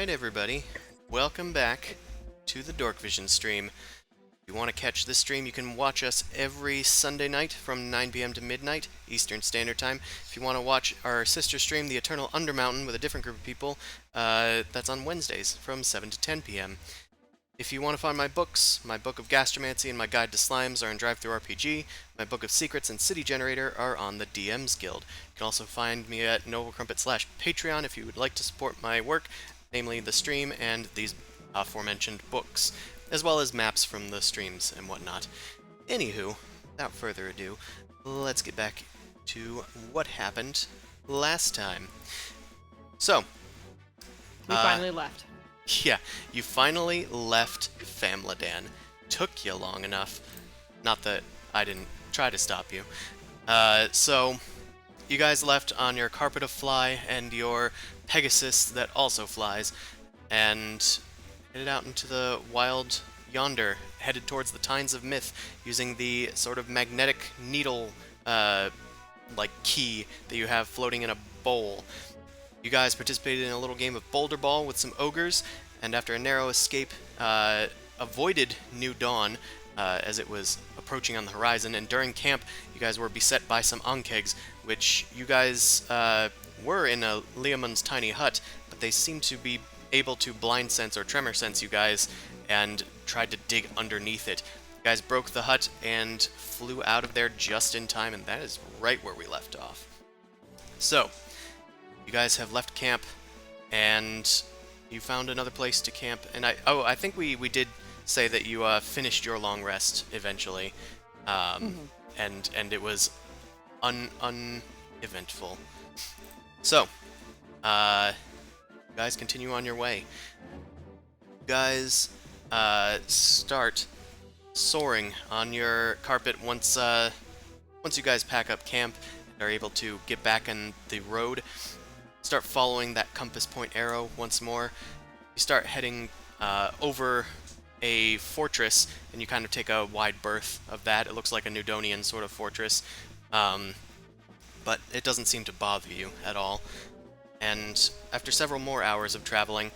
Alright everybody, welcome back to the Dorkvision stream. If you want to catch this stream, you can watch us every Sunday night from 9 p.m. to midnight, Eastern Standard Time. If you want to watch our sister stream, The Eternal Undermountain, with a different group of people, that's on Wednesdays from 7 to 10 p.m. If you want to find my books, my book of Gastromancy and my guide to slimes are in DriveThruRPG. My book of Secrets and City Generator are on the DM's Guild. You can also find me at NobleCrumpet/Patreon if you would like to support my work, namely the stream and these aforementioned books, as well as maps from the streams and whatnot. Anywho, without further ado, let's get back to what happened last time. So, we finally left. Yeah, you finally left Famladan. Took you long enough. Not that I didn't try to stop you. So, you guys left on your Carpet of Fly and your Pegasus that also flies, and headed out into the wild yonder, headed towards the Tines of Myth, using the sort of magnetic needle like key that you have floating in a bowl. You guys participated in a little game of boulder ball with some ogres, and after a narrow escape, avoided New Dawn as it was approaching on the horizon. And during camp, you guys were beset by some ankegs, which you guys were in a Liamon's tiny hut, but they seemed to be able to blind sense or tremor sense you guys and tried to dig underneath it. You guys broke the hut and flew out of there just in time, and that is right where we left off. So, you guys have left camp, and you found another place to camp, and I think we did say that you finished your long rest eventually, and it was uneventful. So, you guys continue on your way. You guys start soaring on your carpet once you guys pack up camp and are able to get back on the road. Start following that compass point arrow once more. You start heading over a fortress, and you kind of take a wide berth of that. It looks like a Nudonian sort of fortress, but it doesn't seem to bother you at all. And after several more hours of traveling,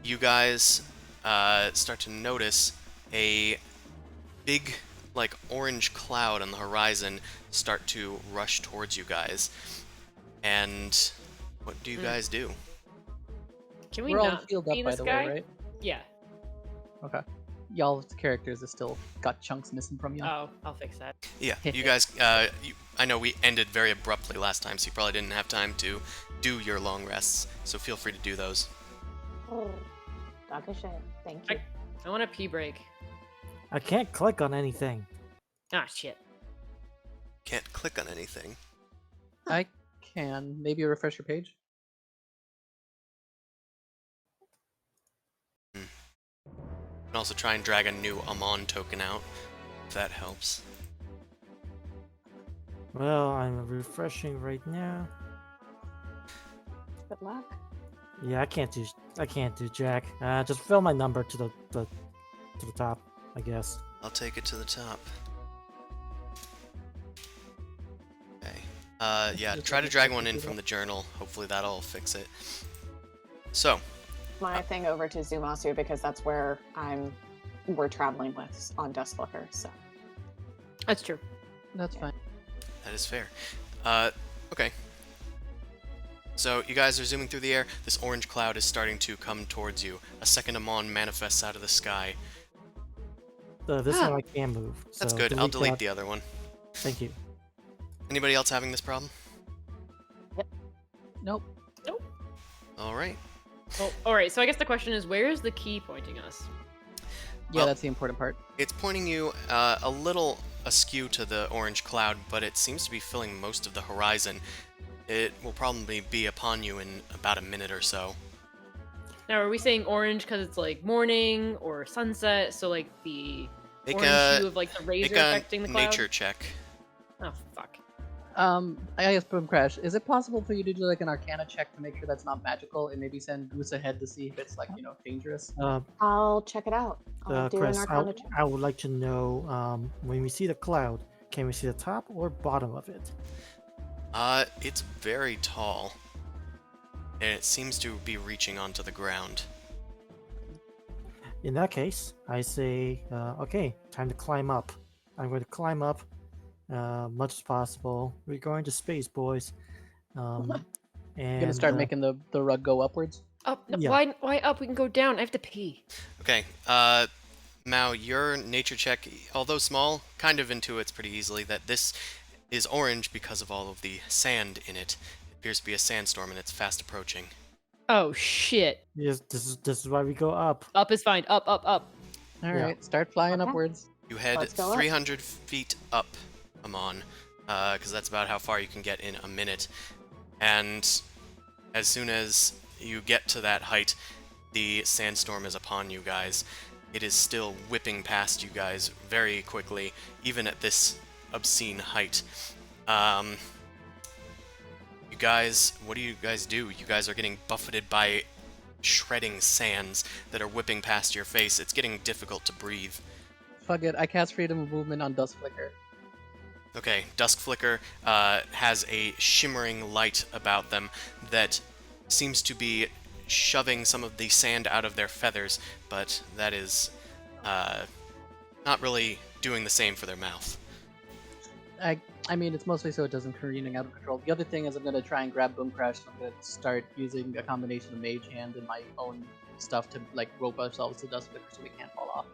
you guys start to notice a big, like, orange cloud on the horizon start to rush towards you guys. And what do you guys do? Can we We're all not healed be up, by this the guy? way, right? Yeah. Okay. Y'all's characters are still got chunks missing from you. Oh, I'll fix that. Yeah, you guys, I know we ended very abruptly last time, so you probably didn't have time to do your long rests, so feel free to do those. Oh, Dorkvision, thank you. I want a pee break. I can't click on anything. Ah, shit. Can't click on anything. I can maybe refresh your page. You can also try and drag a new Amon token out, if that helps. Well, I'm refreshing right now. Good luck. Yeah, I can't do jack. Just fill my number to the top, I guess. I'll take it to the top. Okay. Yeah, Just try let to me drag check one in it from out. the journal. Hopefully that'll fix it. So, My thing over to Zumasu because that's where we're traveling with on Dustflicker, so. That's true. That's fine. that is fair. Okay. So, you guys are zooming through the air. This orange cloud is starting to come towards you. A second Amon manifests out of the sky. This one I can move. That's so good. I'll delete that. the other one. Thank you. Anybody else having this problem? Nope. Alright. Well, alright, so I guess the question is, where is the key pointing us? Yeah, Well- that's the important part. It's pointing you a little askew to the orange cloud, but it seems to be filling most of the horizon. It will probably be upon you in about a minute or so. Now, are we saying orange because it's like morning or sunset? So like the Make orange a hue of like the rays make are a affecting the cloud? nature check. Oh, fuck. I guess Boom Crash, is it possible for you to do like an Arcana check to make sure that's not magical and maybe send Goose ahead to see if it's like, dangerous? I'll check it out. I'll do Chris, an Arcana check. I would like to know when we see the cloud, can we see the top or bottom of it? It's very tall, and it seems to be reaching onto the ground. In that case, I say, okay, time to climb up. I'm going to climb up much as possible. We're going to space, boys. And You're gonna start making the rug go upwards? Up? No, Yeah. Why up? We can go down. I have to pee. Okay, Mao, your nature check, although small, kind of intuits pretty easily that this is orange because of all of the sand in it. It appears to be a sandstorm, and it's fast approaching. Oh, shit. Yes, this is why we go up. Up is fine. Up. Alright, start flying Okay. upwards. You head Let's go up. 300 feet up, Amon, because that's about how far you can get in a minute. And as soon as you get to that height, the sandstorm is upon you guys. It is still whipping past you guys very quickly, even at this obscene height. You guys, what do you guys do? You guys are getting buffeted by shredding sands that are whipping past your face. It's getting difficult to breathe. Fuck it, I cast Freedom of Movement on Dustflicker. Okay, Dusk Flicker has a shimmering light about them that seems to be shoving some of the sand out of their feathers, but that is not really doing the same for their mouth. I mean, it's mostly so it doesn't careening out of control. The other thing is I'm going to try and grab Boom Crash. I'm going to start using a combination of Mage Hand and my own stuff to like rope ourselves to Dusk Flicker so we can't fall off.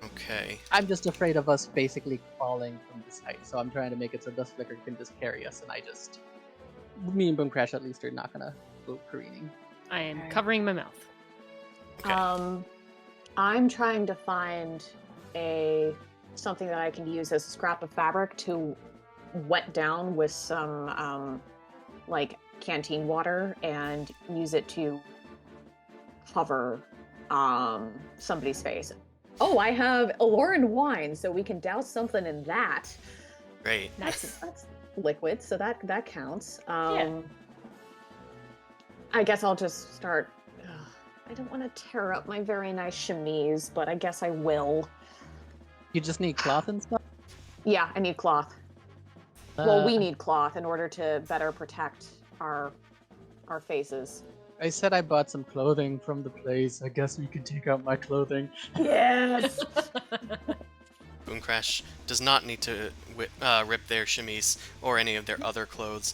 Okay. I'm just afraid of us basically falling from this height, so I'm trying to make it so Dusk Flicker can just carry us, and me and Boom Crash at least are not going to go careening. I am Okay. covering my mouth. Okay. I'm trying to find something that I can use as a scrap of fabric to wet down with some like canteen water and use it to cover somebody's face. Oh, I have Aloran wine, so we can douse something in that. Great. Nice. That's liquid, so that counts. Yeah. I guess I'll just start. I don't want to tear up my very nice chemise, but I guess I will. You just need cloth and stuff? Yeah, I need cloth. Well, we need cloth in order to better protect our faces. I said I bought some clothing from the place. I guess we can take out my clothing. Yes. Boom Crash does not need to rip their chemise or any of their other clothes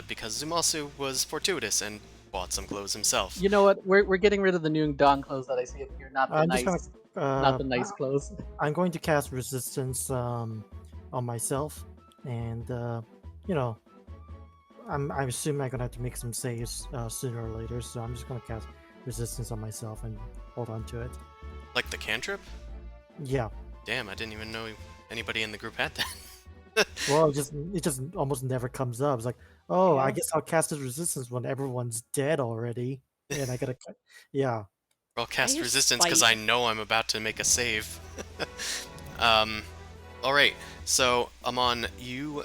because Zumasu was fortuitous and bought some clothes himself. You know what? We're getting rid of the Noon Dawn clothes that I see up here. Not the I'm nice, just gonna, not the nice clothes. I'm going to cast resistance on myself, and you know, I assume I'm gonna have to make some saves sooner or later. So I'm just gonna cast resistance on myself and hold on to it. Like the cantrip? Yeah. Damn, I didn't even know anybody in the group had that. Well, it just almost never comes up. It's like, oh, I Yeah. guess I'll cast this resistance when everyone's dead already, and I gotta, yeah. I'll cast just resistance because I spite. know I'm about to make a save. Alright, so Amon, you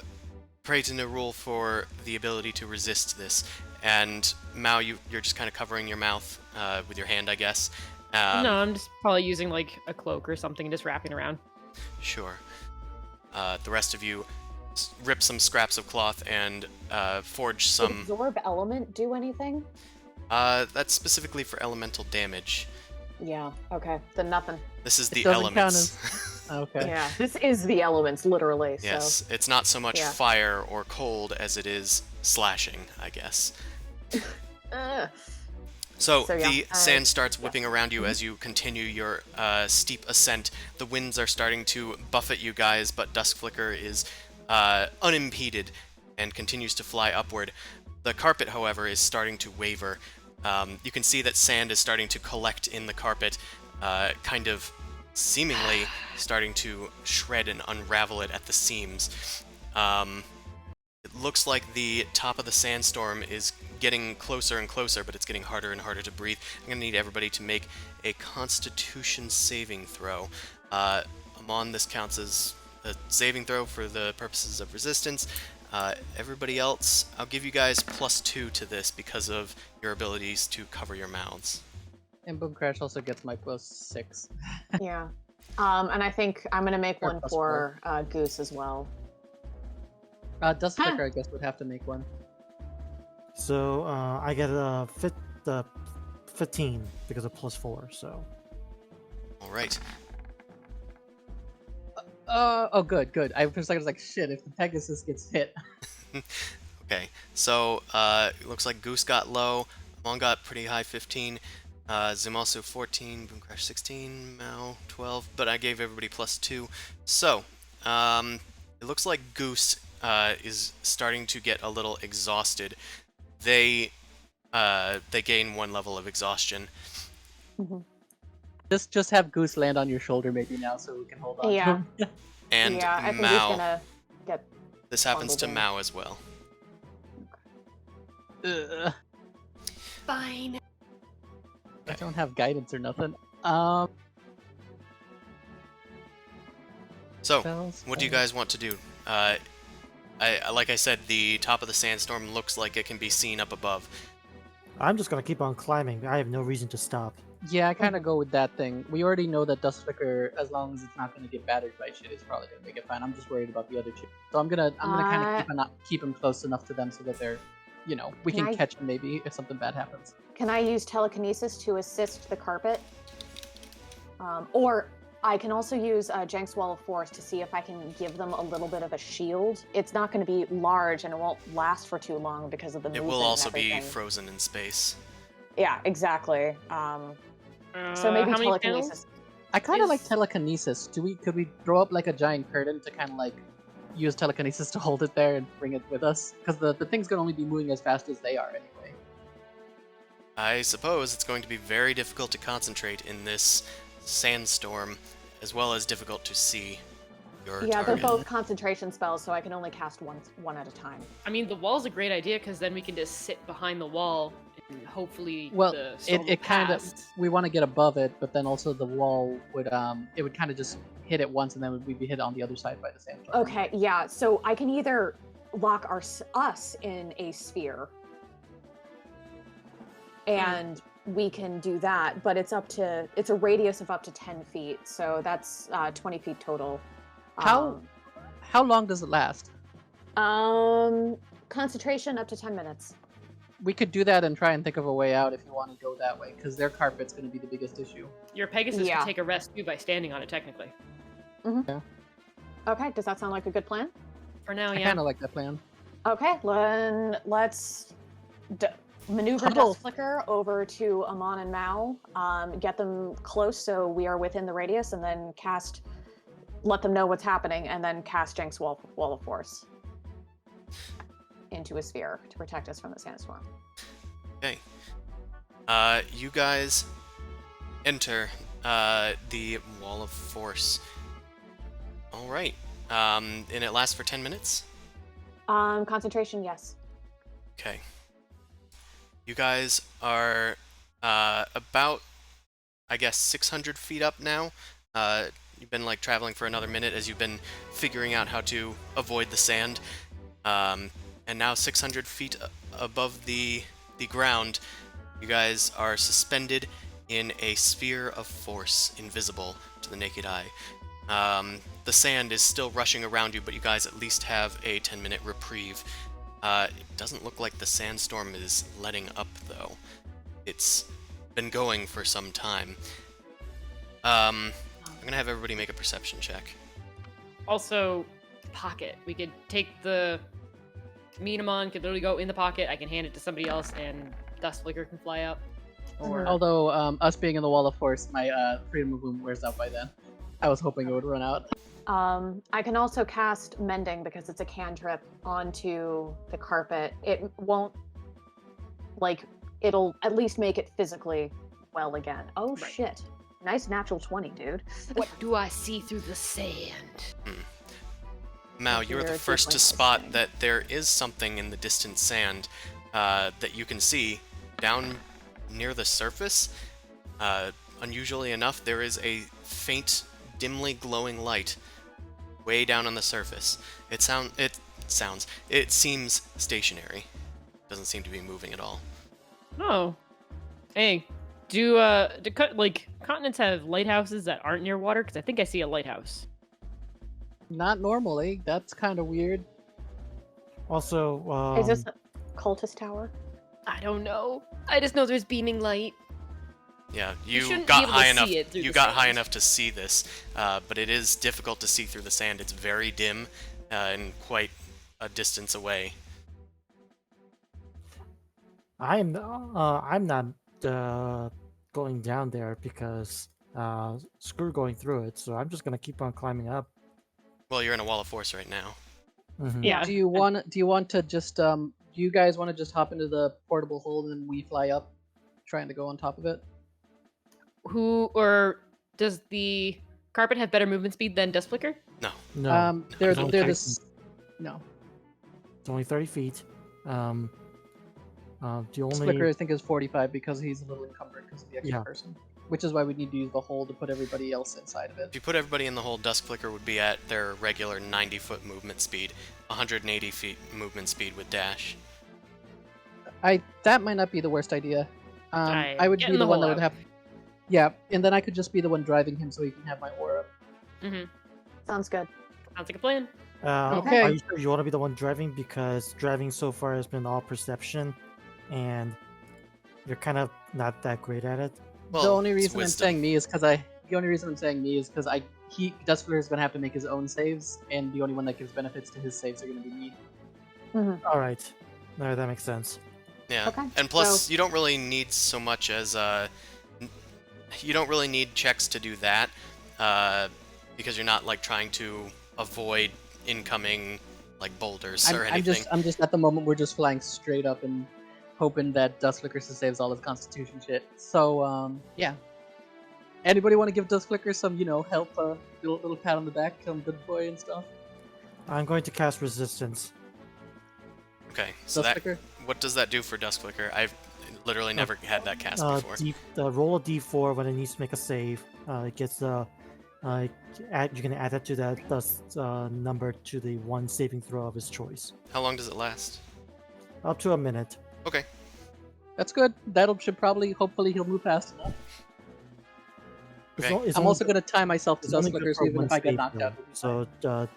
pray to Nerul for the ability to resist this, and Mao, you're just kind of covering your mouth with your hand, I guess. No, I'm just probably using like a cloak or something, just wrapping around. Sure. The rest of you rip some scraps of cloth and forge Did some. absorb element do anything? That's specifically for elemental damage. Yeah. Okay. Then nothing. This is It the doesn't count elements. Okay. Yeah. This is the elements, literally. Yes, it's not so much Yeah. fire or cold as it is slashing, I guess. So. So, So, yeah, the sand starts whipping around you as you continue your steep ascent. The winds are starting to buffet you guys, but Dusk Flicker is unimpeded and continues to fly upward. The carpet, however, is starting to waver. You can see that sand is starting to collect in the carpet, kind of seemingly starting to shred and unravel it at the seams. It looks like the top of the sandstorm is getting closer and closer, but it's getting harder and harder to breathe. I'm going to need everybody to make a Constitution saving throw. Amon, this counts as a saving throw for the purposes of resistance. Everybody else, I'll give you guys +2 to this because of your abilities to cover your mouths. And Boom Crash also gets my +6. Yeah. And I think I'm gonna make Or one plus for Goose as well. Dusk Flicker, I guess, would have to make one. So I get a 15 because of +4. So Alright. Oh, good. For a second, I was like, shit, if the Pegasus gets hit. Okay, so it looks like Goose got low, Amon got pretty high, 15, Zumasu 14, Boom Crash 16, Mao 12, but I gave everybody +2. So, it looks like Goose is starting to get a little exhausted. They gain 1 level of exhaustion. Just have Goose land on your shoulder maybe now so we can hold on Yeah. to him. And yeah, I think he's Mao, gonna get. this happens to bundled in. Mao as well. Ugh, Fine. I don't have guidance or nothing. So, Spells, what do you guys want to do? Like I said, the top of the sandstorm looks like it can be seen up above. I'm just gonna keep on climbing. I have no reason to stop. Yeah, I kind of go with that thing. We already know that Dust Flicker, as long as it's not going to get battered by shit, is probably going to make it fine. I'm just worried about the other two. So I'm gonna kind of keep them close enough to them so that they're, we can catch them maybe if something bad happens. Can I use telekinesis to assist the carpet? Or I can also use Jank's Wall of Force to see if I can give them a little bit of a shield. It's not going to be large and it won't last for too long because of the movement. It will also and be everything. frozen in space. Yeah, exactly. So maybe how many telekinesis. panels? I kind of like Is- telekinesis. Could we throw up like a giant curtain to kind of like use telekinesis to hold it there and bring it with us? Because the thing's gonna only be moving as fast as they are anyway. I suppose it's going to be very difficult to concentrate in this sandstorm, as well as difficult to see your Yeah, target. they're both concentration spells, so I can only cast one at a time. I mean, the wall's a great idea because then we can just sit behind the wall and hopefully Well, the storm will it kind of pass. we want to get above it, but then also the wall would it would kind of just hit it once and then we'd be hit on the other side by the sandstorm. Okay, yeah. So I can either lock us in a sphere, and we can do that, but it's a radius of up to 10 feet, so that's 20 feet total. How long does it last? Concentration up to 10 minutes. We could do that and try and think of a way out if you want to go that way, because their carpet's going to be the biggest issue. Your Pegasus Yeah. can take a rest too by standing on it, technically. Okay, does that sound like a good plan? For now, I yeah. kind of like that plan. Okay, then let's maneuver Huddle. Dust Flicker over to Amon and Mao, get them close so we are within the radius, and then let them know what's happening, and then cast Jank's Wall of Force into a sphere to protect us from the sandstorm. Okay. You guys enter the Wall of Force. All right. And it lasts for 10 minutes? Concentration, yes. Okay. You guys are about, I guess, 600 feet up now. You've been like traveling for another minute as you've been figuring out how to avoid the sand. And now 600 feet above the ground, you guys are suspended in a sphere of force, invisible to the naked eye. The sand is still rushing around you, but you guys at least have a 10-minute reprieve. It doesn't look like the sandstorm is letting up, though. It's been going for some time. I'm gonna have everybody make a perception check. Also, pocket. We could take the Minamon could literally go in the pocket. I can hand it to somebody else, and Dust Flicker can fly up. Or Although us being in the Wall of Force, my freedom of movement wears out by then. I was hoping it would run out. I can also cast Mending because it's a cantrip onto the carpet. It won't, it'll at least make it physically well again. Oh, Right. shit. Nice natural 20, dude. what do I see through the sand? Mao, Thank you're you, the you're first to different spot thing. that there is something in the distant sand that you can see down near the surface. Unusually enough, there is a faint, dimly glowing light way down on the surface. It seems stationary. Doesn't seem to be moving at all. Oh, hey, do continents have lighthouses that aren't near water? Because I think I see a lighthouse. Not normally. That's kind of weird. Also, Is this a cultist tower? I don't know. I just know there's beaming light. Yeah, You you shouldn't got be able to high see enough. it through You the got high sand. enough to see this, but it is difficult to see through the sand. It's very dim and quite a distance away. I'm not going down there because screw going through it. So I'm just gonna keep on climbing up. Well, you're in a wall of force right now. Mhm. Yeah. Do you want to just do you guys want to just hop into the portable hold and we fly up, trying to go on top of it? Does the carpet have better movement speed than Dust Flicker? No. No, They're it's only they're 30 this. No, it's only 30 feet. The only Flicker I think is 45 because he's a little encumbered because of the extra Yeah. person. Which is why we need to use the hole to put everybody else inside of If it. you put everybody in the hole, Dusk Flicker would be at their regular 90-foot movement speed, 180 feet movement speed with dash. That might not be the worst idea. Alright, I would get be in the the one that hole would out. have. Yeah, and then I could just be the one driving him so he can have my aura. Mm-hmm. Sounds good. Sounds like a plan. Okay. Are you sure you want to be the one driving? Because driving so far has been all perception, and you're kind of not that great at it. Well, the only it's reason I'm wisdom. saying me is because The only reason I'm saying me is because Duskflare is gonna have to make his own saves, and the only one that gives benefits to his saves are gonna be me. All right, no, that makes sense. Yeah. Okay, And plus, so- you don't really need so much as you don't really need checks to do that, because you're not like trying to avoid incoming like boulders or anything. I'm just at the moment we're just flying straight up and hoping that Duskflicker saves all his Constitution shit. So yeah. Anybody want to give Duskflicker some help, little pat on the back, some good boy and stuff? I'm going to cast resistance. Okay. So that Duskflicker. what does that do for Duskflicker? I've literally never had that cast before. Roll a d4 when it needs to make a save. It gets you can add that to that number to the one saving throw of his choice. How long does it last? Up to a minute. Okay. That's good. Hopefully he'll move fast enough. It's Okay. o- it's I'm only also good- gonna tie myself to it's only good Duskflicker, for so even one if I get save, knocked though. out, it'll be fine. So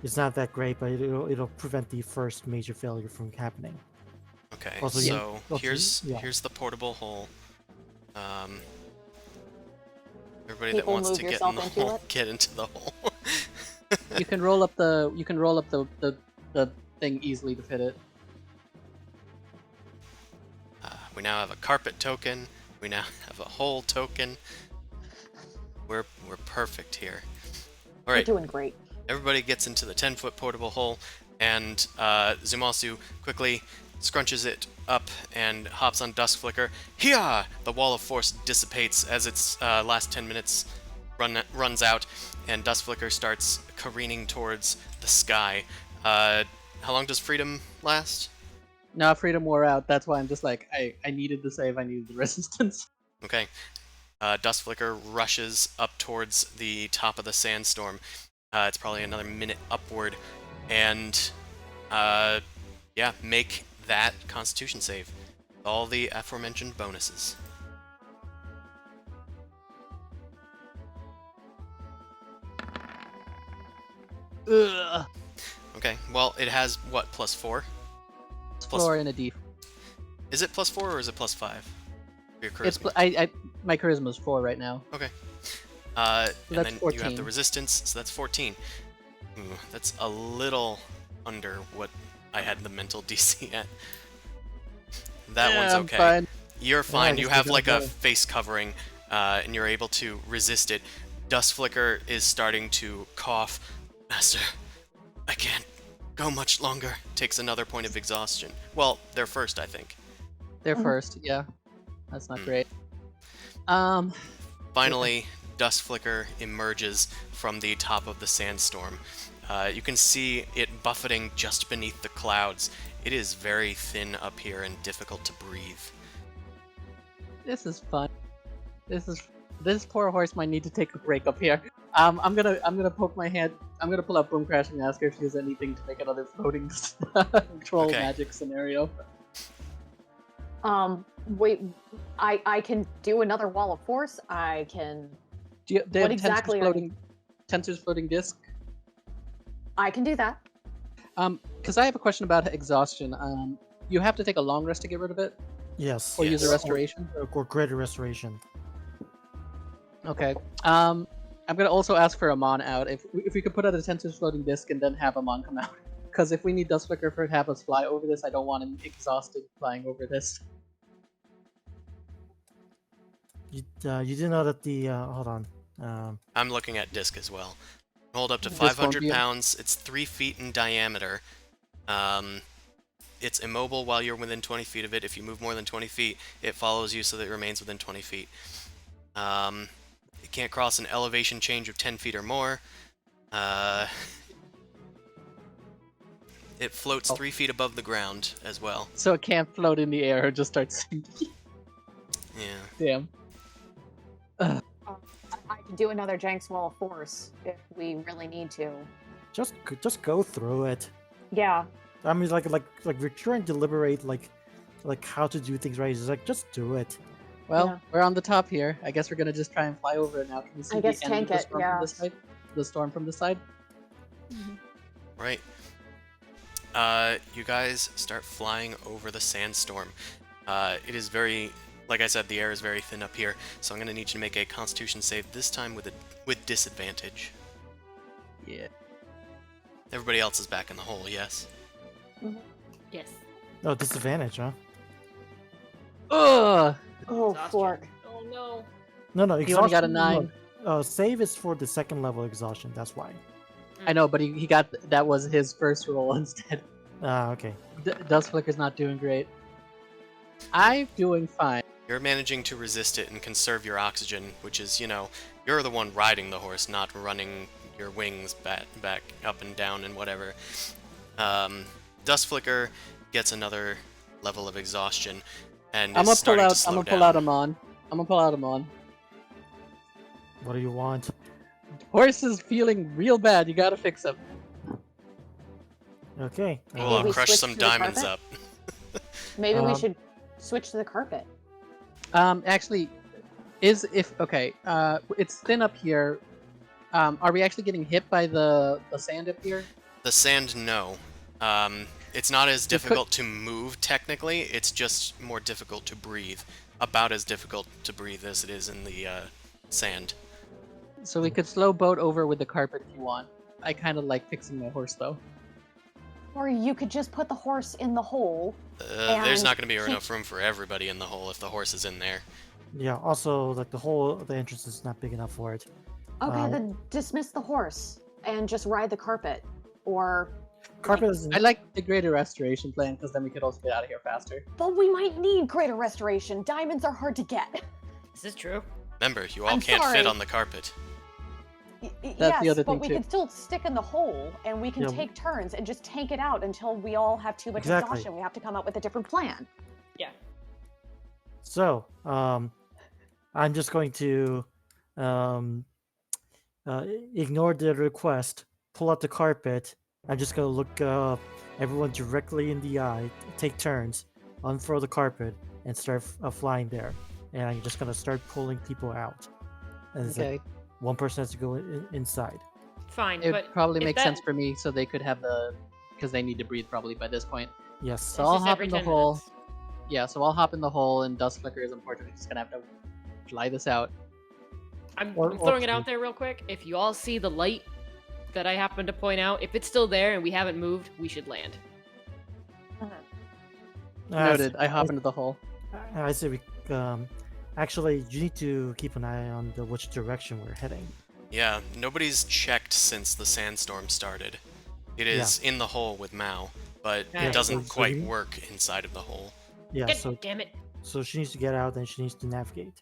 it's not that great, but it'll prevent the first major failure from happening. Okay. Also, So also, yeah. here's the portable hole. Everybody that People wants move to get in yourself the into hole, it? get into the hole. You can roll up the thing easily to fit it. We now have a carpet token. We now have a hole token. We're perfect here. All We're right, doing great. everybody gets into the 10-foot portable hole, and Zumasu quickly scrunches it up and hops on Duskflicker. Hiya! The wall of force dissipates as its last 10 minutes runs out, and Duskflicker starts careening towards the sky. How long does freedom last? No, freedom wore out. That's why I'm just like I needed the save. I needed the resistance. Okay. Duskflicker rushes up towards the top of the sandstorm. It's probably another minute upward, and yeah, make that Constitution save. All the aforementioned bonuses. Ugh. Okay. Well, it has what, +4? Plus- Floor and a D. Is it +4 or is it +5? For your It's charisma. my charisma's 4 right now. Okay. So And that's then you have 14. the resistance, so that's 14. Ooh, that's a little under what I had the mental DC at. That one's I'm okay. fine. You're fine. You let's have go like a go. face covering, and you're able to resist it. Dustflicker is starting to cough. Master, I can't go much longer. Takes another point of exhaustion. Well, they're first, I think. They're Mhm. first. Yeah, that's not Hmm. great. Finally, Dustflicker emerges from the top of the sandstorm. You can see it buffeting just beneath the clouds. It is very thin up here and difficult to breathe. This is fun. This poor horse might need to take a break up here. I'm gonna poke my hand. I'm gonna pull up Boom Crash and ask her if she has anything to make another floating troll Okay. magic scenario. Wait, I can do another wall of force. I can Do they have What exactly are you- Tensor's floating disc? do that. Because I have a question about exhaustion. You have to take a long rest to get rid of it, Yes. or use a Yes. restoration. Or greater restoration. Okay. I'm gonna also ask for Amon out. If we could put out a Tensor's floating disc and then have Amon come out. Because if we need Dustflicker to have us fly over this, I don't want him exhausted flying over this. You do know that the hold on. I'm looking at disc as well. Hold up to This won't 500 be a- pounds. It's 3 feet in diameter. It's immobile while you're within 20 feet of it. If you move more than 20 feet, it follows you so that it remains within 20 feet. It can't cross an elevation change of 10 feet or more. It floats Oh. 3 feet above the ground as well. So it can't float in the air; it just starts sinking. Yeah. Damn. I can do another Jenks wall of force if we really need to. just go through it. Yeah. I mean, like we're trying to deliberate like how to do things right. It's like just do it. Well, Yeah. we're on the top here. I guess we're gonna just try and fly over it now. Can we see I the guess end of tank the it, storm yeah. from this side? The storm from this side? Right. You guys start flying over the sandstorm. It is very, like I said, the air is very thin up here, so I'm gonna need you to make a Constitution save this time with disadvantage. Yeah. Everybody else is back in the hole, yes? Yes. Oh, disadvantage, huh? Ugh! Oh, Exhaustion. fork. Oh no. No, He only got a exhaustion. 9. No, save is for the second level exhaustion. That's why. I know, but he got that was his first roll instead. Ah, okay. Dust Flicker's not doing great. I'm doing fine. You're managing to resist it and conserve your oxygen, which is, you're the one riding the horse, not running your wings back up and down and whatever. Dust Flicker gets another level of exhaustion and I'm is gonna pull starting to out. slow I'm gonna down. pull out Amon. I'm gonna pull out Amon. What do you want? Horse is feeling real bad. You gotta fix him. Okay. Well, Maybe I'll we crush switch some to the diamonds carpet? up. Maybe we Um, should switch to the carpet. Actually, it's thin up here. Are we actually getting hit by the sand up here? The sand, no. It's not as difficult to move, technically. It's just more difficult to breathe. About as difficult to breathe as it is in the sand. So we could slow boat over with the carpet if you want. I kind of like fixing my horse though. Or you could just put the horse in the hole. There's And not going to be keep- enough room for everybody in the hole if the horse is in there. Yeah. Also, like the entrance is not big enough for it. Okay, then dismiss the horse and just ride the carpet. Or, Carpet is. I like the greater restoration plan because then we could also get out of here faster. but we might need greater restoration. Diamonds are hard to get. Is this true? Remember, you all I'm can't sorry. fit on the carpet. That's the Yes, other but thing, we too. can still stick in the hole and we can Yeah. take turns and just tank it out until we all have too much Exactly. exhaustion. We have to come up with a different plan. Yeah. So, I'm just going to ignore the request, pull out the carpet. I'm just going to look everyone directly in the eye, take turns, unfurl the carpet, and start flying there. And I'm just going to start pulling people out. And it's Okay. like one person has to go inside. Fine, It but would probably if make that- sense for me so they could have because they need to breathe probably by this point. Yes. So it's I'll just hop every in the 10 hole. minutes. Yeah, so I'll hop in the hole and Dust Flicker is unfortunately just gonna have to fly this out. I'm Or- throwing it or- out there real quick. If you all see the light that I happen to point out, if it's still there and we haven't moved, we should land. Noted. I hop into the hole. I say we. Actually, you need to keep an eye on which direction we're heading. Yeah, nobody's checked since the sandstorm started. It is in the hole with Mao, but Yeah, it doesn't so quite you- work inside of the hole. Yeah. God So damn it. so she needs to get out, and she needs to navigate.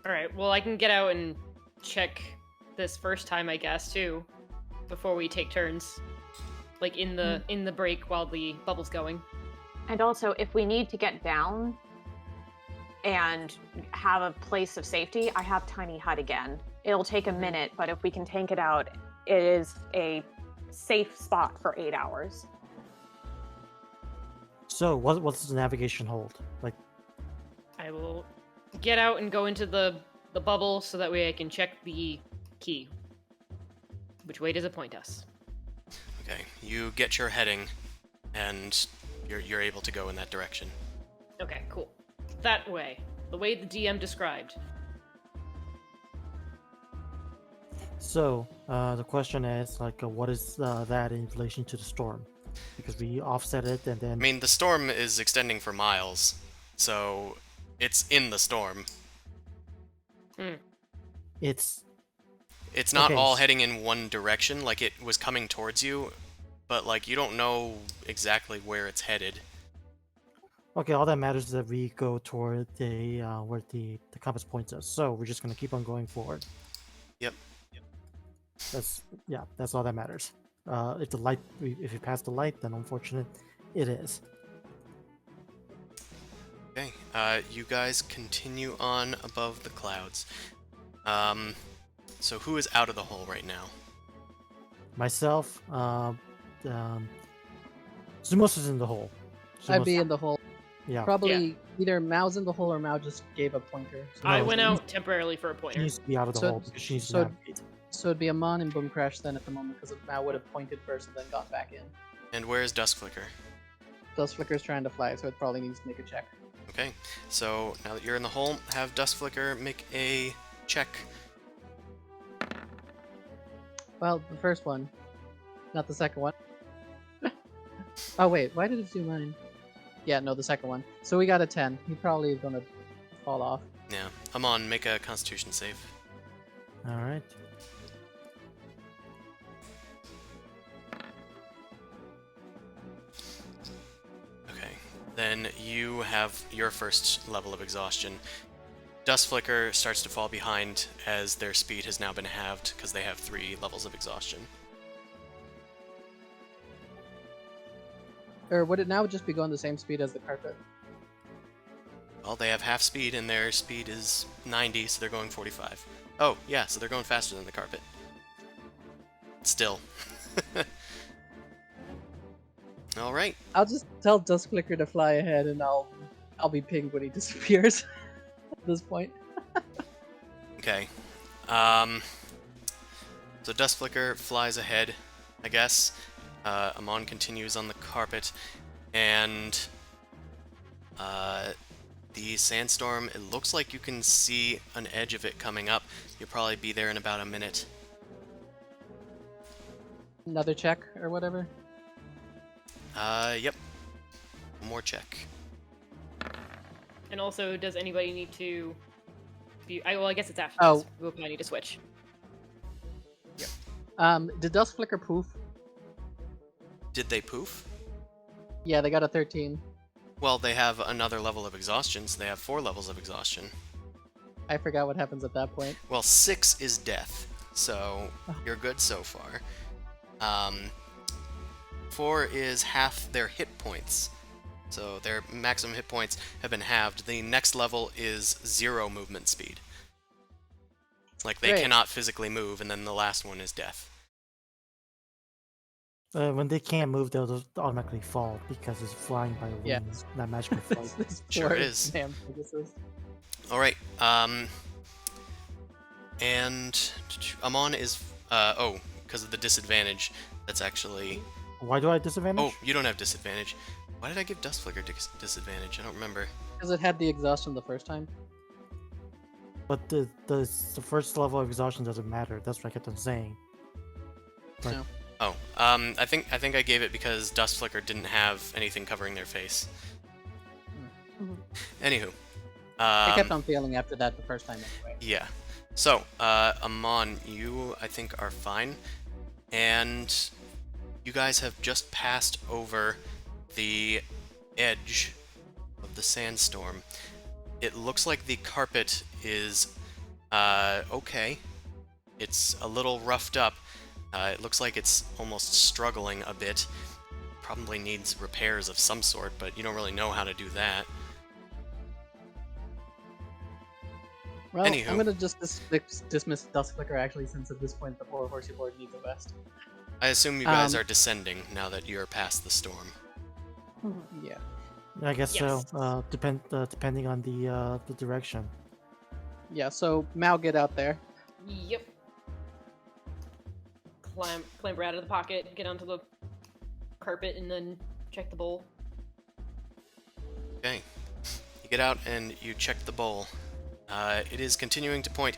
Alright, well, I can get out and check this first time, I guess, too, before we take turns. Like in the break while the bubble's going. And also, if we need to get down and have a place of safety, I have Tiny Hut again. It'll take a minute, but if we can tank it out, it is a safe spot for 8 hours. So what's the navigation hold? Like, I will get out and go into the bubble so that way I can check the key. Which way does it point us? Okay, you get your heading, and you're able to go in that direction. Okay, cool. That way. The way the DM described. so the question is like, what is that in relation to the storm? Because we offset it, and then I mean, the storm is extending for miles, so it's in the storm. it's It's not Okay, all s- heading in one direction, like it was coming towards you, but like you don't know exactly where it's headed. okay. All that matters is that we go toward the where the compass points us. So we're just gonna keep on going forward. Yep. That's all that matters. If you pass the light, then unfortunate it is. Okay, you guys continue on above the clouds. So who is out of the hole right now? Myself, Zumos is in the hole. I'd Zumos- be in the hole. yeah. Probably Either Mao's in the hole or Mao just gave a pointer. So I No, went she out temporarily for a She pointer. needs to be out of the So- hole because she needs to so- navigate. So it'd be Amon and Boom Crash then at the moment, because Mao would have pointed first and then got back in. And where's Dusk Flicker? Dust Flicker's trying to fly, so it probably needs to make a check. Okay, so now that you're in the hole, have Dusk Flicker make a check. Well, the first one, not the second one. Oh wait, why did it do mine? Yeah, no, the second one. So we got a 10. He probably is gonna fall off. Yeah, Amon, make a Constitution save. All right. Okay, then you have your first level of exhaustion. Dust Flicker starts to fall behind as their speed has now been halved because they have 3 levels of exhaustion. Or would it now just be going the same speed as the carpet? Well, they have half speed and their speed is 90, so they're going 45. Oh, yeah, so they're going faster than the carpet. Still. Alright, I'll just tell Dust Flicker to fly ahead, and I'll be pinged when he disappears. At this point. okay. So Dust Flicker flies ahead, I guess. Amon continues on the carpet, and the sandstorm, it looks like you can see an edge of it coming up. You'll probably be there in about a minute. Another check or whatever. Yep. One more check. And also, does anybody need to be... well, I guess it's after Oh. this. We'll probably need to switch. Did Dust Flicker poof? Did they poof? Yeah, they got a 13. Well, they have another level of exhaustion, so they have 4 levels of exhaustion. I forgot what happens at that point. Well, 6 is death, so you're good so far. 4 is half their hit points, so their maximum hit points have been halved. The next level is 0 movement speed. Like, they Great. cannot physically move, and then the last one is death. When they can't move, they'll just automatically fall because it's flying by the Yeah. wings. That magical flight. This Sure poor is. damn Pegasus. Alright, and Amon is, because of the disadvantage, that's actually... Why do I have disadvantage? Oh, you don't have disadvantage. Why did I give Dust Flicker disadvantage? I don't remember. Because it had the exhaustion the first time. But the first level of exhaustion doesn't matter. That's what I kept on saying. Right. No. Oh, I think I gave it because Dust Flicker didn't have anything covering their face. Anywho, I kept on failing after that the first time anyway. yeah. So, Amon, you I think are fine, and you guys have just passed over the edge of the sandstorm. It looks like the carpet is okay. It's a little roughed up. It looks like it's almost struggling a bit. Probably needs repairs of some sort, but you don't really know how to do that. Well, Anywho. I'm gonna just dismiss Dust Flicker actually, since at this point the poor horsey board needs a vest. I assume you guys Um, are descending now that you're past the storm. Yeah. I guess Yes. so. Depending on the direction. Yeah, so Mao, get out there. Yep. Clamber out of the pocket, get onto the carpet, and then check the bowl. Okay. You get out and you check the bowl. It is continuing to point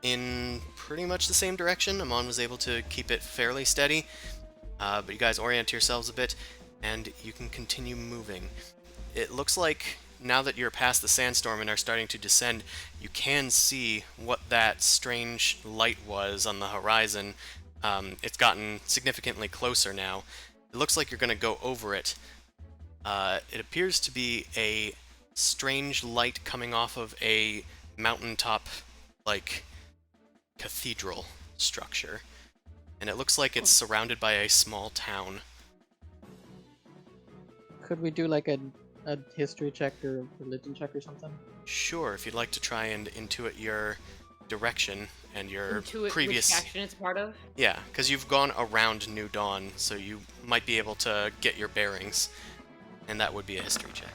in pretty much the same direction. Amon was able to keep it fairly steady, but you guys orient yourselves a bit, and you can continue moving. It looks like now that you're past the sandstorm and are starting to descend, you can see what that strange light was on the horizon. It's gotten significantly closer now. It looks like you're going to go over it. It appears to be a strange light coming off of a mountaintop, like, cathedral structure. And it looks like it's surrounded by a small town. Could we do like a history check or religion check or something? Sure, if you'd like to try and intuit your direction and your Intuit previous... which faction it's a part of. Yeah, because you've gone around New Dawn, so you might be able to get your bearings. And that would be a history check.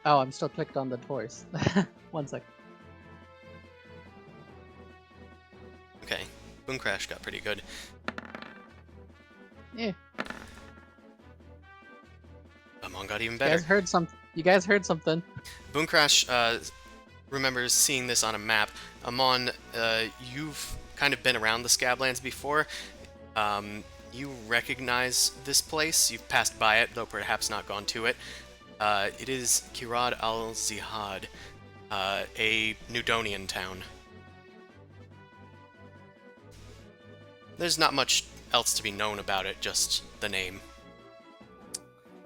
Oh, I'm still clicked on the horse. One sec. Okay, Boom Crash got pretty good. Yeah. Amon got even You better. guys heard some. You guys heard something. Boom Crash remembers seeing this on a map. Amon, you've kind of been around the Scablands before. You recognize this place. You've passed by it, though perhaps not gone to it. It is Qirad al-Zihad, a Nudonian town. There's not much else to be known about it, just the name.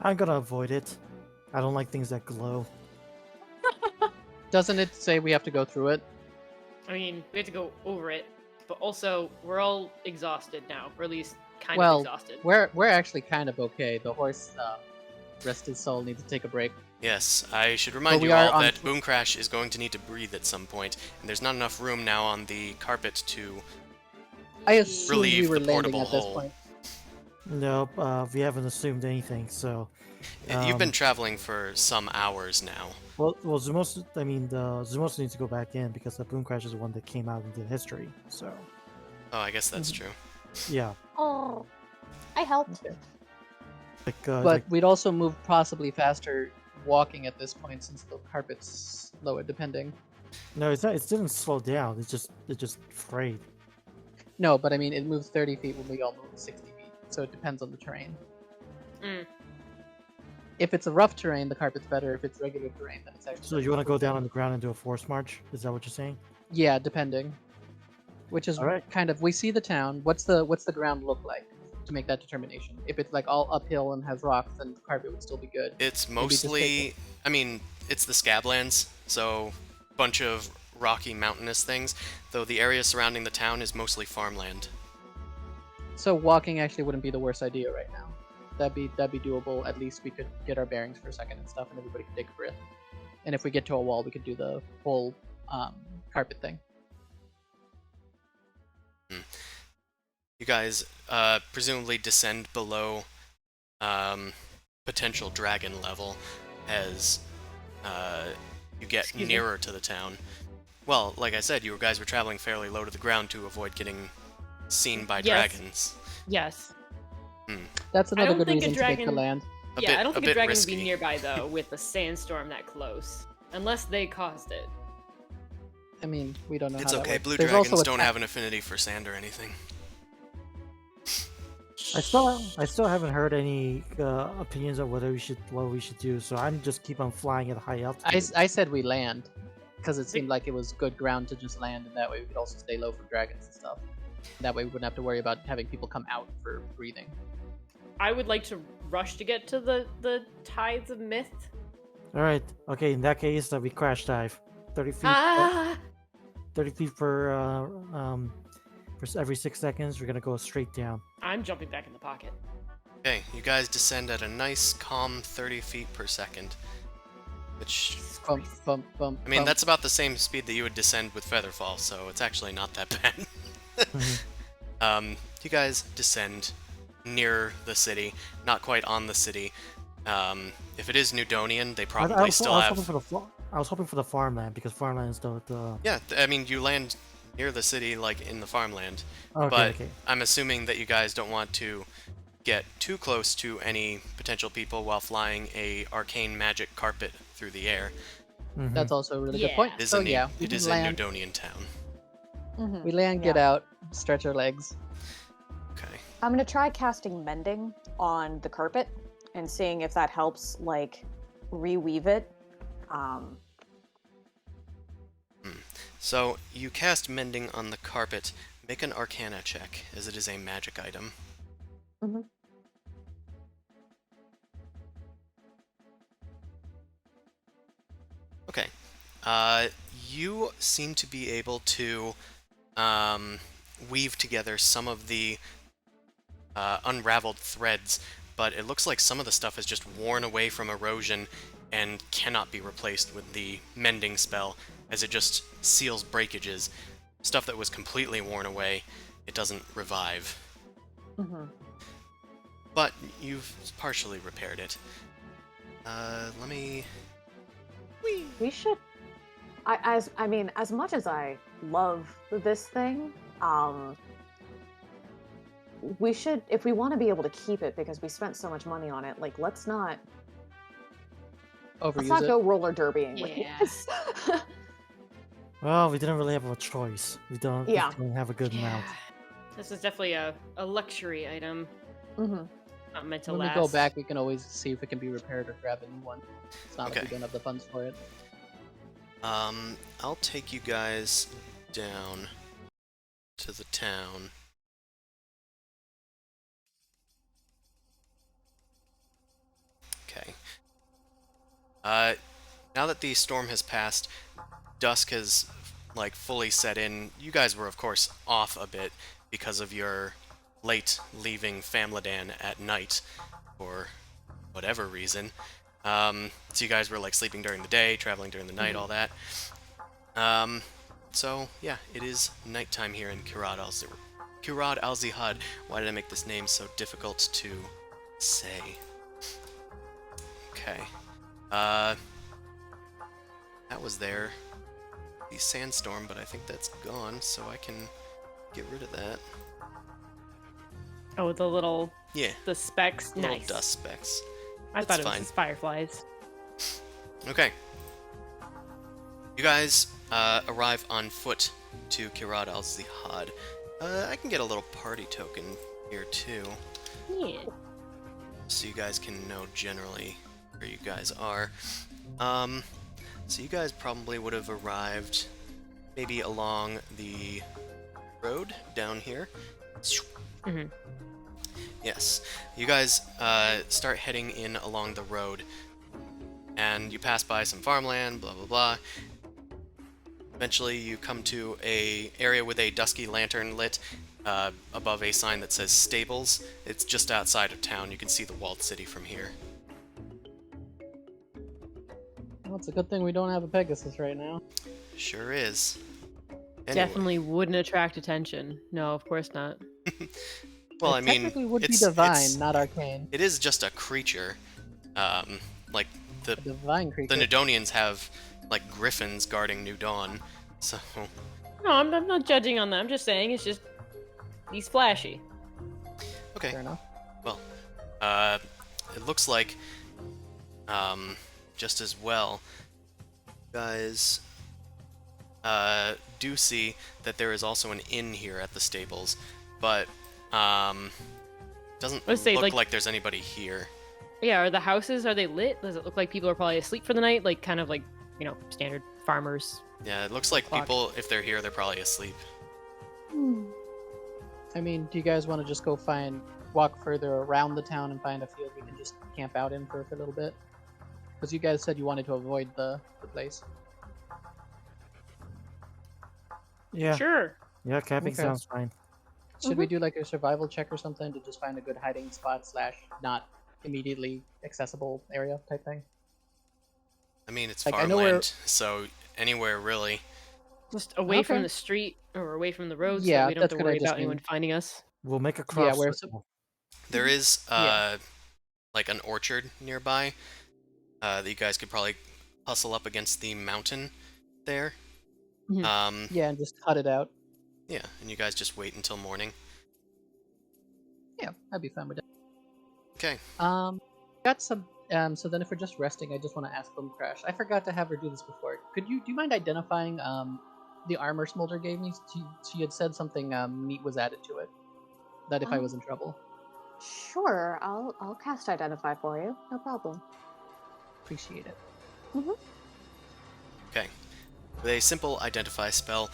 I'm gonna avoid it. I don't like things that glow. Doesn't it say we have to go through it? I mean, we have to go over it, but also we're all exhausted now, or at least kind of Well, exhausted. we're actually kind of okay. The horse, rest his soul, needs to take a break. Yes, I should remind we you are all on that foot. Boom Crash is going to need to breathe at some point, and there's not enough room now on the carpet to... I assumed we Relieve were the landing portable at this hole. point. Nope, we haven't assumed anything, so... You've been Um, traveling for some hours now. Well, Zumos, I mean, Zumos needs to go back in because the Boom Crash is the one that came out into history, so... Oh, I guess that's Mhm. true. Yeah. Oh, I helped. Okay. Like, But we'd also move possibly faster walking at this point since the carpet's lower, depending. no, it's not, it didn't slow down, it just frayed. No, but I mean, it moves 30 feet when we all move 60 feet, so it depends on the terrain. Mm. If it's a rough terrain, the carpet's better. If it's regular terrain, then it's actually So you want to go down on the ground and do a force march? Is that what you're saying? Yeah, depending. Which is Alright. kind of, we see the town. What's the ground look like to make that determination? If it's like all uphill and has rocks, then the carpet would still be good. It's Maybe just take mostly... I mean, it's the Scablands, so bunch of rocky mountainous things, though the area surrounding the town is mostly farmland. So walking actually wouldn't be the worst idea right now. That'd be doable. At least we could get our bearings for a second and stuff, and everybody could take a breath. And if we get to a wall, we could do the whole carpet thing. You guys presumably descend below potential dragon level as you get Excuse me? nearer to the town. Well, like I said, you guys were traveling fairly low to the ground to avoid getting seen by Yes. dragons. Yes. That's another don't good think a reason to take the dragon- land. I don't think a bit dragon risky. would be nearby though with a sandstorm that close, unless they caused it. I mean, we don't know It's how that okay, works. blue There's dragons also a don't ta- have an affinity for sand or anything. I still haven't heard any opinions on what we should do. So I'm just keep on flying at high altitude. I said we land because it seemed like it was good ground to just land, and that way we could also stay low from dragons and stuff. That way we wouldn't have to worry about having people come out for breathing. I would like to rush to get to the tides of myth. All right. Okay. In that case, we crash dive. 30 feet. Ah! 30 feet per every 6 seconds. We're gonna go straight down. I'm jumping back in the pocket. Okay, you guys descend at a nice, calm 30 feet per second. Which, Bump, bump, bump. I mean, bump. that's about the same speed that you would descend with Featherfall, so it's actually not that bad. Mhm. You guys descend near the city, not quite on the city. If it is Nudonian, they I probably was still hoping have... for I was hoping for the farmland because farmlands don't. Yeah, I mean, you land near the city, like, in the farmland. Okay. But Okay. I'm assuming that you guys don't want to get too close to any potential people while flying a arcane magic carpet through the air. Mhm. That's also a really good Yeah. point. It is, So a, yeah, we it can is a land. Nudonian town. Mhm. We land, get out, stretch our legs. Okay. I'm gonna try casting mending on the carpet and seeing if that helps, like, reweave it. So, you cast Mending on the carpet. Make an Arcana check, as it is a magic item. Mhm. Okay. You seem to be able to weave together some of the unraveled threads, but it looks like some of the stuff is just worn away from erosion and cannot be replaced with the mending spell, as it just seals breakages. Stuff that was completely worn away, it doesn't revive. Mhm. But you've partially repaired it. Let me We should. I mean, as much as I love this thing, we should, if we want to be able to keep it, because we spent so much money on it. Like, let's not Overuse it. go roller derbying with Yeah. this. Well, we didn't really have a choice. We don't have a good mount. This is definitely a luxury item. hmm Not meant to When last. we go back, we can always see if it can be repaired or grab a new one. It's not Okay. like we don't have the funds for it. I'll take you guys down to the town. Okay. Now that the storm has passed, dusk has, like, fully set in. You guys were, of course, off a bit because of your late leaving Famladan at night, for whatever reason. So you guys were, like, sleeping during the day, traveling during the night, all that. So, yeah, it is nighttime here in Qirad al-Zihad. Why did I make this name so difficult to say? Okay. That was there. The sandstorm, but I think that's gone, so I can get rid of that. Oh, the little Yeah, the specks. little Nice. dust specks. I That's thought it was fine. just fireflies. Okay. You guys arrive on foot to Qirad al-Zihad. I can get a little party token here too, Yeah. so you guys can know generally where you guys are. So you guys probably would have arrived maybe along the road down here. Mhm. Yes. You guys start heading in along the road, and you pass by some farmland, blah blah blah. Eventually you come to a area with a dusky lantern lit above a sign that says Stables. It's just outside of town. You can see the walled city from here. Well, it's a good thing we don't have a Pegasus right now. Sure is. Anyway, Definitely wouldn't attract attention. No, of course not. well, It I mean, technically would be it's, divine, not arcane. it is just a creature. Like A divine creature. the Nidonians have like griffins guarding New Dawn, so No, I'm not judging on that. I'm just saying it's just he's flashy. okay. Fair enough. Well, it looks like, just as well, guys, do see that there is also an inn here at the stables, but, doesn't Let's say, look like- like there's anybody here. Yeah, are the houses, are they lit? Does it look like people are probably asleep for the night? Like, kind of like, you know, standard farmers. Yeah, it looks like Clock. people, if they're here, they're probably asleep. I mean, do you guys want to just go walk further around the town and find a field we can just camp out in for a little bit? Because you guys said you wanted to avoid the place. Yeah, Sure. yeah, camping Okay. sounds fine. Should we do like a survival check or something to just find a good hiding spot / not immediately accessible area type thing? I mean, it's Like, I know where- farmland, so anywhere really. Just away from Okay. the street or away from the road so Yeah, that we don't have that's to what I worry just about anyone mean. finding us. We'll make a crop where circle. There is, Yeah. like an orchard nearby, that you guys could probably hustle up against the mountain there. Mhm. Yeah, and just cut it out. Yeah, and you guys just wait until morning. Yeah, I'd be fine with that. Okay. Got some. So then, if we're just resting, I just want to ask Boom Crash. I forgot to have her do this before. Do you mind identifying the armor Smolder gave me? She had said something neat was added to it. That if I was in trouble. Sure, I'll cast Identify for you. No problem. Appreciate it. Okay. With a simple identify spell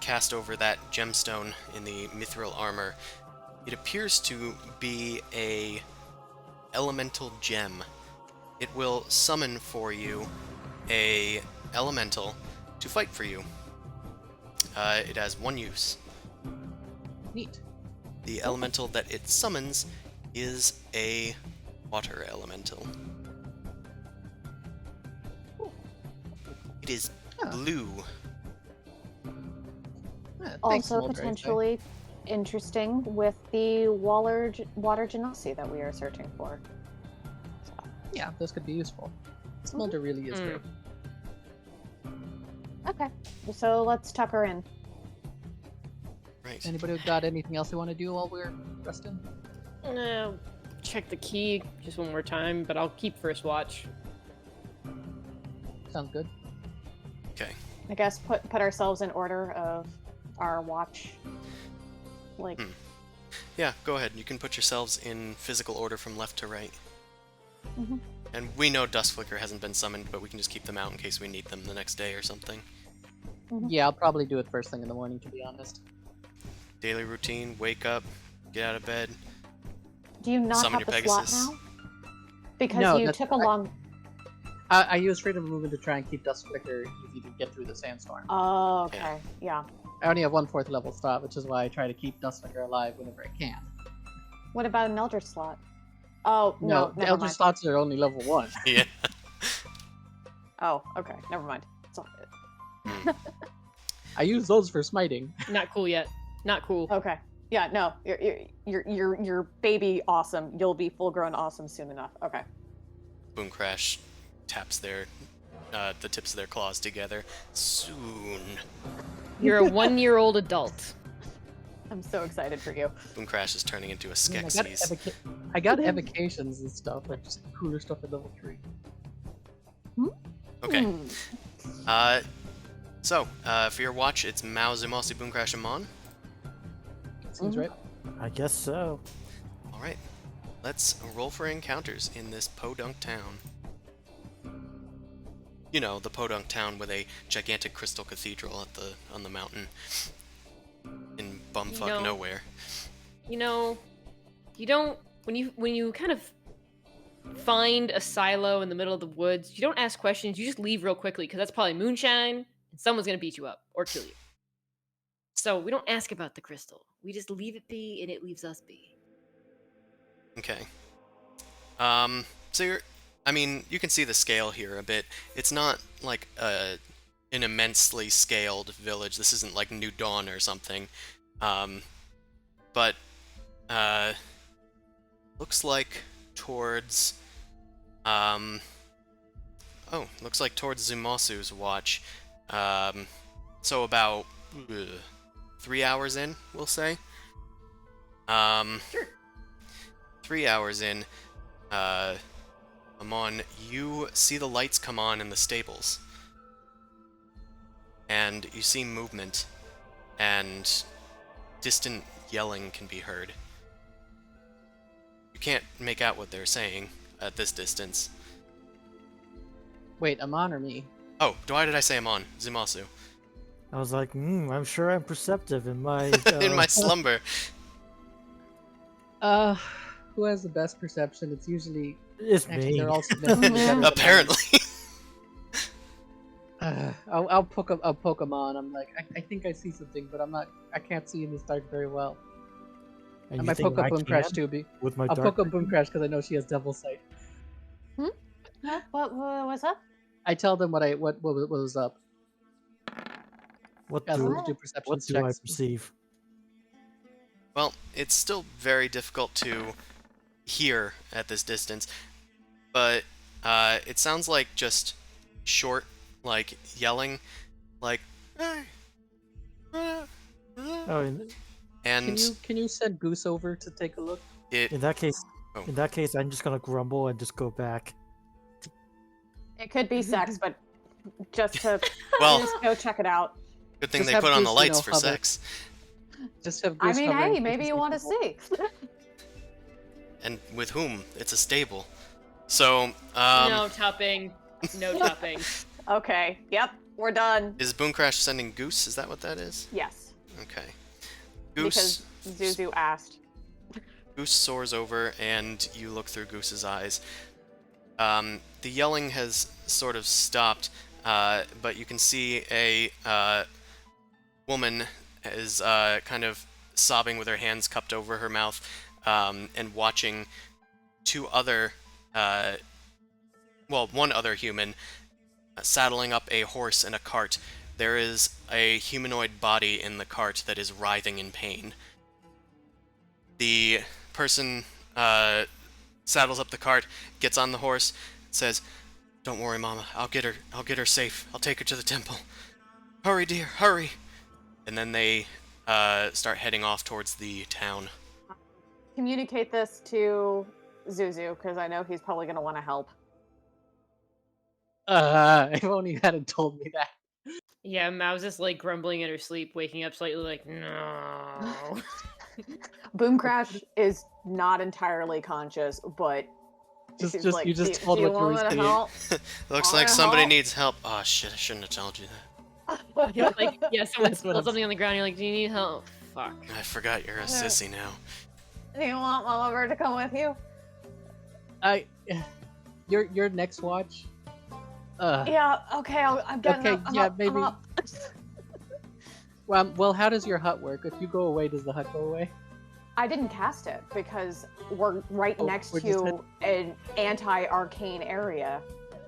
cast over that gemstone in the mithril armor, it appears to be a elemental gem. It will summon for you a elemental to fight for you. It has one use. Neat. The elemental that it summons is a water elemental. It is Yeah. blue. Thanks, Also Smolder, I'd say. potentially interesting with the water genasi that we are searching for. So, Yeah, those could be useful. Smolder really is great. Okay, so let's tuck her in. Right. Anybody got anything else they want to do while we're resting? Check the key just one more time, but I'll keep first watch. Sounds good. Okay. I guess put ourselves in order of our watch. Like, Yeah, go ahead. You can put yourselves in physical order from left to right. Mhm. And we know Dustflicker hasn't been summoned, but we can just keep them out in case we need them the next day or something. Yeah, I'll probably do it first thing in the morning, to be honest. Daily routine, wake up, get out of bed. do you not Summon have your the slot Pegasus. now? Because No, you that's- took a long. I use freedom of movement to try and keep Dust Flicker easy to get through the sandstorm. Oh, okay. Yeah. I only have 1/4 level slot, which is why I try to keep Dust Flicker alive whenever I can. What about an Elder slot? Oh, no, the never Elder mind. slots are only level 1. Yeah. Oh, okay, never mind. It's all good. I use those for smiting. Not cool yet. Not cool. Okay. Yeah, no, you're baby awesome. You'll be full grown awesome soon enough. Okay. Boom Crash taps the tips of their claws together. Soon. You're a 1-year-old adult. I'm so excited for you. Boom Crash is turning into a I got, Skeksis. I got evocations and stuff, like just cooler stuff at level 3. Okay. Hmm. So, for your watch, it's Mao, Zumasi, Boom Crash, and Mon. Seems right. I guess so. Alright. Let's roll for encounters in this podunk town. You know, the podunk town with a gigantic crystal cathedral on the mountain. In bumfuck No. nowhere. You know, you don't when you kind of find a silo in the middle of the woods, you don't ask questions, you just leave real quickly because that's probably moonshine and someone's going to beat you up or kill you. So, we don't ask about the crystal. We just leave it be and it leaves us be. Okay. So you can see the scale here a bit. It's not like an immensely scaled village. This isn't like New Dawn or something. But looks like towards looks like towards Zumasu's watch. So about 3 hours in, we'll say. Sure. 3 hours in, Amon, you see the lights come on in the stables. And you see movement, and distant yelling can be heard. You can't make out what they're saying at this distance. Wait, Amon or me? Oh, why did I say Amon? Zumasu. I was like, I'm sure I'm perceptive in my In my slumber. Who has the best perception? It's usually It's actually me. they're all significantly better than mine. Apparently. I'll poke Pokemon. I'm like, I think I see something, but I can't see in this dark very well. And I you might think poke up I Boom Crash can too. with my I'll dark poke up Boom vision? Crash because I know she has Devil Sight. What was up? I tell them what was up. What As do, them to do perception what do I checks. perceive? Well, it's still very difficult to hear at this distance, but it sounds like just short, like yelling, like. "Hey, Oh, And Can you send Goose over to take a look? it in that case, Oh. I'm just gonna grumble and just go back. It could be sex, but just to well, just go check it out. good thing just they have put on the Goose, you lights know, for hover. sex. Just have I Goose mean, hovering hey, so maybe can you want to people. see. And with whom? It's a stable. So, No topping. No topping. Okay. Yep. We're done. is Boom Crash sending Goose? Is that what that is? Yes. Okay. Goose Because Zuzu asked. Goose soars over, and you look through Goose's eyes. The yelling has sort of stopped, but you can see a woman is kind of sobbing with her hands cupped over her mouth, and watching one other human saddling up a horse and a cart. There is a humanoid body in the cart that is writhing in pain. The person saddles up the cart, gets on the horse, says, Don't worry, Mama. I'll get her. I'll get her safe. I'll take her to the temple. Hurry, dear, hurry! And then they start heading off towards the town. Communicate this to Zuzu, because I know he's probably going to want to help. If only you hadn't told me that. Yeah, Mao's just like grumbling in her sleep, waking up slightly like, no. Boom Crash is not entirely conscious, but she's like, you just "Do told you what you were want me to saying. help?" Looks Wanna like somebody help? needs help. Oh shit! I shouldn't have told you that. You're like, yeah, someone That's what spilled I'm something on the ground. You're like, do you need help? Fuck. I forgot you're a sissy now. Do you want my lover to come with you? Your next watch. Yeah, okay, I'm getting Okay, up. I'm yeah, up, I'm maybe- up. Well, how does your hut work? If you go away, does the hut go away? I didn't cast it because we're right Oh, next we're just to an anti-arcane area.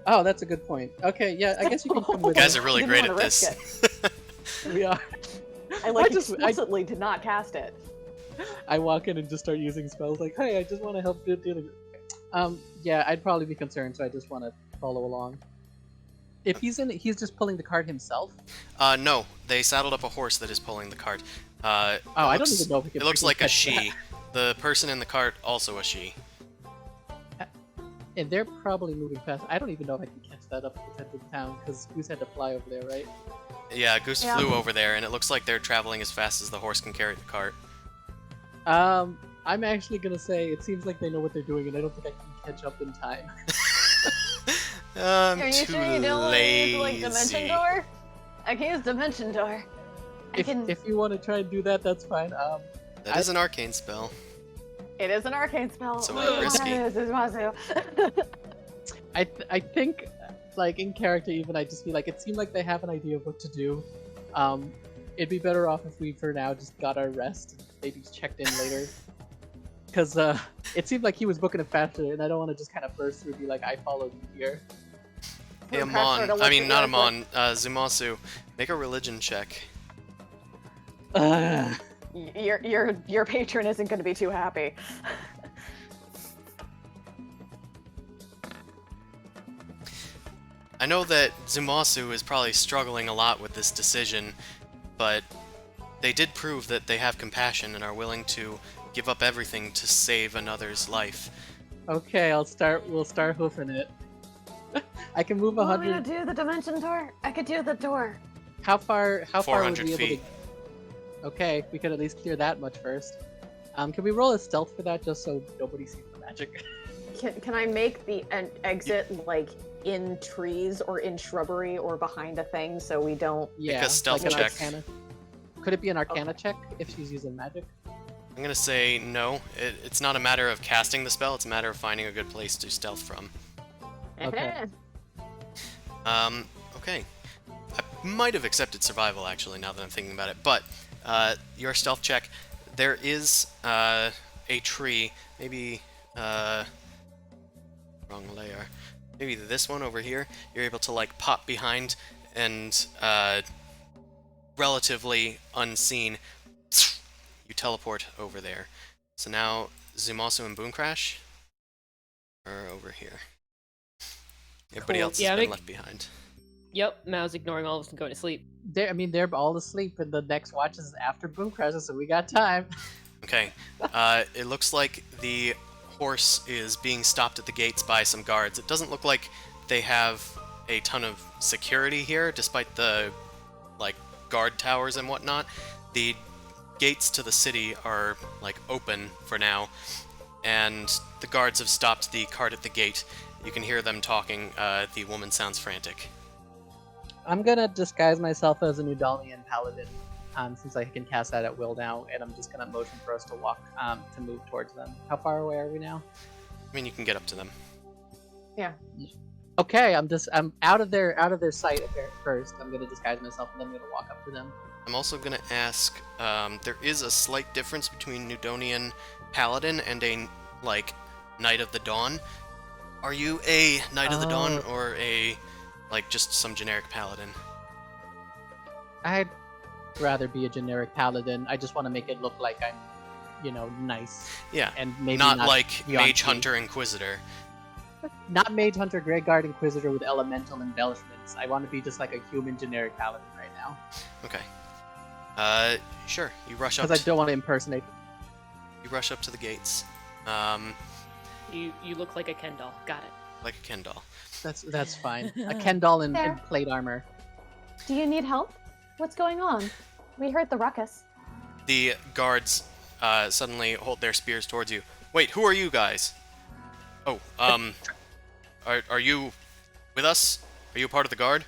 Oh, that's a good point. Okay, yeah, I guess you can come You with guys us. are really Didn't great at wanna risk this. We are. I like just- explicitly did not cast it. I walk in and just start using spells like, hey, I just want to help do it. Yeah, I'd probably be concerned, so I just want to follow along. If he's he's just pulling the cart himself. No, they saddled up a horse that is pulling the cart. I don't even know if we can It looks freaking like a catch she. The person in the cart also a she. And they're probably moving fast. I don't even know if I can catch that up to the end of the town because Goose had to fly over there, right? Yeah, Goose Yeah. flew over there, and it looks like they're traveling as fast as the horse can carry the cart. I'm actually gonna say it seems like they know what they're doing, and I don't think I can catch up in time. I'm Are you too sure you don't want to use like lazy. Dimension Door? I can use Dimension Door. If you want to try and do that, that's fine. That is an arcane spell. It is an arcane spell. So What do you risky. wanna do, Zuzu? I think, like in character, even I just feel like it seemed like they have an idea of what to do. It'd be better off if we, for now, just got our rest and maybe checked in later. Because it seemed like he was booking it faster, and I don't want to just kind of burst through and be like, I followed you here. Hey, Boom Crash sorta Amon. I looks mean, at not you like, Amon. Zumasu. Make a religion check. Your patron isn't going to be too happy. I know that Zumasu is probably struggling a lot with this decision, but they did prove that they have compassion and are willing to give up everything to save another's life. Okay, we'll start hoofing it. I can move You want me to 100. do the Dimension Door? I could do the door. How far would 400 we able feet. to... Okay, we could at least clear that much first. Can we roll a stealth for that just so nobody sees the magic? Can I make an exit like in trees or in shrubbery or behind a thing so we don't? Yeah, a stealth like an check. Arcana. Could it be an Arcana Okay. check if she's using magic? I'm gonna say no. It's not a matter of casting the spell, it's a matter of finding a good place to stealth from. Okay. Okay. I might have accepted survival, actually, now that I'm thinking about it, but your stealth check, there is a tree, maybe, wrong layer, maybe this one over here, you're able to, like, pop behind and, relatively unseen, you teleport over there. So now Zumasu and Boom Crash are over here. Everybody Cool. else Yeah, has been make- left behind. Yep, Mao's ignoring all of us and going to sleep. They're all asleep, and the next watch is after Boom crashes, so we got time. Okay, it looks like the horse is being stopped at the gates by some guards. It doesn't look like they have a ton of security here, despite the, like, guard towers and whatnot. The gates to the city are, like, open for now, and the guards have stopped the cart at the gate. You can hear them talking. The woman sounds frantic. I'm gonna disguise myself as an Udalnian paladin, since I can cast that at will now, and I'm just gonna motion for us to walk, to move towards them. How far away are we now? I mean, you can get up to them. Okay, I'm out of their sight first. I'm gonna disguise myself, and then I'm gonna walk up to them. I'm also going to ask, there is a slight difference between Nudonian Paladin and a, like, Knight of the Dawn. Are you a Knight of the Dawn Oh. or a, like, just some generic Paladin? I'd rather be a generic paladin. I just want to make it look like I'm, nice, Yeah, and maybe not like beyond Mage me. Hunter Inquisitor. Not Mage Hunter, Grey Guard Inquisitor with elemental embellishments. I want to be just like a human generic paladin right now. Okay. Sure. You rush up. Because I don't want to impersonate. You rush up to the gates. You look like a Ken doll. Got it. Like a Ken doll. That's fine. A Ken doll in There. plate armor. Do you need help? What's going on? We heard the ruckus. The guards suddenly hold their spears towards you. Wait, who are you guys? Oh, are you with us? Are you a part of the guard?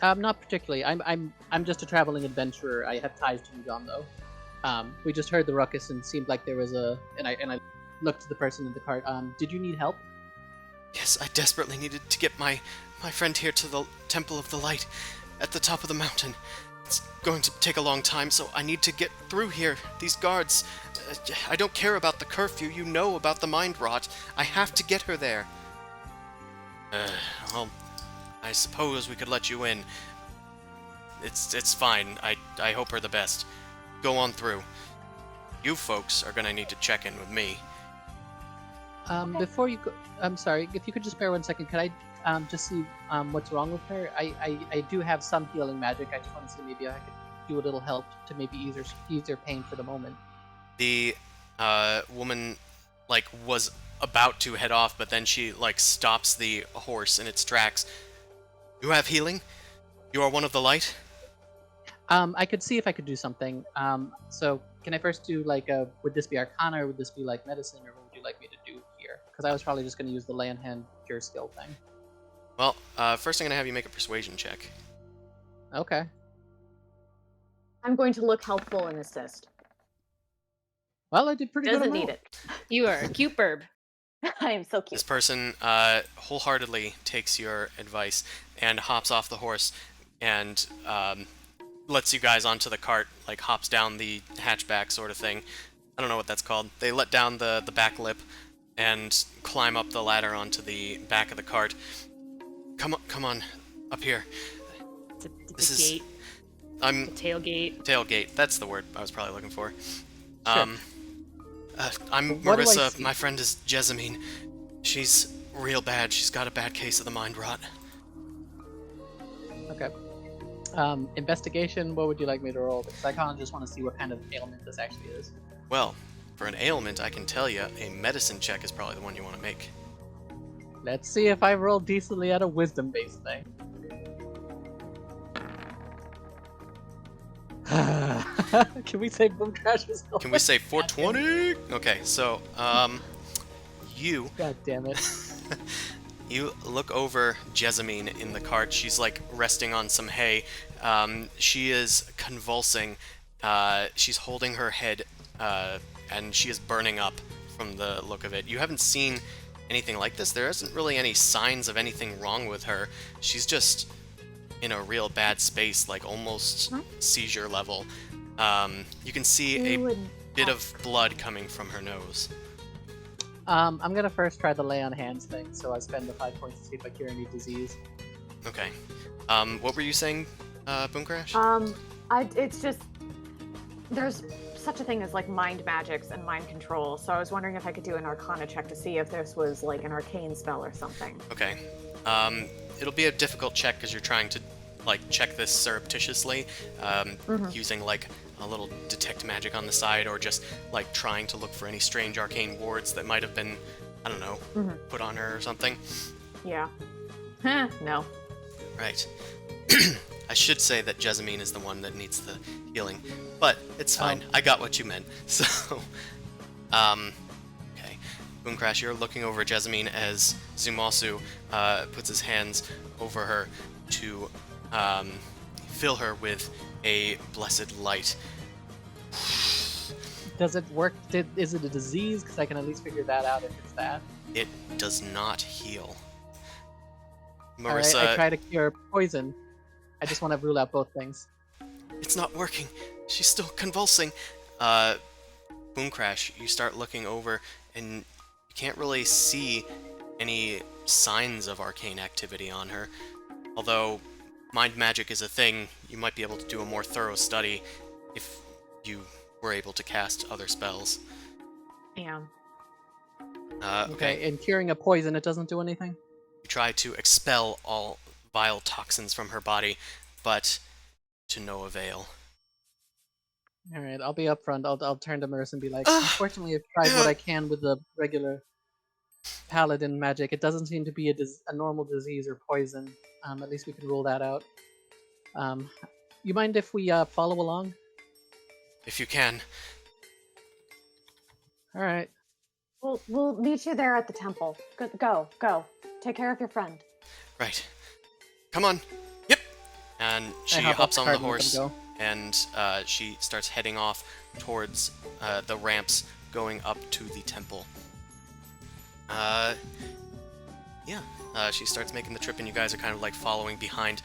Not particularly. I'm just a traveling adventurer. I have ties to Ugon though. We just heard the ruckus and seemed like there was and I looked to the person in the cart. Did you need help? Yes, I desperately needed to get my friend here to the Temple of the Light at the top of the mountain. It's going to take a long time, so I need to get through here. These guards, I don't care about the curfew. You know about the mind rot. I have to get her there. Well, I suppose we could let you in. It's fine. I hope her the best. Go on through. You folks are gonna need to check in with me. Before you go, I'm sorry. If you could just bear 1 second, could I just see what's wrong with her? I do have some healing magic. I just want to see maybe I could do a little help to maybe ease her pain for the moment. The woman was about to head off, but then she stops the horse in its tracks. You have healing? You are one of the light? I could see if I could do something. So can I first do would this be Arcana or would this be medicine, or what would you like me to do here? Because I was probably just going to use the lay on hand cure skill thing. Well, first I'm gonna have you make a persuasion check. Okay. I'm going to look helpful and assist. Well, I did pretty good. Doesn't on need roll. it. You are a cute burb. I am so This cute. person wholeheartedly takes your advice and hops off the horse and lets you guys onto the cart, hops down the hatchback sort of thing. I don't know what that's called. They let down the back lip and climb up the ladder onto the back of the cart. Come on, up here. It's This a is- gate. I'm A tailgate. tailgate. That's the word I was probably looking for. Sure. I'm What do I Marissa. see? My friend is Jessamine. She's real bad. She's got a bad case of the mind rot. Okay. Investigation. What would you like me to roll? Because I kind of just want to see what kind of ailment this actually is. Well, for an ailment, I can tell you a medicine check is probably the one you want to make. Let's see if I roll decently at a wisdom-based thing. Can we say Boom Crash is Can we say 420? Okay, so you God damn it. you look over Jessamine in the cart. She's resting on some hay. She is convulsing. She's holding her head, and she is burning up from the look of it. You haven't seen anything like this. There isn't really any signs of anything wrong with her. She's just in a real bad space, almost seizure level. You can see a bit of blood coming from her nose. I'm gonna first try the lay on hands thing, so I spend the 5 points to see if I cure any disease. Okay. What were you saying, Boom Crash? It's just there's such a thing as mind magics and mind control. So I was wondering if I could do an Arcana check to see if this was an arcane spell or something. Okay. It'll be a difficult check because you're trying to check this surreptitiously, using a little detect magic on the side, or just trying to look for any strange arcane wards that might have been, I don't know, put on her or something. Yeah. No. Right. I should say that Jessamine is the one that needs the healing, but it's fine. I got what you meant. So, okay. Boomcrash, you're looking over Jessamine as Zumasu puts his hands over her to fill her with a blessed light. Does it work? Is it a disease? Because I can at least figure that out if it's that. It does not heal. Alright, Marissa, I try to cure poison. I just want to rule out both things. it's not working. She's still convulsing. Boomcrash, you start looking over, and you can't really see any signs of arcane activity on her. Although mind magic is a thing, you might be able to do a more thorough study if you were able to cast other spells. Yeah. Okay. In curing a poison, it doesn't do anything? You try to expel all vile toxins from her body, but to no avail. Alright, I'll be upfront. I'll turn to Merce and be like, Ah, unfortunately, I've tried what I can with the regular paladin magic. It doesn't seem to be a normal disease or poison. At least we can rule that out. You mind if we follow along? If you can. Alright. We'll meet you there at the temple. Go. Take care of your friend. Right. Come on. Yep. And she hops on the horse, and she starts heading off towards the ramps going up to the temple. Yeah. She starts making the trip, and you guys are kind of like following behind.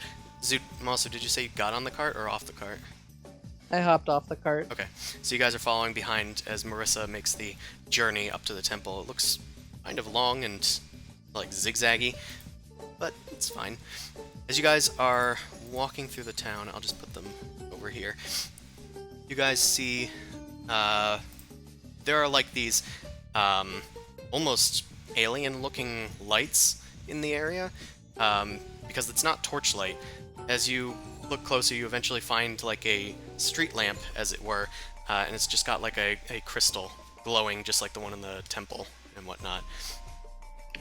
Mosso, did you say you got on the cart or off the cart? I hopped off the cart. Okay. So you guys are following behind as Marissa makes the journey up to the temple. It looks kind of long and like zigzaggy, but it's fine. As you guys are walking through the town, I'll just put them over here. You guys see there are like these almost alien-looking lights in the area because it's not torchlight. As you look closer, you eventually find like a street lamp, as it were, and it's just got like a crystal glowing just like the one in the temple and whatnot.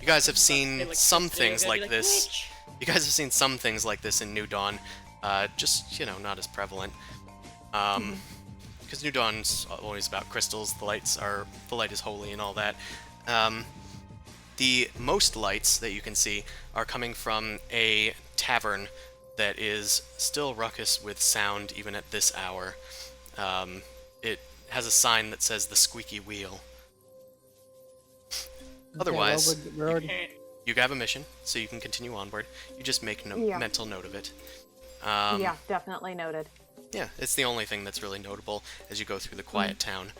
You guys have seen some things like this. You guys have seen some things like this in New Dawn, just, you know, not as prevalent. Because New Dawn's always about crystals, the light is holy and all that. The most lights that you can see are coming from a tavern that is still ruckus with sound even at this hour. It has a sign that says the squeaky wheel. Otherwise, you have a mission, so you can continue onward. You just make mental note of it. Yeah, definitely noted. Yeah, it's the only thing that's really notable as you go through the quiet town.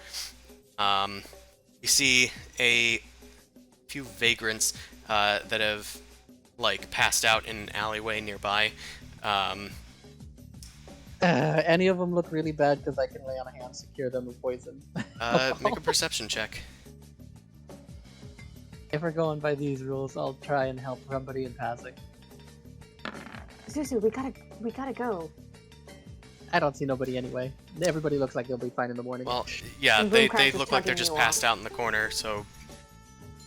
You see a few vagrants that have like passed out in an alleyway nearby. Any of them look really bad because I can lay on a hand, secure them with poison. Make a perception check. If we're going by these rules, I'll try and help somebody in passing. Zuzu, we gotta go. I don't see nobody anyway. Everybody looks like they'll be fine in the morning. Well, yeah, And they Boomcraft is look like they're tugging just you passed off. out in the corner, so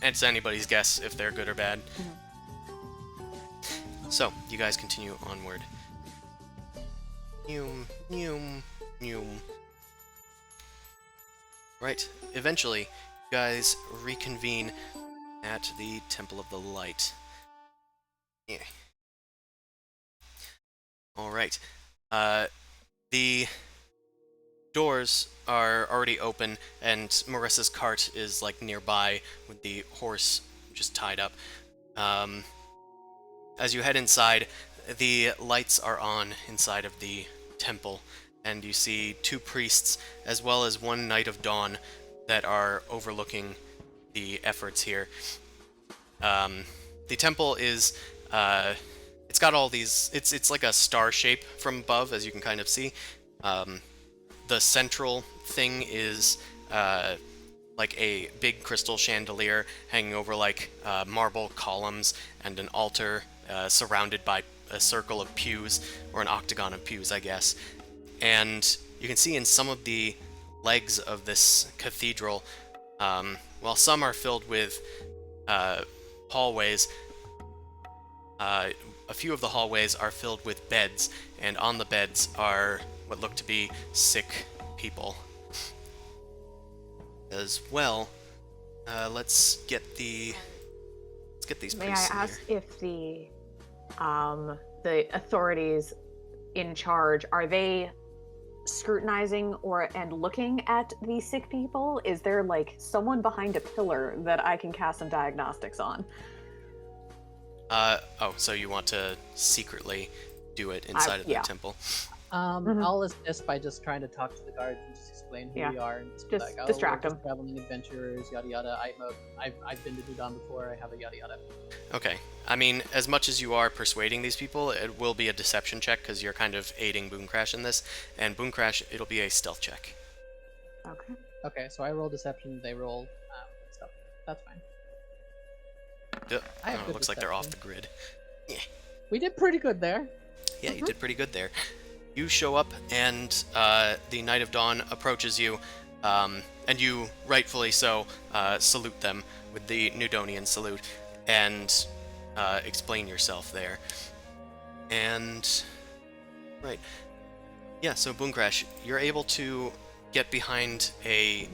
it's anybody's guess if they're good or bad. So, you guys continue onward. Right, eventually, you guys reconvene at the Temple of the Light. Yeah. Alright. The doors are already open, and Marissa's cart is, like, nearby with the horse just tied up. As you head inside, the lights are on inside of the temple, and you see two priests, as well as one Knight of Dawn, that are overlooking the efforts here. The temple is, it's got all these, it's like a star shape from above, as you can kind of see. The central thing is, like a big crystal chandelier hanging over like marble columns and an altar surrounded by a circle of pews, or an octagon of pews, I guess. And you can see in some of the legs of this cathedral, while some are filled with hallways, a few of the hallways are filled with beds, and on the beds are what look to be sick people. As well, let's get these priests May I in ask here. if the authorities in charge, are they scrutinizing and looking at these sick people? Is there like someone behind a pillar that I can cast some diagnostics on? Oh, so you want to secretly do it inside of the yeah. temple? I'll assist by just trying to talk to the guards and just explain who we are and just be Just like, distract we're just them. traveling adventurers, yada yada. I've been to Dudan before. I have a yada yada. Okay. I mean, as much as you are persuading these people, it will be a deception check because you're kind of aiding Boomcrash in this. And Boomcrash, it'll be a stealth check. Okay. Okay, so I roll deception, they roll stuff. That's fine. I have Oh, it good looks like they're off the reception. grid. We did pretty good there. Yeah, you did pretty good there. You show up, and the Knight of Dawn approaches you, and you, rightfully so, salute them with the Nudonian salute, and explain yourself there. And right, yeah. So Boomcrash, you're able to get behind a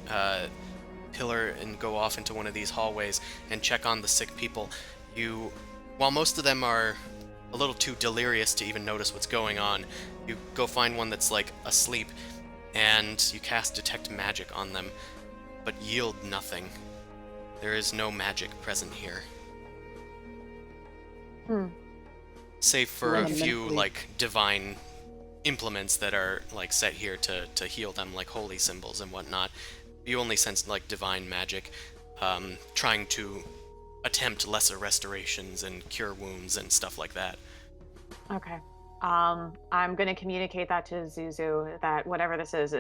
pillar and go off into one of these hallways and check on the sick people. While most of them are a little too delirious to even notice what's going on, you go find one that's like asleep, and you cast Detect Magic on them, but yield nothing. There is no magic present here. Save for a Wanna few mentally- like divine implements that are like set here to heal them, like holy symbols and whatnot. You only sense like divine magic, trying to attempt lesser restorations and cure wounds and stuff like that. Okay. I'm gonna communicate that to Zuzu that whatever this is,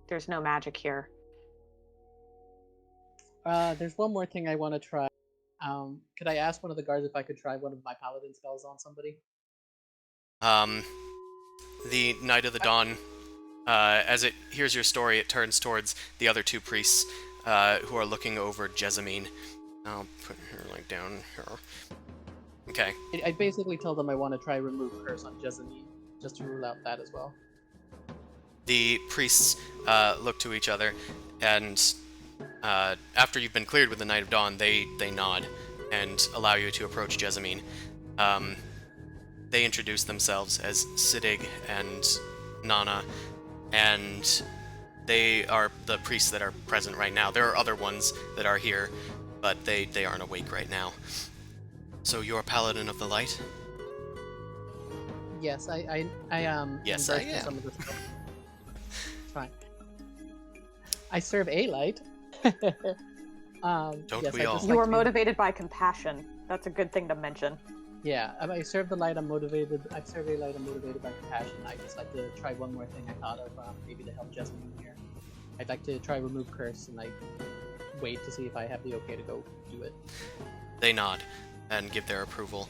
there's no magic here. There's one more thing I want to try. Could I ask one of the guards if I could try one of my paladin spells on somebody? The Knight of the Dawn, as it hears your story, it turns towards the other two priests who are looking over Jessamine. I'll put her like down here. Okay. I basically told them I want to try remove curse on Jessamine, just to rule out that as well. The priests look to each other, and after you've been cleared with the Knight of Dawn, they nod and allow you to approach Jessamine. They introduce themselves as Siddig and Nana, and they are the priests that are present right now. There are other ones that are here, but they aren't awake right now. So you're Paladin of the Light? Yes, I Yes, embarked I in am. Some of this stuff. It's fine. I serve a light. Don't yes, we I all? just You like are to- motivated by compassion. That's a good thing to mention. Yeah, I serve the light. I'm motivated. I serve a light. I'm motivated by compassion. I just like to try one more thing. I thought of maybe to help Jessamine here. I'd like to try remove curse and like wait to see if I have the okay to go do it. They nod and give their approval.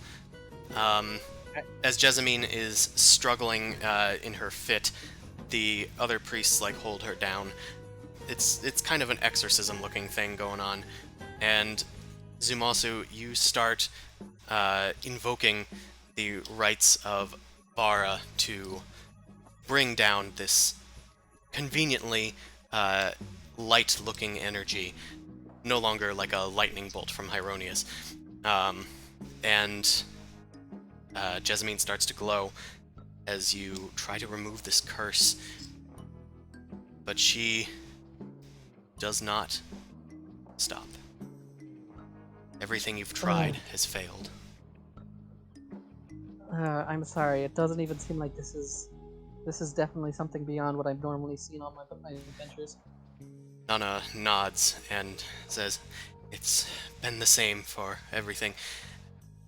As Jessamine is struggling in her fit, the other priests like hold her down. It's kind of an exorcism-looking thing going on, and Zumasu, you start invoking the rites of Vara to bring down this conveniently light-looking energy, no longer like a lightning bolt from Hyronius. And Jessamine starts to glow as you try to remove this curse, but she does not stop. Everything you've tried has failed. I'm sorry. It doesn't even seem like this is definitely something beyond what I've normally seen on my adventures. Nana nods and says, "It's been the same for everything.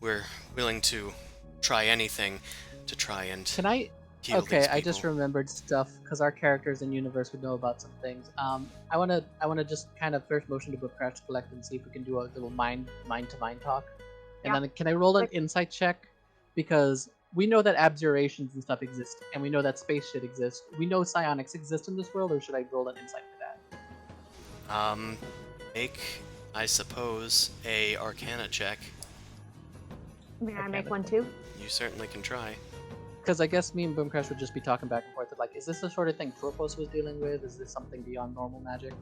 We're willing to try anything to try and Can I? heal Okay, these I just people." remembered stuff because our characters in universe would know about some things. I wanna just kind of first motion to book crash to collect and see if we can do a little mind to mind talk. And Yeah. then can I roll an Like- insight check? Because we know that abjurations and stuff exist, and we know that space shit exists. We know psionics exist in this world, or should I roll an insight for that? Make, I suppose, a Arcana check. May I Okay, make but- one too? You certainly can try. Because I guess me and Boomcrash would just be talking back and forth. Like, is this the sort of thing Torpos was dealing with? Is this something beyond normal magic?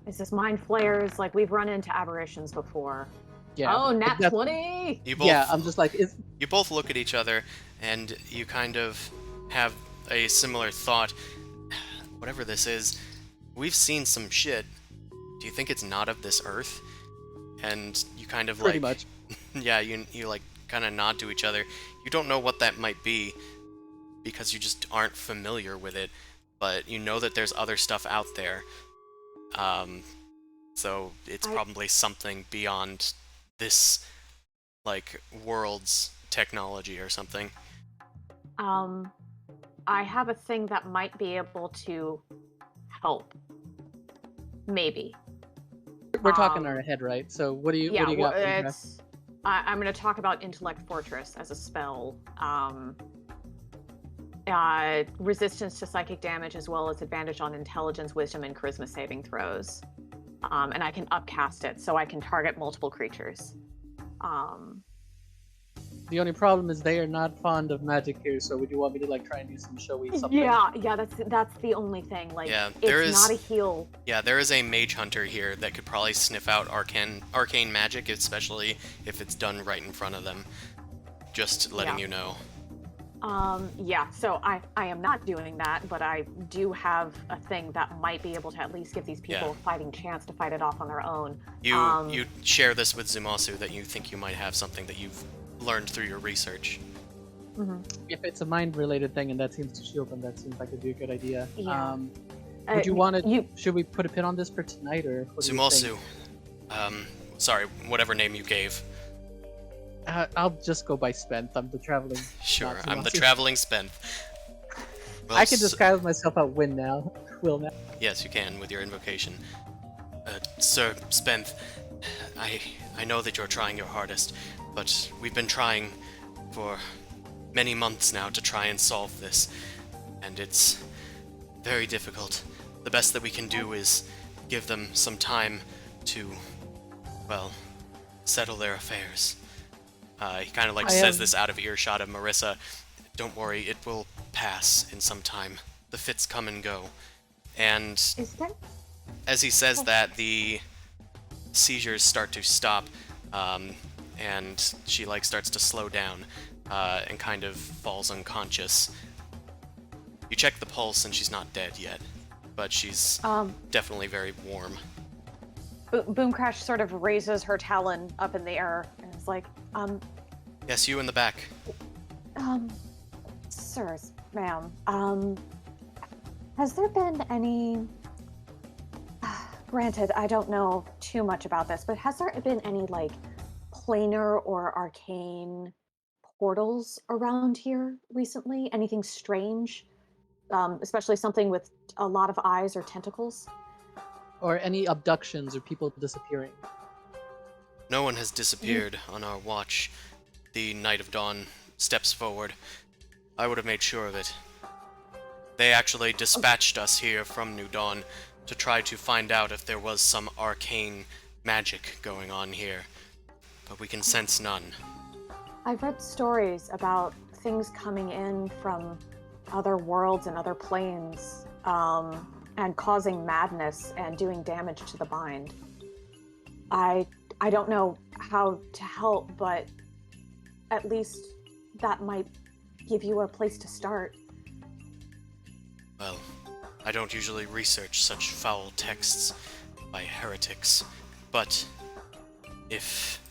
Is this mind flayers? Like we've run into aberrations before. Yeah. Oh, nat that's- 20! You both, Yeah, I'm just like, you both look at each other, and you kind of have a similar thought. Whatever this is, we've seen some shit. Do you think it's not of this earth? And you kind of pretty like, much. yeah, you like kind of nod to each other. You don't know what that might be because you just aren't familiar with it, but you know that there's other stuff out there. So it's I- probably something beyond this like world's technology or something. I have a thing that might be able to help. Maybe. We're talking in Um, our head, right? So what do you Yeah, what do you got? well, Boomcrash? it's I'm going to talk about Intellect Fortress as a spell. Resistance to psychic damage, as well as advantage on intelligence, wisdom, and charisma saving throws. And I can upcast it, so I can target multiple creatures. The only problem is they are not fond of magic here, so would you want me to like try and do some showy something? Yeah, that's the only thing. Like, Yeah, it's not a heal. Yeah, there is a mage hunter here that could probably sniff out arcane magic, especially if it's done right in front of them. Just letting you know. Yeah, so I am not doing that, but I do have a thing that might be able to at least give these people a fighting chance to fight it off on their own. You share this with Zumasu that you think you might have something that you've learned through your research. If it's a mind-related thing and that seems to shield them, that seems like it'd be a good idea. Yeah. Would you want to? Should we put a pin on this for tonight, or what do you Zumasu, think? sorry, whatever name you gave. I'll just go by Spent. I'm the traveling. Sure, not I'm the Zumasu. traveling Spent. Well, I can disguise myself at Will now. Yes, you can with your invocation. Sir Spent, I know that you're trying your hardest, but we've been trying for many months now to try and solve this, and it's very difficult. The best that we can do is give them some time to, well, settle their affairs. He kind of like says this out of earshot of Marissa. Don't worry, it will pass in some time. The fits come and go. And as he says that, the seizures start to stop, and she like starts to slow down, and kind of falls unconscious. You check the pulse and she's not dead yet, but she's definitely very warm. Boom Crash sort of raises her talon up in the air and is like, Yes, you in the back. sirs, ma'am, has there been any, granted, I don't know too much about this, but has there been any, like, planar or arcane portals around here recently? Anything strange? Especially something with a lot of eyes or tentacles? Or any abductions or people disappearing? No one has disappeared on our watch. The Knight of Dawn steps forward. I would have made sure of it. They actually dispatched us here from New Dawn to try to find out if there was some arcane magic going on here, but we can sense none. I've read stories about things coming in from other worlds and other planes, and causing madness and doing damage to the mind. I don't know how to help, but at least that might give you a place to start. Well, I don't usually research such foul texts by heretics, but if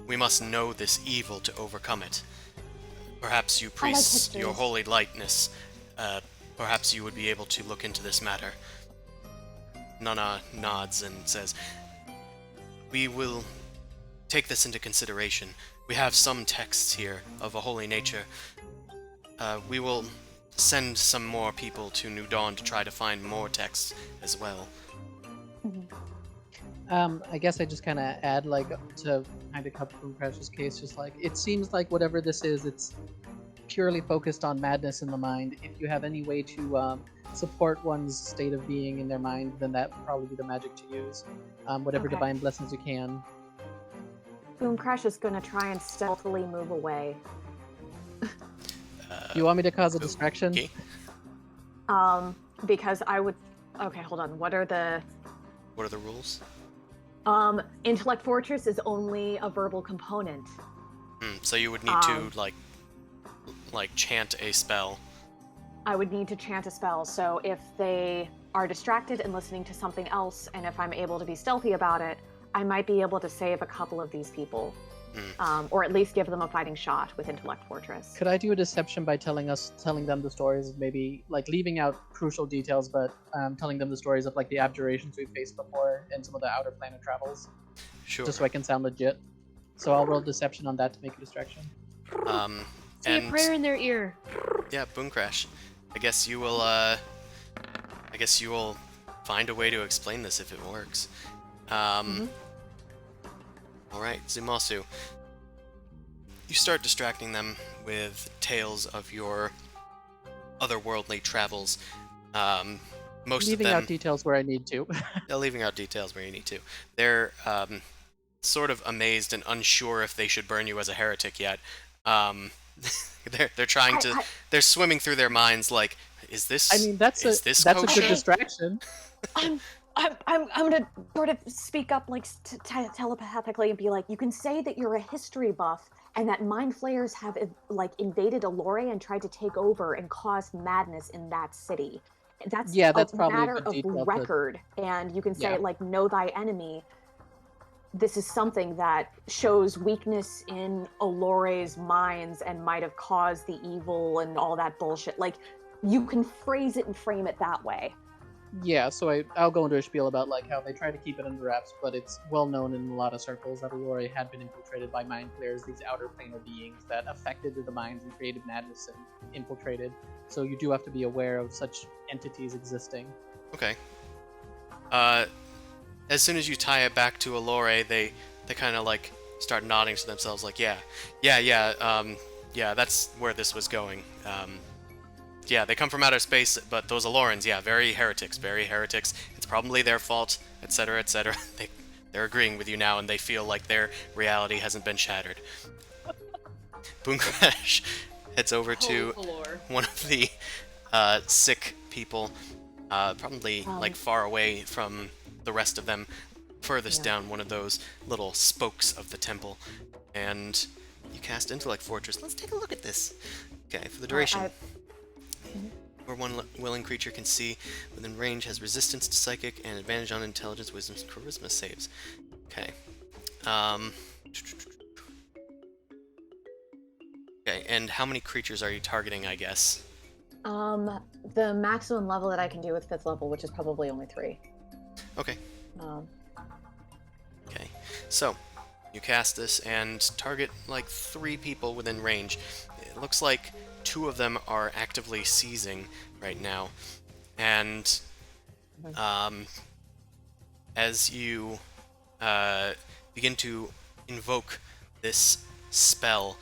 we must know this evil to overcome it, perhaps you priests, your holy lightness, perhaps you would be able to look into this matter. Nana nods and says, we will take this into consideration. We have some texts here of a holy nature. We will send some more people to New Dawn to try to find more texts as well. I guess I just kind of add, like, to kind of cut Boom Crash's case, just like, it seems like whatever this is, it's purely focused on madness in the mind. If you have any way to support one's state of being in their mind, then that would probably be the magic to use. Whatever divine blessings you can. Boom Crash is going to try and stealthily move away. You want me to cause a distraction? Okay. Because I would... Okay, hold on. What are the rules? Intellect Fortress is only a verbal component. So you would need to, like chant a spell. I would need to chant a spell, so if they are distracted and listening to something else, and if I'm able to be stealthy about it, I might be able to save a couple of these people. Or at least give them a fighting shot with Intellect Fortress. Could I do a deception by telling them the stories, maybe like leaving out crucial details, but telling them the stories of like the abjurations we've faced before and some of the outer planet travels? Sure. Just so I can sound legit. So I'll roll deception on that to make a distraction. Say a prayer in their ear. Yeah, Boom Crash. I guess you will find a way to explain this if it works. Alright, Zumasu. You start distracting them with tales of your otherworldly travels. Most Leaving of them... out details where I need to. They're leaving out details where you need to. They're sort of amazed and unsure if they should burn you as a heretic yet. They're trying to... They're swimming through their minds like, is this... I mean, that's is a this that's a kosher? good distraction. I'm gonna sort of speak up like telepathically and be like, you can say that you're a history buff and that mind flayers have like invaded Allure and tried to take over and cause madness in that city. That's That's a probably a matter good of detail to- record, and you can say Yeah. like, know thy enemy. This is something that shows weakness in Allure's minds and might have caused the evil and all that bullshit. Like, you can phrase it and frame it that way. Yeah, so I'll go into a spiel about like how they try to keep it under wraps, but it's well known in a lot of circles that Allure had been infiltrated by mind flayers, these outer planar beings that affected the minds and created madness and infiltrated. So you do have to be aware of such entities existing. Okay. As soon as you tie it back to Allure, they kind of like start nodding to themselves, like, yeah, that's where this was going. Yeah, they come from outer space, but those Allurans, yeah, very heretics. It's probably their fault, etc., etc. They're agreeing with you now, and they feel like their reality hasn't been shattered. Boomcrash heads over to one of the sick people, probably like far away from the rest of them, furthest down one of those little spokes of the temple, and you cast Intellect Fortress. Let's take a look at this. Okay, for the duration. Where one willing creature can see within range has resistance to psychic and advantage on intelligence, wisdom, charisma saves. Okay. Okay, and how many creatures are you targeting, I guess? The maximum level that I can do with 5th level, which is probably only 3. Okay. Okay, so you cast this and target like 3 people within range. It looks like 2 of them are actively seizing right now, and as you begin to invoke this spell,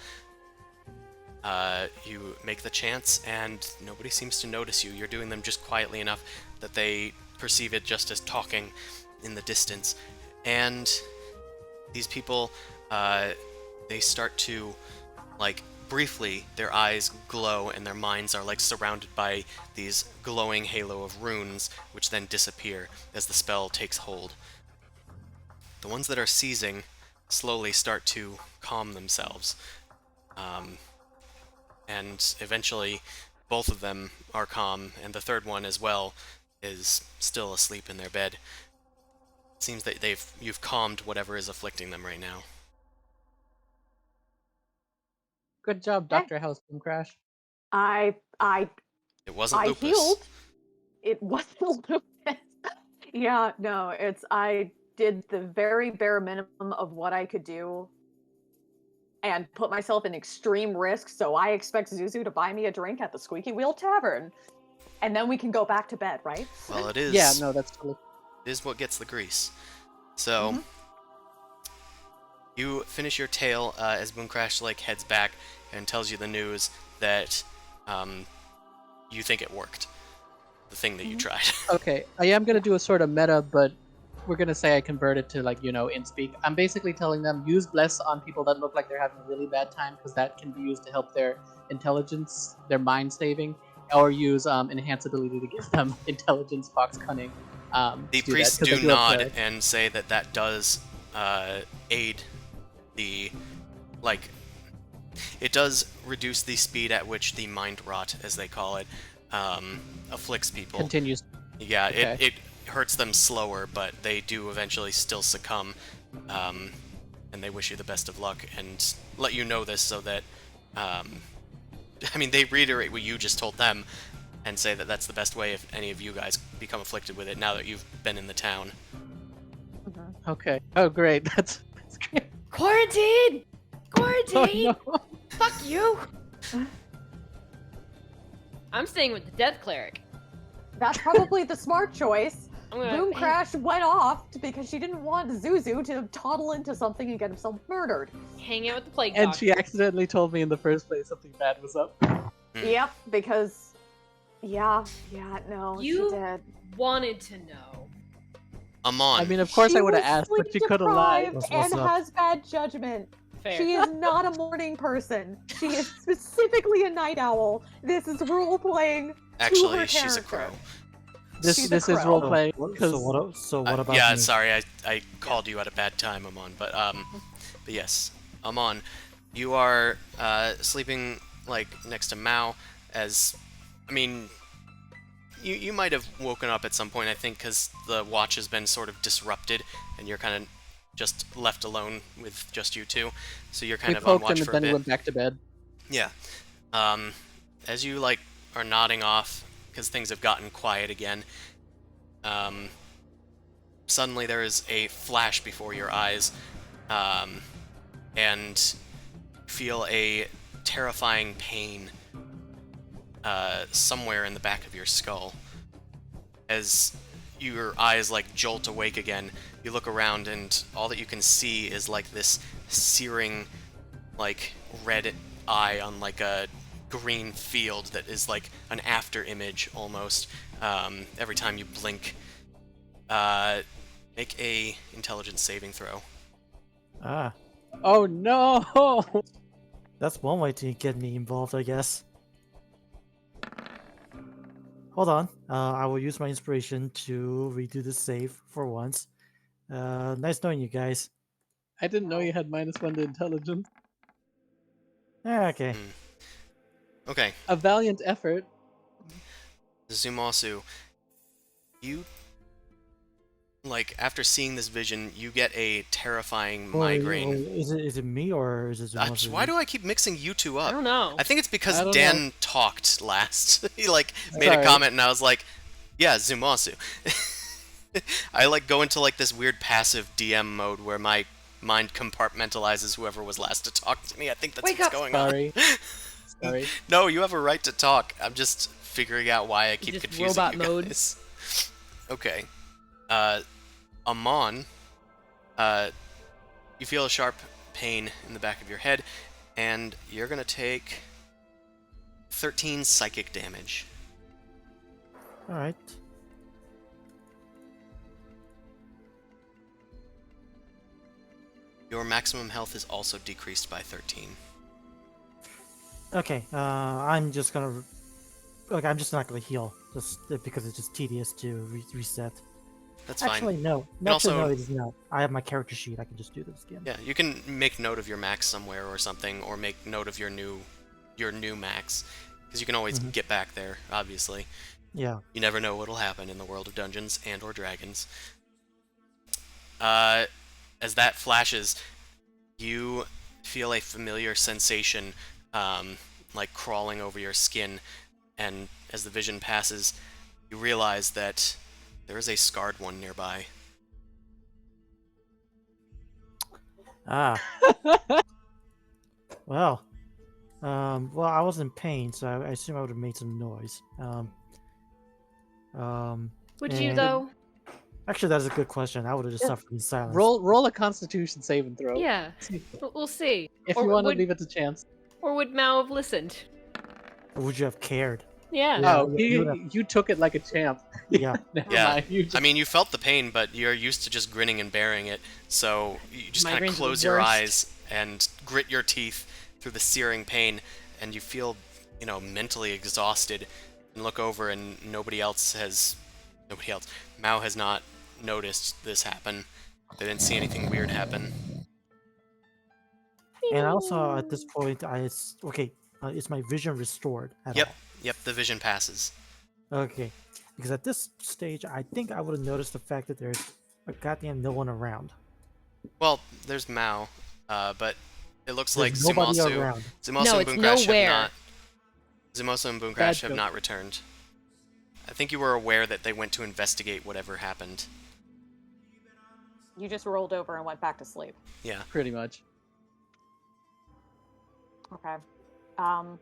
you make the chance, and nobody seems to notice you. You're doing them just quietly enough that they perceive it just as talking in the distance, and these people, they start to, like, briefly, their eyes glow and their minds are like surrounded by these glowing halo of runes, which then disappear as the spell takes hold. The ones that are seizing slowly start to calm themselves, and eventually both of them are calm, and the third one as well is still asleep in their bed. It seems that you've calmed whatever is afflicting them right now. Good job, Dr. House Boomcrash. I It wasn't lupus. healed. It wasn't lupus. Yeah, no, I did the very bare minimum of what I could do and put myself in extreme risk, so I expect Zuzu to buy me a drink at the Squeaky Wheel Tavern. And then we can go back to bed, right? Well, it is. Yeah, no, that's totally... It is what gets the grease. So, you finish your tale as Boomcrash like heads back and tells you the news that you think it worked. The thing that you tried. Okay, I am going to do a sort of meta, but we're going to say I convert it to, like, in speak. I'm basically telling them, use Bless on people that look like they're having a really bad time, because that can be used to help their intelligence, their mind saving, or use Enhance ability to give them intelligence, Fox Cunning. The priests do nod and say that that does aid the, like, it does reduce the speed at which the mind rot, as they call it, afflicts people. Continues. Yeah, Okay. it hurts them slower, but they do eventually still succumb, and they wish you the best of luck and let you know this so that, I mean, they reiterate what you just told them and say that that's the best way if any of you guys become afflicted with it now that you've been in the town. Okay. Oh, great. That's great. Quarantine! Oh, Quarantine! no. Fuck you! I'm staying with the Death Cleric. That's probably the smart choice. I'm gonna Boom Crash went off because she didn't want Zuzu to toddle into something and get himself murdered. hang out with the plague And doctor. she accidentally told me in the first place something bad was up. Yep, because no, she You did. wanted to know. Amon. I mean, of course She I would have was asked, but she sleep could have lied. deprived What's and up? has bad judgment. Fair. She is not a morning person. She is specifically a night owl. This is role playing. Actually, her she's a character. crow. This She's a is crow. role play. So what about yeah, me? sorry, I called you at a bad time, Amon. But yes, Amon, you are sleeping like next to Mao. I mean, you might have woken up at some point, I think, because the watch has been sort of disrupted, and you're kind of just left alone with just you two. So you're kind We of on poked watch him for and a then bit. went back to bed. Yeah. As you are nodding off because things have gotten quiet again, suddenly there is a flash before your eyes, and feel a terrifying pain somewhere in the back of your skull. As your eyes jolt awake again, you look around and all that you can see is this searing red eye on a green field that is an after image almost every time you blink. Make a intelligence saving throw. Ah, Oh no! that's one way to get me involved, I guess. Hold on. I will use my inspiration to redo the save for once. Nice knowing you guys. I didn't know you had -1 to intelligence. Okay. Okay, A valiant effort. Zumasu, you after seeing this vision, you get a terrifying migraine. Is it me or is it Zumasu? Why do I keep mixing you two I up? don't know. I think it's because I don't Dan talked last. He made a Sorry. comment and I was like, yeah, Zumasu. I go into this weird passive DM mode where my mind compartmentalizes whoever was last to talk to me. I think that's Wake what's up. going Sorry. on. Sorry. No, you have a right to talk. I'm just figuring out why I keep just confusing robot you mode. guys. Okay. Amon, you feel a sharp pain in the back of your head, and you're gonna take 13 psychic damage. All right. Your maximum health is also decreased by 13. Okay. I'm just gonna. I'm just not gonna heal, just because it's just tedious to reset. That's Actually, fine. no. And Actually, also- no, it is not. I have my character sheet. I can just do this again. Yeah, you can make note of your max somewhere or something, or make note of your new max, because you can always Mhm. get back there. Obviously, Yeah. you never know what'll happen in the world of Dungeons and/or Dragons. As that flashes, you feel a familiar sensation, crawling over your skin, and as the vision passes, you realize that there is a scarred one nearby. Ah. Well. Well, I was in pain, so I assume I would have made some noise. Would you and- though? Actually, that is a good question. I would have just Yeah. suffered in silence. Roll a Constitution saving throw. Yeah. We'll see. If Or you want to would- leave it to chance. Or would Mao have listened? Or would you have cared? Yeah. Yeah, Oh, you would've- you took it like a champ. Yeah. Never Yeah. mind. You just, I mean, you felt the pain, but you're used to just grinning and bearing it, so you just kind Migraines are of the close your worst. eyes and grit your teeth through the searing pain, and you feel, mentally exhausted, and look over, and nobody else. Mao has not noticed this happen. They didn't see anything weird happen. And also, at this point, is my vision restored at Yep, yep, the vision passes. all? Okay. Because at this stage, I think I would have noticed the fact that there's a goddamn no one around. Well, there's Mao, but it looks like There's nobody Zumasu around. No, and it's Boomcrash have nowhere. not. Zumasu and Bad Boomcrash have joke. not returned. I think you were aware that they went to investigate whatever happened. You just rolled over and went back to sleep. Yeah. pretty much. Okay. All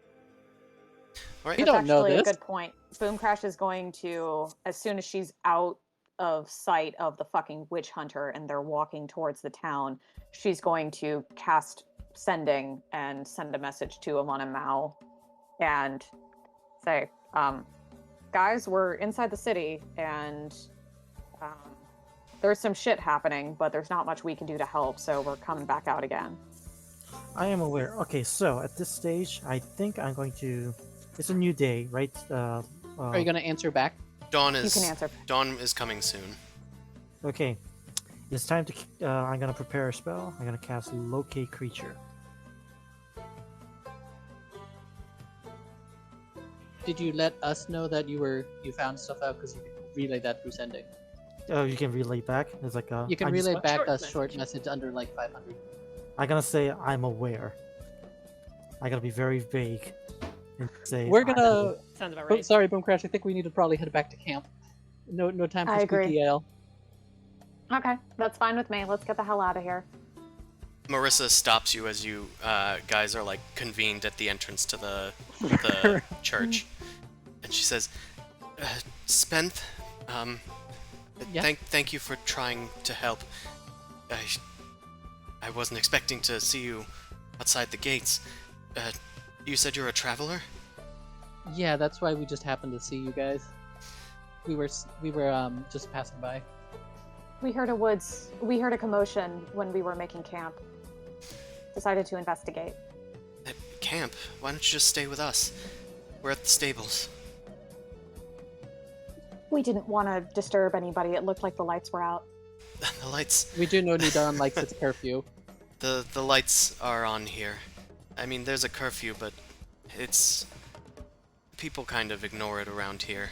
right. You That's don't know actually this. a good point. Boom Crash is going to, as soon as she's out of sight of the fucking witch hunter and they're walking towards the town, she's going to cast sending and send a message to Amon and Mao and say, guys, we're inside the city and there's some shit happening, but there's not much we can do to help, so we're coming back out again. I am aware. Okay, so at this stage, I think I'm going to. It's a new day, right? Are you gonna answer back? Dawn You is can answer. Dawn is coming soon. Okay, it's time to. I'm gonna prepare a spell. I'm gonna cast Locate Creature. Did you let us know that you found stuff out? Because you can relay that through sending. Oh, you can relay back. It's like You can I'm just- relay back Short a short message. message under like 500. I'm gonna say I'm aware. I gotta be very vague. And say We're I'm gonna. Sounds about Oh, right. sorry, Boom Crash. I think we need to probably head back to camp. No time for I agree. spooky ale. Okay, that's fine with me. Let's get the hell out of here. Marissa stops you as you guys are like convened at the entrance to the church, and she says, "Spence, Yeah? thank you for trying to help. I wasn't expecting to see you outside the gates. You said you're a traveler? Yeah, that's why we just happened to see you guys. We were just passing by. We heard a commotion when we were making camp. Decided to investigate. At camp? Why don't you just stay with us? We're at the stables." We didn't want to disturb anybody. It looked like the lights were out. The lights, We do know Nidan likes its curfew. the lights are on here. I mean, there's a curfew, but it's people kind of ignore it around here.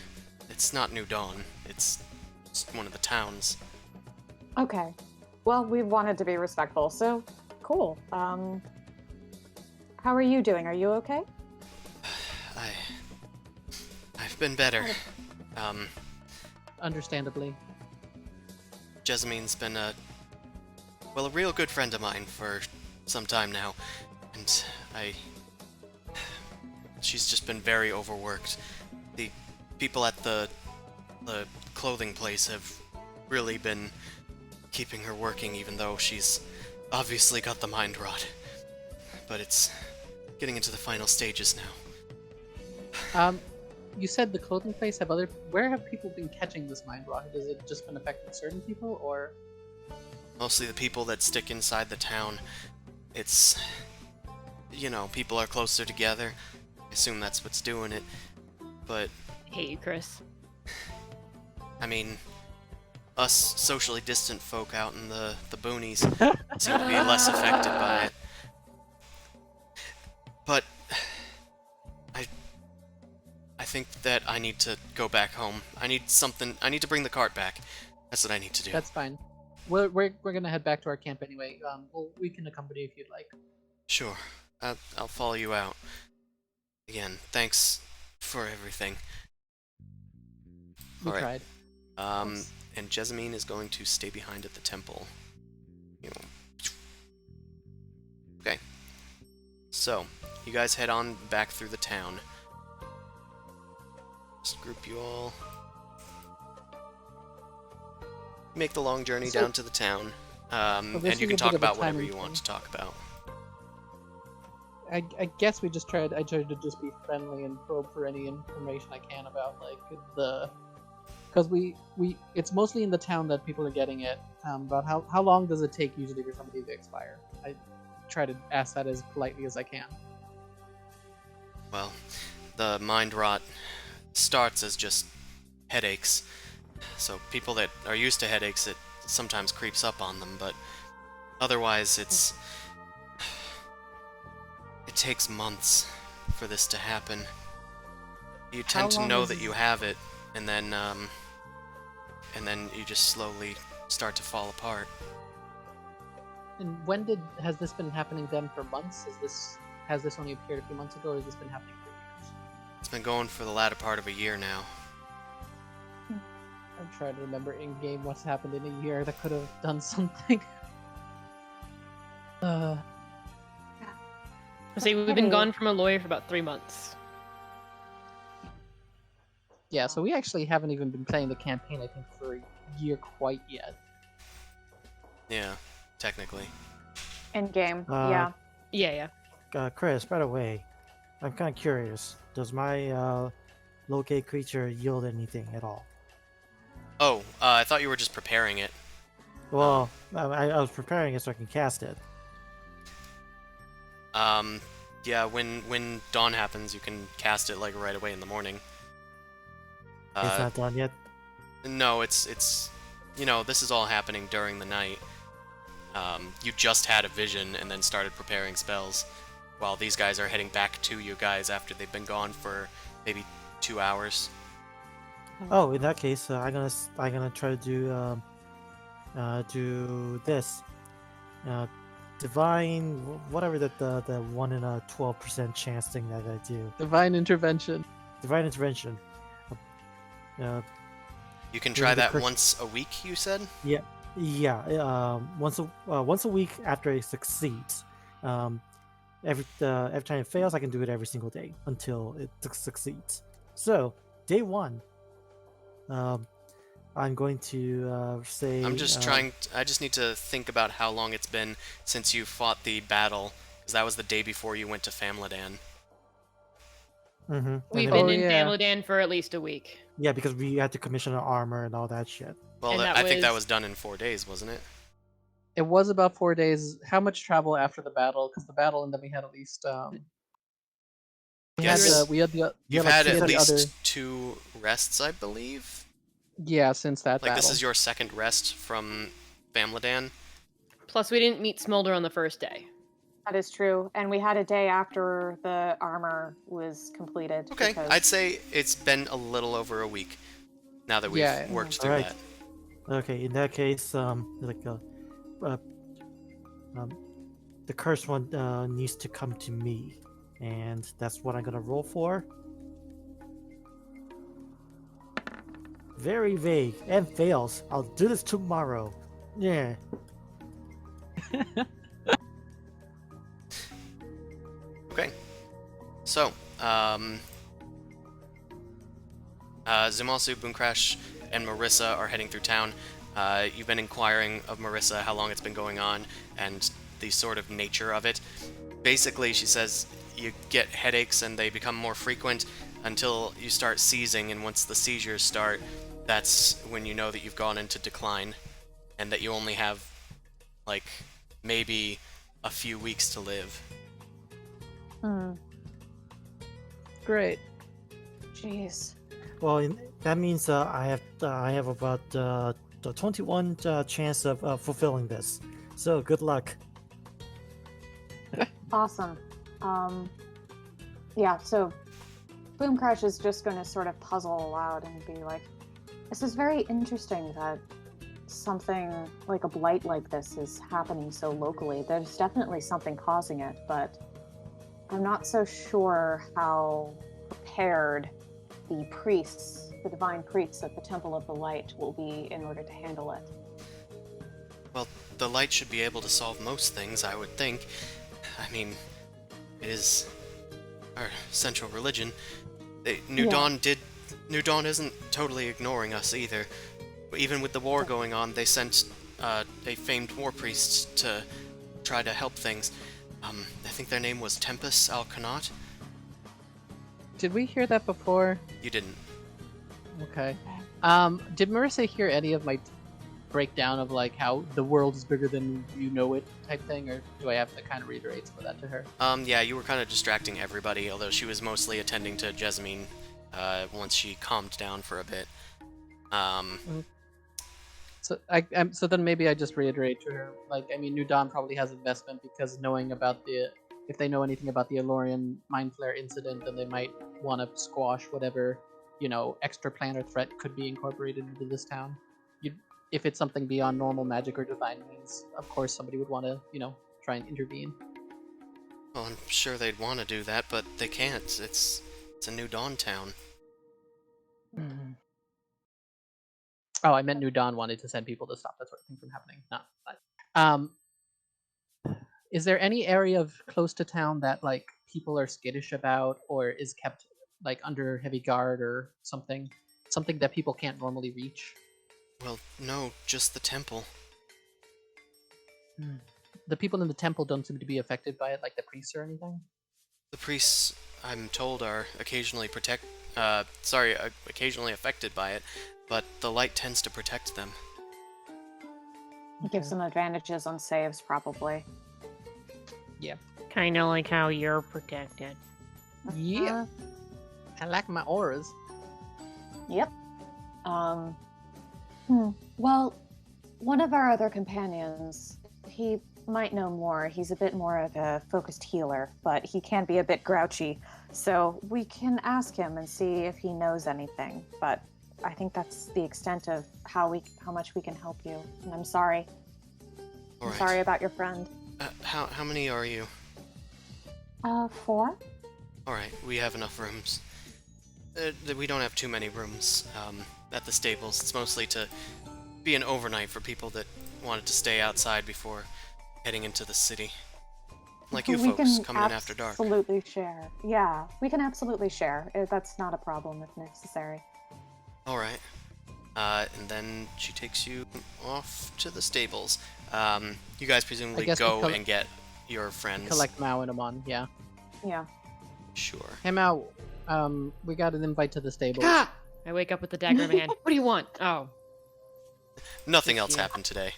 It's not New Dawn. It's just one of the towns. Okay. Well, we wanted to be respectful, so cool. How are you doing? Are you okay? I've been better. Understandably. Jessamine been a real good friend of mine for some time now, and she's just been very overworked. The people at the clothing place have really been keeping her working, even though she's obviously got the mind rot. But it's getting into the final stages now. You said the clothing place where have people been catching this mind rot? Has it just been affecting certain people, or? Mostly the people that stick inside the town. It's, people are closer together. I assume that's what's doing it. But, I hate you, Chris. I mean, us socially distant folk out in the boonies seem to be less affected by it. But, I think that I need to go back home. I need to bring the cart back. That's what I need to do. That's fine. We're gonna head back to our camp anyway. We can accompany if you'd like. Sure. I'll follow you out. Again, thanks for everything. We All right. tried. And Jessamine is going to stay behind at the temple. Okay. So, you guys head on back through the town. Just group you all. Make the long journey So- down to the town. Well, this and you is can a talk bit of a about whatever timing you want to thing. talk about. I guess we just tried. I tried to just be friendly and probe for any information I can about because it's mostly in the town that people are getting it. About how long does it take usually for somebody to expire? I try to ask that as politely as I can. Well, the mind rot starts as just headaches. So people that are used to headaches, it sometimes creeps up on them, but otherwise it takes months for this to happen. You tend to long know is that this- you have it, and then you just slowly start to fall apart. And has this been happening then for months? Has this only appeared a few months ago, or has this been happening for years? It's been going for the latter part of a year now. I'm trying to remember in game what's happened in a year that could have done something. I say we've been gone from a lawyer for about 3 months. Yeah, so we actually haven't even been playing the campaign, I think, for a year quite yet. Yeah, technically. In game, Uh, yeah. Yeah. Chris, by the way, I'm kind of curious. Does my locate creature yield anything at all? Oh, I thought you were just preparing it. Well, I was preparing it so I can cast it. Yeah, when dawn happens, you can cast it like right away in the morning. It's not done yet. No, it's this is all happening during the night. You just had a vision and then started preparing spells, while these guys are heading back to you guys after they've been gone for maybe 2 hours. Oh, in that case, I'm gonna try to do this. Divine, whatever the 1 in a 12% chance thing that I do. Divine intervention. Divine intervention. You can Maybe try the that Chris- once a week, you said? Yeah. Once a week after it succeeds. Every time it fails, I can do it every single day until it succeeds. So day 1, I'm going to say. I'm just I just need to think about how long it's been since you fought the battle, because that was the day before you went to Famladan. Mm-hmm. We've Oh, been in yeah. Famladan for at least a week. Yeah, because we had to commission our armor and all that shit. Well, And that I think that was- was done in 4 days, wasn't it? It was about 4 days. How much travel after the battle? Because the battle, and then we had at least Yes. we had the You've like, had we at the least other 2 rests, I believe. since that Like battle. this is your second rest from Famladan. Plus, we didn't meet Smolder on the first day. That is true. And we had a day after the armor was completed. Okay, because- I'd say it's been a little over a week now that we've Yeah. worked through Alright. that. Okay, in that case, the cursed one needs to come to me, and that's what I'm gonna roll for. Very vague and fails. I'll do this tomorrow. Yeah. Okay. So, Zumasu, Boomcrash, and Marissa are heading through town. You've been inquiring of Marissa how long it's been going on and the sort of nature of it. Basically, she says you get headaches and they become more frequent until you start seizing, and once the seizures start, that's when you know that you've gone into decline and that you only have, like, maybe a few weeks to live. Great. Jeez. Well, that means I have about the 21 chance of fulfilling this. So good luck. Awesome. Yeah, so Boomcrash is just going to sort of puzzle aloud and be like, this is very interesting that something like a blight like this is happening so locally. There's definitely something causing it, but I'm not so sure how prepared the priests, the divine priests at the Temple of the Light will be in order to handle it. Well, the light should be able to solve most things, I would think. I mean, it is our central religion. New Dawn isn't totally ignoring us either. Even with the war going on, they sent a famed war priest to try to help things. I think their name was Tempest Al-Qanat. Did we hear that before? You didn't. Okay. Did Marissa hear any of my breakdown of like how the world is bigger than you know it type thing, or do I have to kind of reiterate some of that to her? Yeah, you were kind of distracting everybody, although she was mostly attending to Jessamine once she calmed down for a bit. So so then maybe I just reiterate to her, like, I mean, New Dawn probably has investment because knowing about if they know anything about the Elorian Mind Flare incident, then they might want to squash whatever, extra plan or threat could be incorporated into this town. If it's something beyond normal magic or divine means, of course somebody would want to, try and intervene. Well, I'm sure they'd want to do that, but they can't. It's a New Dawn town. Oh, I meant New Dawn wanted to send people to stop that sort of thing from happening. Not, is there any area of close to town that like people are skittish about or is kept like under heavy guard or something? Something that people can't normally reach? Well, no, just the temple. The people in the temple don't seem to be affected by it, like the priests or anything? The priests, I'm told, are occasionally occasionally affected by it, but the light tends to protect them. It gives them advantages on saves, probably. Yeah. Kind of like how you're protected. Yeah. I like my auras. Yep. Well, one of our other companions, he might know more. He's a bit more of a focused healer, but he can be a bit grouchy. So we can ask him and see if he knows anything. But I think that's the extent of how much we can help you. And I'm sorry. All I'm right. sorry about your friend. How many are you? 4? All right, we have enough rooms. We don't have too many rooms at the stables. It's mostly to be an overnight for people that wanted to stay outside before heading into the city. Like you We folks can coming in after dark. absolutely share. Yeah, we can absolutely share. That's not a problem if necessary. All right. And then she takes you off to the stables. You guys presumably guess we go and get your friends. Collect Mao and Amon, yeah. Yeah. Sure. Hey Mao, we got an invite to the stables. Ah! I wake up with the dagger in my hand. What do you want? Oh. Nothing Just else you. happened today.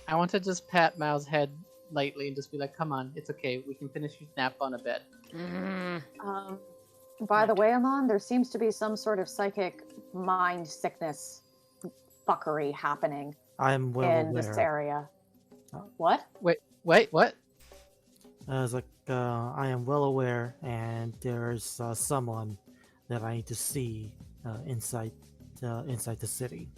I want to just pat Mao's head lightly and just be like, come on, it's okay. We can finish your nap on a bed. By the way, Amon, there seems to be some sort of psychic mind sickness fuckery happening I am well in aware. this area. Oh. What? Wait, what? It's like I am well aware, and there's someone that I need to see inside the city.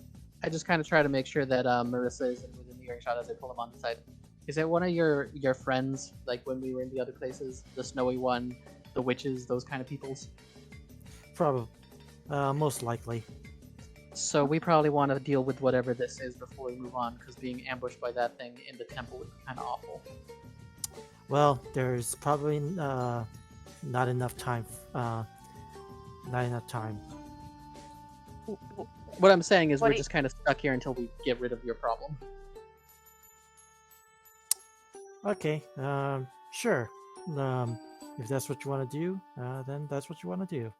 I just kind of try to make sure that Marissa is within earshot as I pull him on the side. Is it one of your friends, like when we were in the other places, the snowy one, the witches, those kind of peoples? Probably, most likely. So we probably want to deal with whatever this is before we move on, because being ambushed by that thing in the temple would be kind of awful. Well, there's probably not enough time. Not enough time. What I'm saying is What we're do you- just kind of stuck here until we get rid of your problem. Okay. Sure. If that's what you want to do, then that's what you want to do.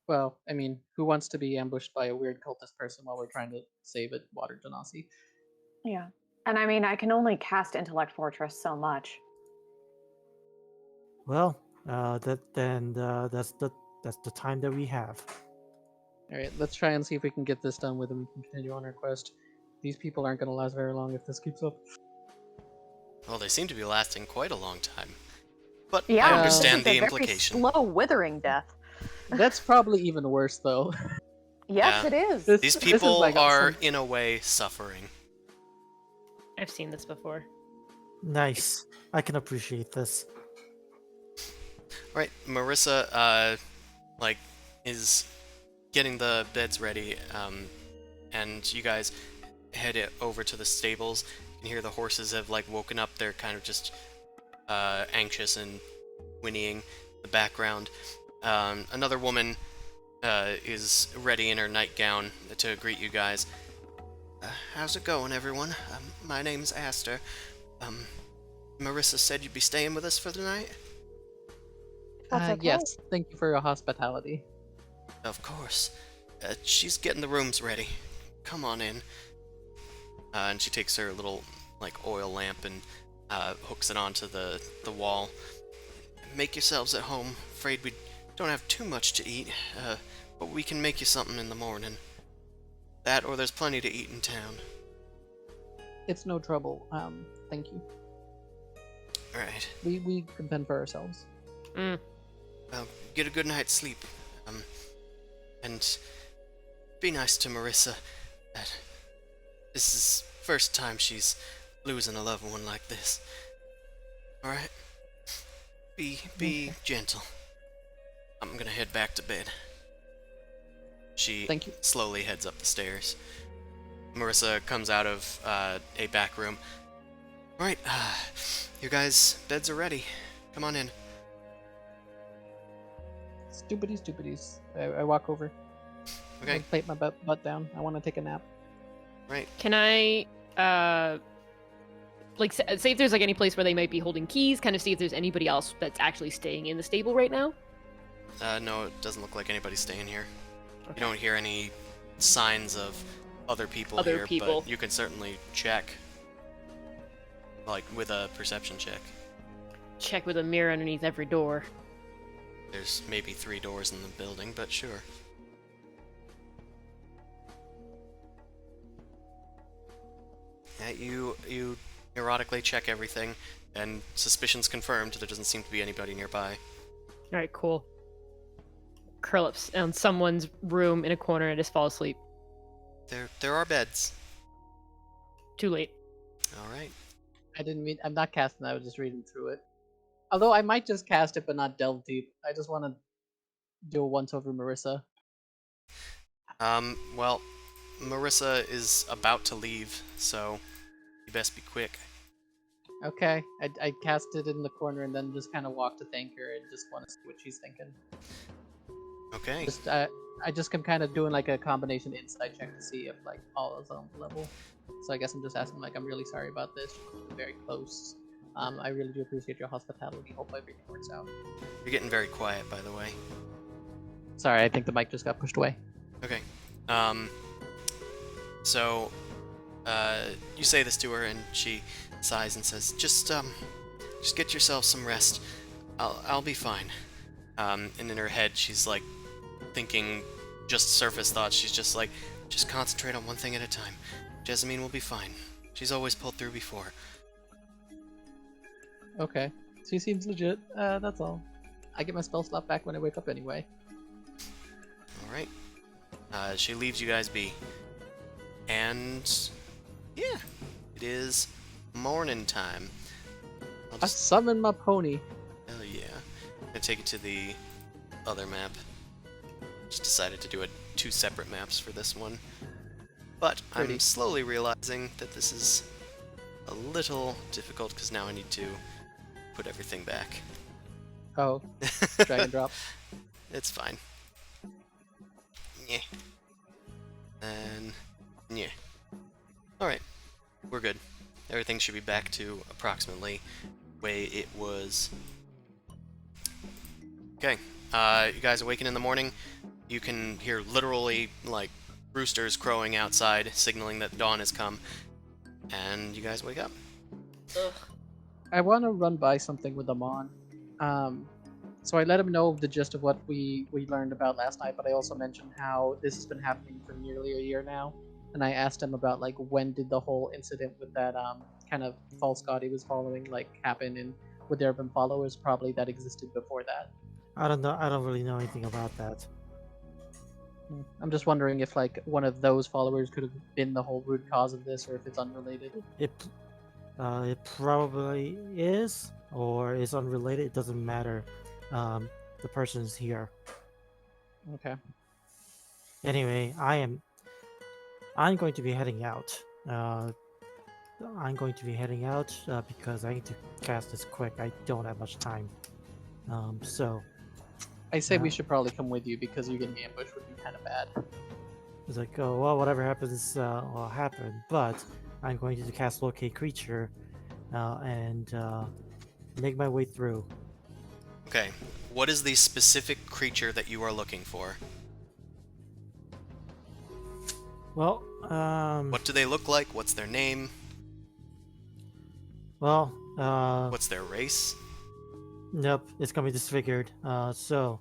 Well, I mean, who wants to be ambushed by a weird cultist person while we're trying to save a water genasi? Yeah. And I mean, I can only cast Intellect Fortress so much. Well, that's the time that we have. All right, let's try and see if we can get this done with and we can continue on our quest. These people aren't going to last very long if this keeps up. Well, they seem to be lasting quite a long time. But Yeah, I this understand is the a very implication. slow withering death. That's probably even worse, though. Yes, Yeah. it is. This- These this is people like are, awesome. in a way, suffering. I've seen this before. Nice. I can appreciate this. Right, Marissa, is getting the beds ready, and you guys head it over to the stables. You can hear the horses have, woken up. They're kind of just, anxious and whinnying in the background. Another woman, is ready in her nightgown to greet you guys. How's it going, everyone? My name's Aster. Marissa said you'd be staying with us for the night? That's okay. Yes, thank you for your hospitality. Of course. She's getting the rooms ready. Come on in. And she takes her little, oil lamp and hooks it onto the wall. Make yourselves at home. Afraid we don't have too much to eat, but we can make you something in the morning. That, or there's plenty to eat in town. It's no trouble. Thank you. Alright. We can fend for ourselves. Well, get a good night's sleep. And be nice to Marissa. This is first time she's losing a loved one like this. Alright? Be gentle. I'm gonna head back to bed. She Thank you. slowly heads up the stairs. Marissa comes out of a back room. Alright, your guys' beds are ready. Come on in. Stupidties. I walk over. Okay. I plate my butt down. I want to take a nap. Right. Can I, like, say if there's like any place where they might be holding keys, kind of see if there's anybody else that's actually staying in the stable right now? No, it doesn't look like anybody's staying here. Okay. You don't hear any signs of other people Other here, people. but you can certainly check, like, with a perception check. Check with a mirror underneath every door. There's maybe 3 doors in the building, but sure. Yeah, you neurotically check everything, and suspicion's confirmed. There doesn't seem to be anybody nearby. All right, cool. Curl up on someone's room in a corner and just fall asleep. There are beds. Too late. All right. I didn't mean. I'm not casting. I was just reading through it. Although I might just cast it, but not delve deep. I just want to do a once over Marissa. Well, Marissa is about to leave, so you best be quick. Okay, I cast it in the corner and then just kind of walk to thank her and just want to see what she's thinking. Okay. I just am kind of doing like a combination insight check to see if like all is on the level. So I guess I'm just asking like, I'm really sorry about this. You're very close. I really do appreciate your hospitality. Hope everything works out. You're getting very quiet, by the way. Sorry, I think the mic just got pushed away. Okay. So, you say this to her, and she sighs and says, just get yourself some rest. I'll be fine. And in her head, she's like thinking just surface thoughts. She's just like, just concentrate on one thing at a time. Jessamine will be fine. She's always pulled through before. Okay, she seems legit. That's all. I get my spell slot back when I wake up anyway. Alright. She leaves you guys be. And yeah, it is morning time. I'll I just, summon my pony. hell yeah. I'm gonna take it to the other map. Just decided to do 2 separate maps for this one. But Pretty. I'm slowly realizing that this is a little difficult because now I need to put everything back. Oh, drag and drop. It's fine. Yeah. And yeah. Alright. We're good. Everything should be back to approximately the way it was. Okay. You guys awaken in the morning. You can hear literally like roosters crowing outside, signaling that dawn has come. And you guys wake up. Ugh. I want to run by something with Amon. So I let him know the gist of what we learned about last night, but I also mentioned how this has been happening for nearly a year now. And I asked him about like when did the whole incident with that kind of false god he was following like happen, and would there have been followers probably that existed before that? I don't know. I don't really know anything about that. I'm just wondering if like one of those followers could have been the whole root cause of this, or if it's unrelated. It probably is, or is unrelated. It doesn't matter. The person is here. Okay. Anyway, I'm going to be heading out. Because I need to cast this quick. I don't have much time. So I say we Yeah. should probably come with you because you getting ambushed would be kind of bad. it's like, oh well, whatever happens will happen. But I'm going to cast Locate Creature, and make my way through. Okay. What is the specific creature that you are looking for? Well, What do they look like? What's their name? well, What's their race? nope, it's gonna be disfigured. So,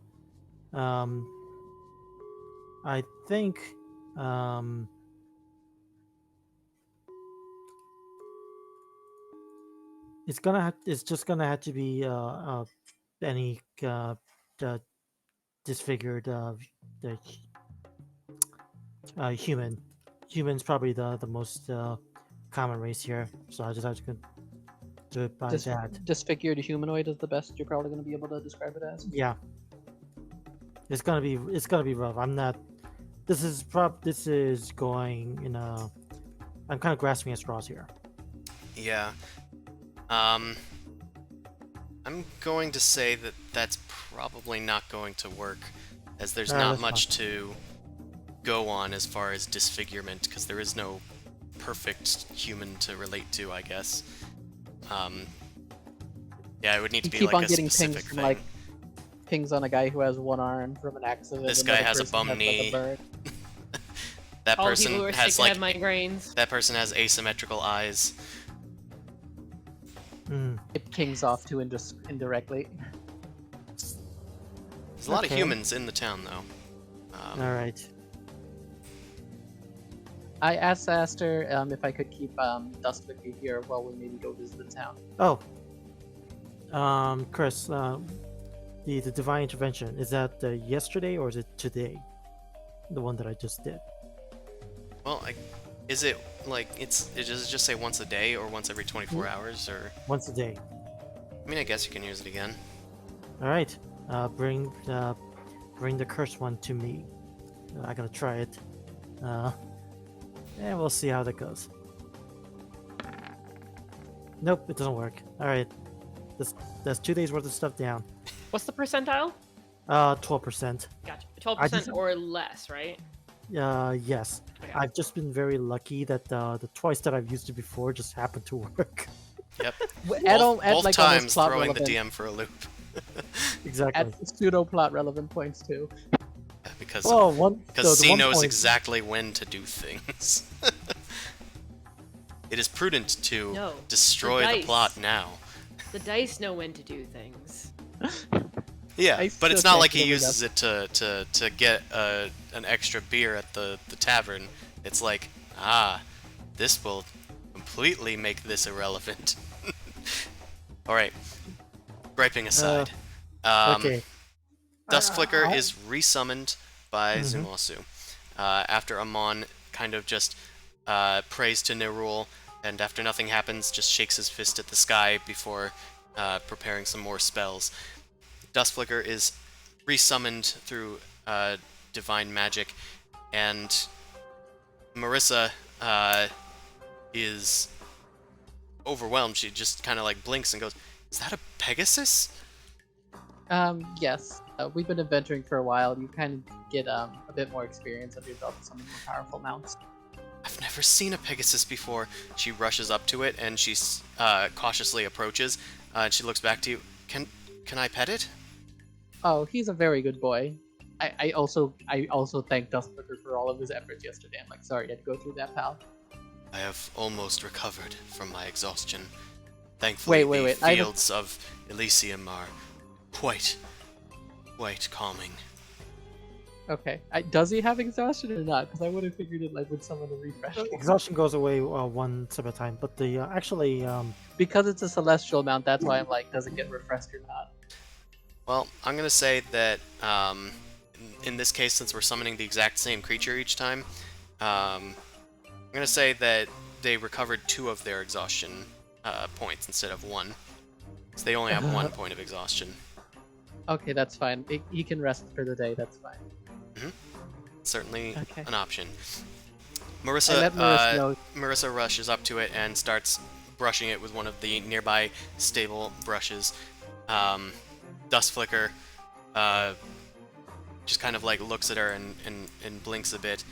I think, it's just gonna have to be any the disfigured the human. Human's probably the most common race here, so I just have to do it by that. Disfigured humanoid is the best you're probably going to be able to describe it as. Yeah, it's gonna be rough. I'm not. This is going in a. I'm kind of grasping at straws here. Yeah. I'm going to say that that's probably not going to work, as there's Alright, not that's much to go on as far as disfigurement, because there is no perfect human to relate to, I guess. Yeah, it would need to You be keep like on a getting specific pings from thing. like pings on a guy who has one arm from an accident. This guy another has a person bum has, like, knee. a bird. That All the people person who are has sick like and have migraines. that person has asymmetrical eyes. Hmm. It pings off to indirectly. There's a lot of Okay. humans in the town, though. All right. I asked her if I could keep Dustlicker here while we maybe go visit the town. Oh. Chris, the divine intervention, is that yesterday or is it today? The one that I just did. Well, is it like does it just say once a day or once every 24 hours, or? Once a day. I mean, I guess you can use it again. All right. Bring the cursed one to me. I'm gonna try it. And we'll see how that goes. Nope, it doesn't work. All right. That's 2 days worth of stuff down. What's the percentile? 12%. Gotcha. I just- 12% or less, right? Yes. Okay. I've just been very lucky that the twice that I've used it before just happened to work. Yep. Add Both like almost times plot throwing relevant, the DM for a loop. Exactly. add pseudo plot relevant points too. because Oh, because Z the one knows point- exactly when to do things. It is prudent to No, destroy the the dice. plot now. The dice know when to do things. Yeah, I but it's still not can't like he get uses it to get an extra beer at the tavern. It's like, this will completely make this irrelevant. Alright, griping aside. Okay. Dust Flicker I- is resummoned by Mhm. Zumosu. After Amon kind of just prays to Nerul, and after nothing happens, just shakes his fist at the sky before preparing some more spells. Dust Flicker is resummoned through divine magic, and Marissa is overwhelmed. She just kind of like blinks and goes, "Is that a Pegasus?" Yes. We've been adventuring for a while. You kind of get a bit more experience under your belt with some of the more powerful mounts. I've never seen a Pegasus before. She rushes up to it and she cautiously approaches. And she looks back to you. Can I pet it? Oh, he's a very good boy. I also thank Dustlicker for all of his efforts yesterday. I'm like, sorry, I had to go through that, pal. I have almost recovered from my exhaustion. Thankfully, Wait, the I have a- fields of Elysium are quite calming. Okay. Does he have exhaustion or not? Because I would have figured it like would summon a refresh. Exhaustion goes away one step at a time, but the actually Because it's a celestial mount, that's why I'm like, does it get refreshed or not? Well, I'm gonna say that in this case, since we're summoning the exact same creature each time, I'm gonna say that they recovered 2 of their exhaustion points instead of 1. So they only have 1 point of exhaustion. Okay, that's fine. He can rest for the day. That's fine. Certainly Okay. an option. I Marissa, let Marissa know. Marissa rushes up to it and starts brushing it with one of the nearby stable brushes. Dust Flicker just kind of like looks at her and blinks a bit,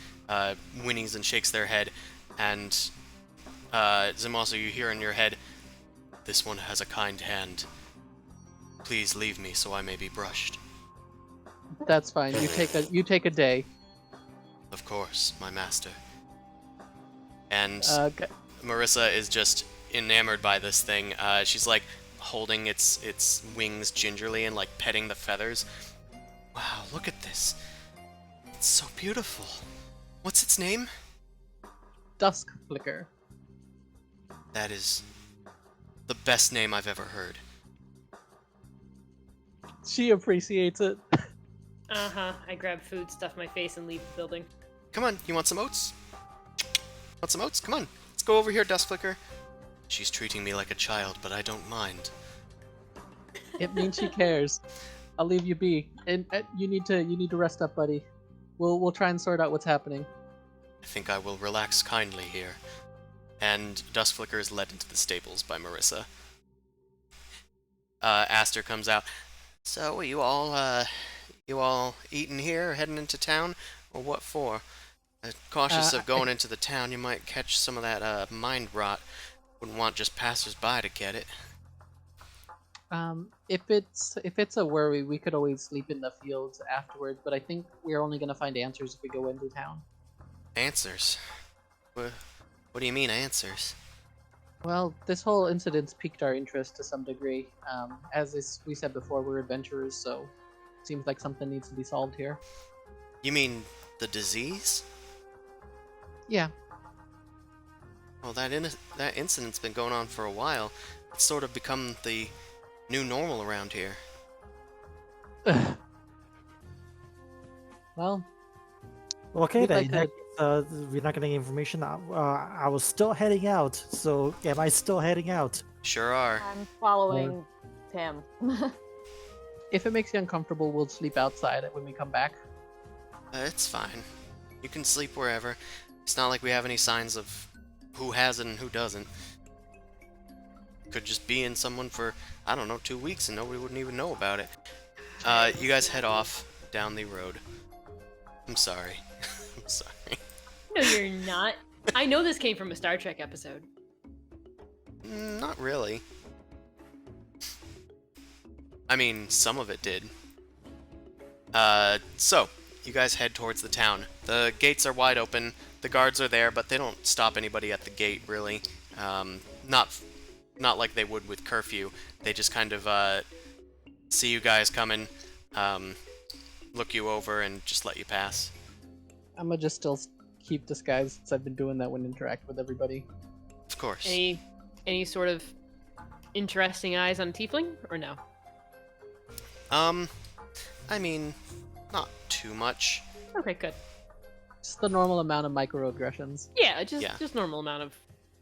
whinnies and shakes their head, and Zimosu, you hear in your head, "This one has a kind hand. Please leave me so I may be brushed." That's fine. You take a day. Of course, my master. And Okay. Marissa is just enamored by this thing. She's like holding its wings gingerly and like petting the feathers. Wow, look at this. It's so beautiful. What's its name? Dusk Flicker. That is the best name I've ever heard. She appreciates it. I grab food, stuff my face, and leave the building. Come on, you want some oats? Want some oats? Come on, let's go over here, Dust Flicker. She's treating me like a child, but I don't mind. It means she cares. I'll leave you be, and you need to rest up, buddy. We'll try and sort out what's happening. I think I will relax kindly here. And Dust Flicker is led into the stables by Marissa. Aster comes out. So, are you all eating here, heading into town, or what for? Cautious of going into the town, you might catch some of that mind rot. Wouldn't want just passers-by to get it. If it's a worry, we could always sleep in the fields afterwards. But I think we're only gonna find answers if we go into town. Answers? What do you mean answers? Well, this whole incident's piqued our interest to some degree. We said before, we're adventurers, so it seems like something needs to be solved here. You mean the disease? Yeah. Well, that incident's been going on for a while. It's sort of become the new normal around here. Well, Okay, we'd then. like to- We're not getting information. I was still heading out, so am I still heading out? Sure are. I'm following Tim. if it makes you uncomfortable, we'll sleep outside when we come back. It's fine. You can sleep wherever. It's not like we have any signs of who has it and who doesn't. Could just be in someone for, I don't know, 2 weeks and nobody wouldn't even know about it. You guys head off down the road. I'm sorry. I'm sorry. No, you're not. I know this came from a Star Trek episode. Not really. I mean, some of it did. So, you guys head towards the town. The gates are wide open. The guards are there, but they don't stop anybody at the gate, really. Not like they would with curfew. They just kind of see you guys coming, look you over, and just let you pass. I'm gonna just still keep disguise since I've been doing that when interacting with everybody. Of course. Any sort of interesting eyes on a tiefling, or no? I mean, not too much. Okay, good. Just the normal amount of microaggressions. Yeah, just normal amount of.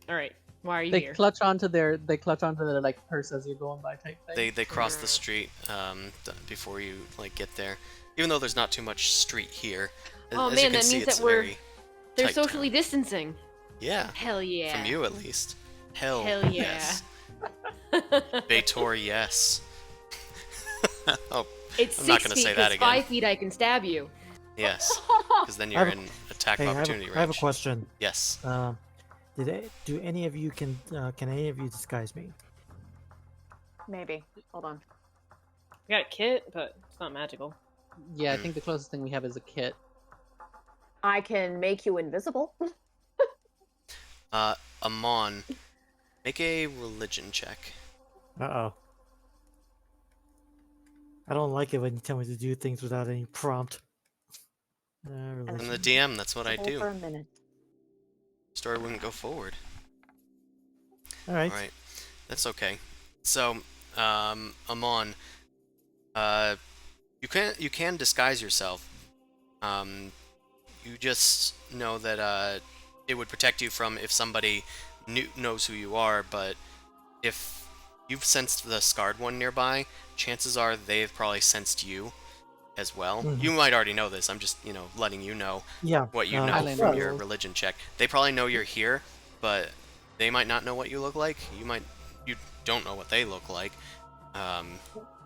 All right, why are you They here? clutch onto their like purse as you're going by type thing. They cross the street before you like get there. Even though there's not too much street here. Oh, as man, you can that see, means it's that we're- very They're tight socially town. distancing. Yeah. Hell yeah. From you at least. Hell Hell yeah. yes. Baitor, yes. Oh, It's I'm 6 not gonna feet, say that 'cause again. 5 feet I can stab you. yes. Because then I you're have a- in attack Hey, opportunity I have a range. question. Yes. Do any of you can any of you disguise me? Maybe. Hold on. I got a kit, but it's not magical. Yeah, I think the closest thing we have is a kit. I can make you invisible. Amon, make a religion check. Uh-oh. I don't like it when you tell me to do things without any prompt. I'm Religion. the DM, that's what I Invisible do. For a minute. Story wouldn't go forward. Alright. Alright. That's okay. So, Amon, you can disguise yourself. You just know that it would protect you from if somebody knows who you are, but if you've sensed the scarred one nearby, chances are they've probably sensed you as well. Mhm. You might already know this. I'm just, letting you know Yeah. what you know Highlander from your rules. religion check. They probably know you're here, but they might not know what you look like. You don't know what they look like.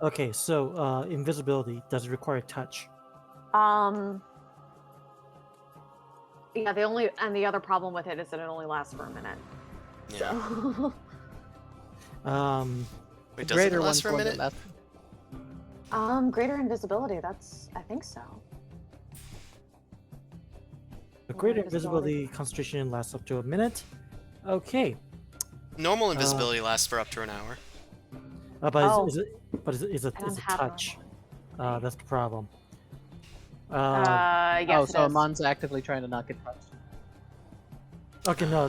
Okay, so invisibility, does it require touch? Yeah, the other problem with it is that it only lasts for a minute. Yeah. So. Wait, The does it greater last one's for a one that minute? lasts- Greater invisibility, I think so. The greater invisibility. invisibility concentration lasts up to a minute. Okay. Normal invisibility lasts for up to an hour. But Oh. is it I don't is it have touch? That's the problem. Yes, oh, it so is. Amon's actively trying to not get touched. Okay, I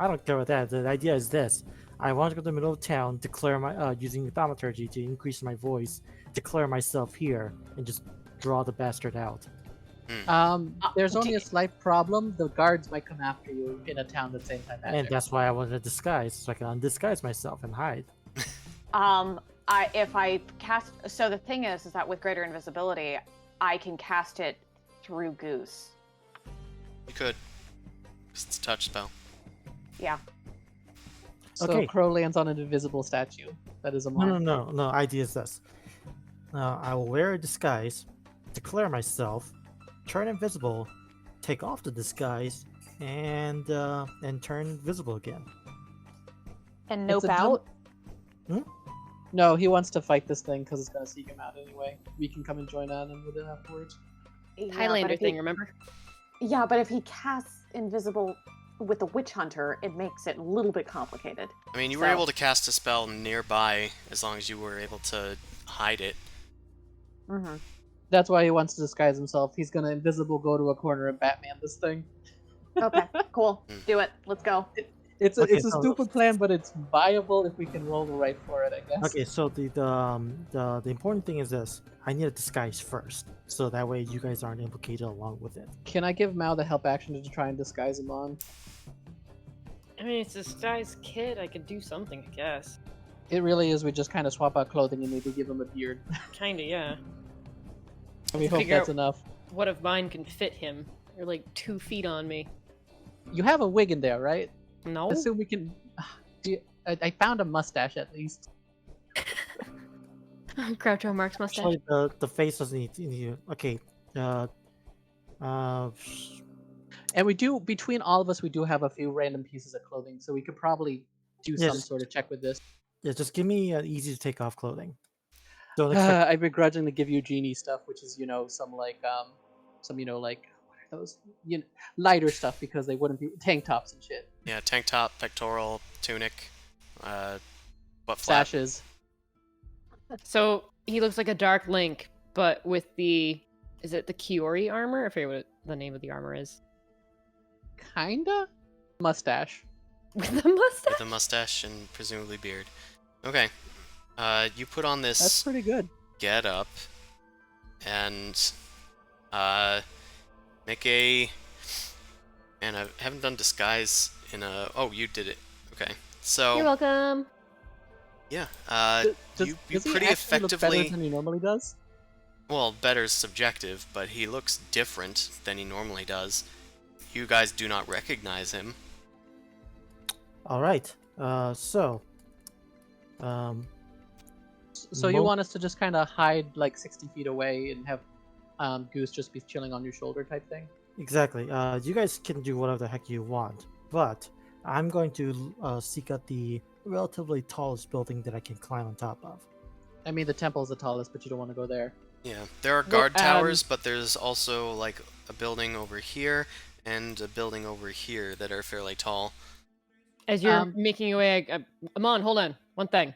don't care about that. The idea is this: I want to go to the middle of town, declare my using thaumaturgy to increase my voice, declare myself here, and just draw the bastard out. There's do only you- a slight problem. The guards might come after you in a town that's anti-magic. And that's why I wanted to disguise, so I can undisguise myself and hide. If I cast, so the thing is that with greater invisibility, I can cast it through Goose. You could. 'Cause it's a touch spell. Yeah. So Okay. Crow lands on an invisible statue. That is a No, mon. no. Idea is this. I will wear a disguise, declare myself, turn invisible, take off the disguise, and turn visible again. And It's nope a dumb- out. No, he wants to fight this thing because it's gonna seek him out anyway. We can come and join on him with it afterwards. Yeah, but Highlander if he- thing, remember? Yeah, but if he casts invisible with the witch hunter, it makes it a little bit complicated. I mean, you were So- able to cast a spell nearby as long as you were able to hide it. Mm-hmm. That's why he wants to disguise himself. He's gonna invisible go to a corner and Batman this thing. Okay, cool. Do it. Let's go. It's Okay, a so- stupid plan, but it's viable if we can roll the right for it, I guess. Okay, so the important thing is this: I need a disguise first, so that way you guys aren't implicated along with it. Can I give Mao the help action to try and disguise him on? I mean, it's a disguised kid. I could do something, I guess. It really is. We just kind of swap out clothing and maybe give him a beard. Kinda, yeah. We hope Figure that's out- enough. What if mine can fit him? They're like 2 feet on me. You have a wig in there, right? No? Assume we can. I found a mustache at least. Groucho Marx mustache. Actually, the face doesn't need. Okay, And we do, between all of us, we do have a few random pieces of clothing, so we could probably do some Yes. sort of check with this. yeah, just give me easy to take off clothing. Don't expect. I begrudgingly give you genie stuff, which is some like what are those lighter stuff because they wouldn't be tank tops and shit, Yeah, tank top, pectoral, tunic, butt flap. sashes. So he looks like a Dark Link, but with is it the Kiori armor? I forget what the name of the armor is. Kinda mustache. With the mustache? With a mustache and presumably beard. Okay. You put on That's this pretty good. get up and make a. Man, I haven't done disguise in a. Oh, you did it. Okay. So You're welcome. yeah, Does you he pretty actually look better effectively. than he normally does? Well, better's subjective, but he looks different than he normally does. You guys do not recognize him. All right. So. So you Mo- want us to just kind of hide like 60 feet away and have Goose just be chilling on your shoulder type thing? Exactly. You guys can do whatever the heck you want, but I'm going to seek out the relatively tallest building that I can climb on top of. I mean, the temple's the tallest, but you don't want to go there. Yeah, there are Well, guard towers, but there's also like a building over here and a building over here that are fairly tall. As you're Um, making your way, Amon, hold on. One thing.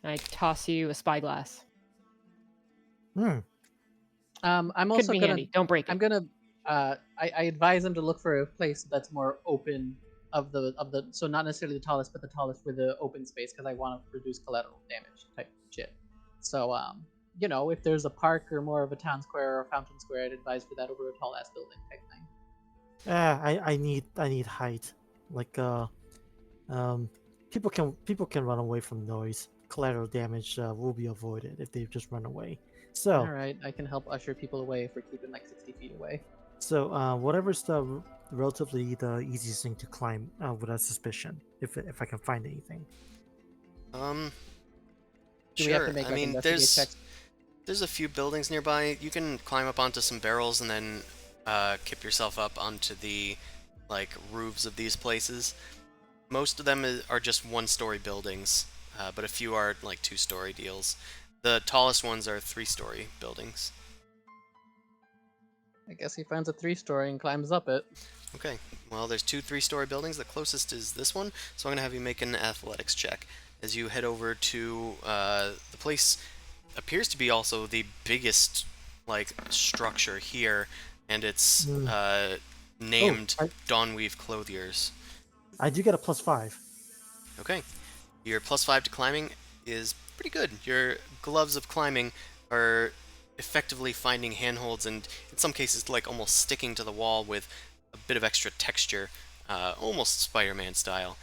I toss you a spyglass. Hmm. I'm Could also be gonna. handy. Don't break it. I'm gonna. I advise him to look for a place that's more open so not necessarily the tallest, but the tallest with the open space because I want to reduce collateral damage type shit. So if there's a park or more of a town square or a fountain square, I'd advise for that over a tall ass building type thing. I need height. Like people can run away from noise. Collateral damage will be avoided if they just run away. So All right, I can help usher people away if we're keeping like 60 feet away. so whatever's relatively the easiest thing to climb without suspicion, if I can find anything. Do we have Sure. to make I like mean, investigate checks? there's a few buildings nearby. You can climb up onto some barrels and then kip yourself up onto the like roofs of these places. Most of them are just one-story buildings, but a few are like two-story deals. The tallest ones are three-story buildings. I guess he finds a 3-story and climbs up it. Okay, well, there's two three-story buildings. The closest is this one, so I'm going to have you make an athletics check. As you head over to the place appears to be also the biggest, like, structure here, and it's named I- Dawnweave Clothiers. I do get a +5. Okay, your +5 to climbing is pretty good. Your gloves of climbing are effectively finding handholds and in some cases like almost sticking to the wall with a bit of extra texture, almost Spider-Man style,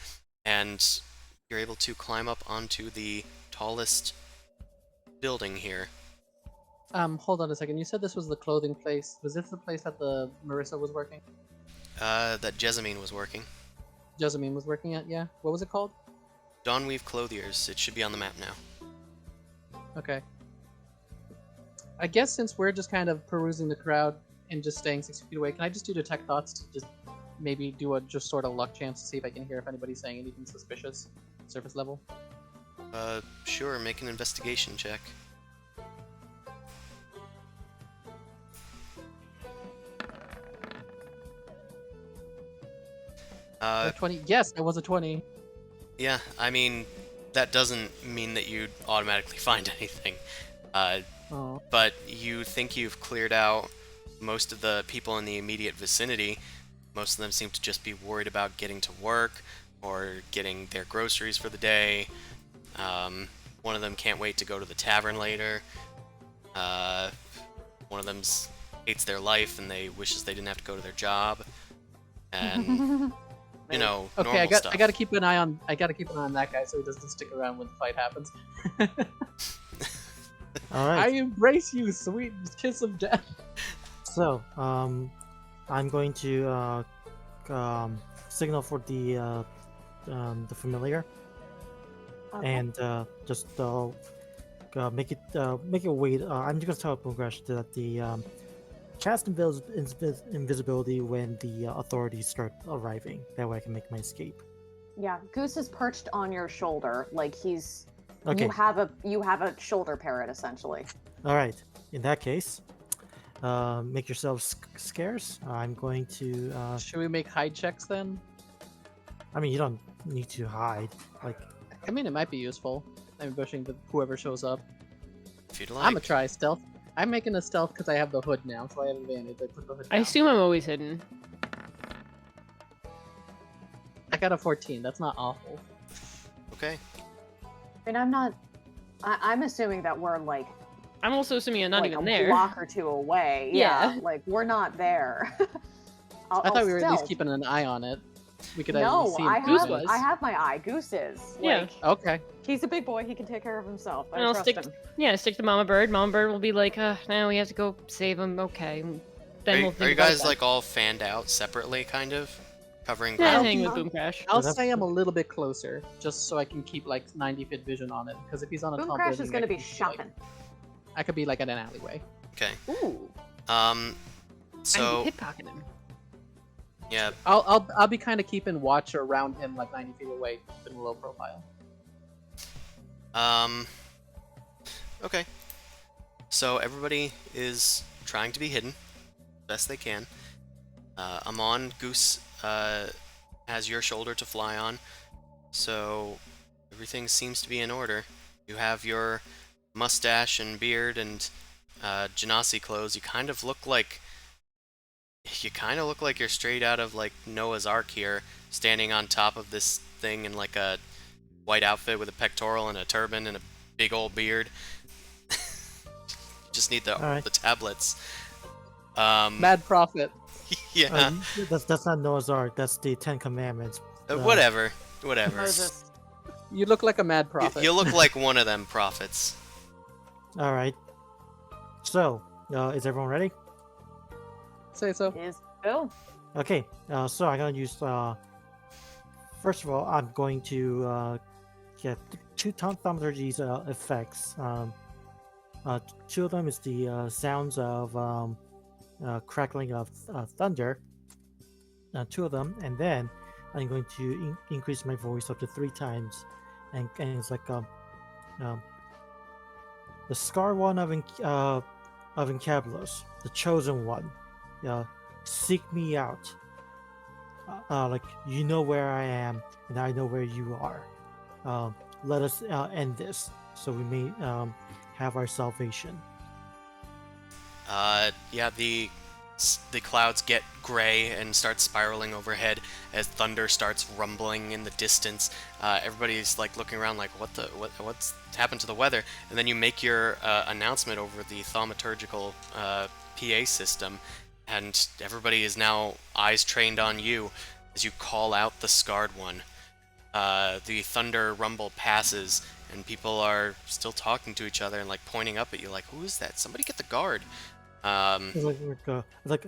and you're able to climb up onto the tallest building here. Hold on a second. You said this was the clothing place. Was this the place that the Marissa was working? That Jessamine was working. Jessamine was working at? Yeah. What was it called? Dawnweave Clothiers. It should be on the map now. Okay. I guess since we're just kind of perusing the crowd and just staying 60 feet away, can I just do detect thoughts to just maybe do a just sort of luck chance to see if I can hear if anybody's saying anything suspicious, surface level? Sure, make an investigation check. A 20. Yes, it was a 20. Yeah, I mean, that doesn't mean that you'd automatically find anything. Oh. But you think you've cleared out most of the people in the immediate vicinity. Most of them seem to just be worried about getting to work or getting their groceries for the day. One of them can't wait to go to the tavern later. One of them hates their life and they wishes they didn't have to go to their job. And you know, Okay, normal stuff. I gotta keep an eye on that guy so he doesn't stick around when the fight happens. All I right. embrace you, sweet kiss of death. So, I'm going to signal for the familiar, Okay. and just make it wait. I'm just gonna tell Bungrash that the cast invisibility when the authorities start arriving. That way, I can make my escape. Yeah, Goose is perched on your shoulder, like he's. Okay. You have a shoulder parrot essentially. All right. In that case, make yourselves scarce. I'm going to. Should we make hide checks then? I mean, you don't need to hide. Like, I mean, it might be useful. Ambushing whoever shows up. If you'd like. I'm gonna try stealth. I'm making a stealth because I have the hood now, so I have advantage. I put the hood I down. assume I'm always hidden. I got a 14. That's not awful. Okay. I mean, I'm assuming that we're like I'm also assuming I'm not like even a there. block or two away. Yeah. Like we're not there. I thought we were at least stealth. keeping an eye on it. We could at least No, see I him. Goose have, was. I have my eye. Goose is. Yeah. Like, Okay. he's a big boy. He can take care of himself. I And I'll trust stick. him. Yeah, stick to Mama Bird. Mama Bird will be like, now we have to go save him. Okay. Then Are we'll you think about guys that. like all fanned out separately, kind of? Covering Yeah, ground? hang with I'll- Boom Crash. I'll that's- say I'm a little bit closer, just so I can keep like 90 feet vision on it. Because if he's on a Boom tall Crash building, is going to I be could like- shopping. I could be like at an alleyway. Okay. Ooh. I So can pickpocket him. yeah, I'll be kind of keeping watch around him, like 90 feet away, keeping a low profile. Okay. So everybody is trying to be hidden best they can. Amon, Goose has your shoulder to fly on, so everything seems to be in order. You have your mustache and beard and Genasi clothes. You kind of look like you're straight out of like Noah's Ark here, standing on top of this thing in like a white outfit with a pectoral and a turban and a big old beard. Just need the Alright. the tablets. Mad Prophet. Yeah. That's not Noah's Ark. That's the Ten Commandments. Whatever. Moses. You look like a mad You, prophet. you look like one of them prophets. All right. So, is everyone ready? Say so. Is Bill. Okay. So I'm gonna use. First of all, I'm going to get two thaumaturgy's effects. Two of them is the sounds of crackling of thunder. Two of them, and then I'm going to increase my voice up to 3 times, and it's like the Scar One of Encabulos, the chosen one. Seek me out. Like you know where I am, and I know where you are. Let us end this, so we may have our salvation. Yeah, the clouds get gray and start spiraling overhead as thunder starts rumbling in the distance. Everybody's like looking around like, what's happened to the weather? And then you make your announcement over the thaumaturgical PA system, and everybody is now eyes trained on you as you call out the Scarred One. The thunder rumble passes, and people are still talking to each other and like pointing up at you like, who is that? Somebody get the guard. It's like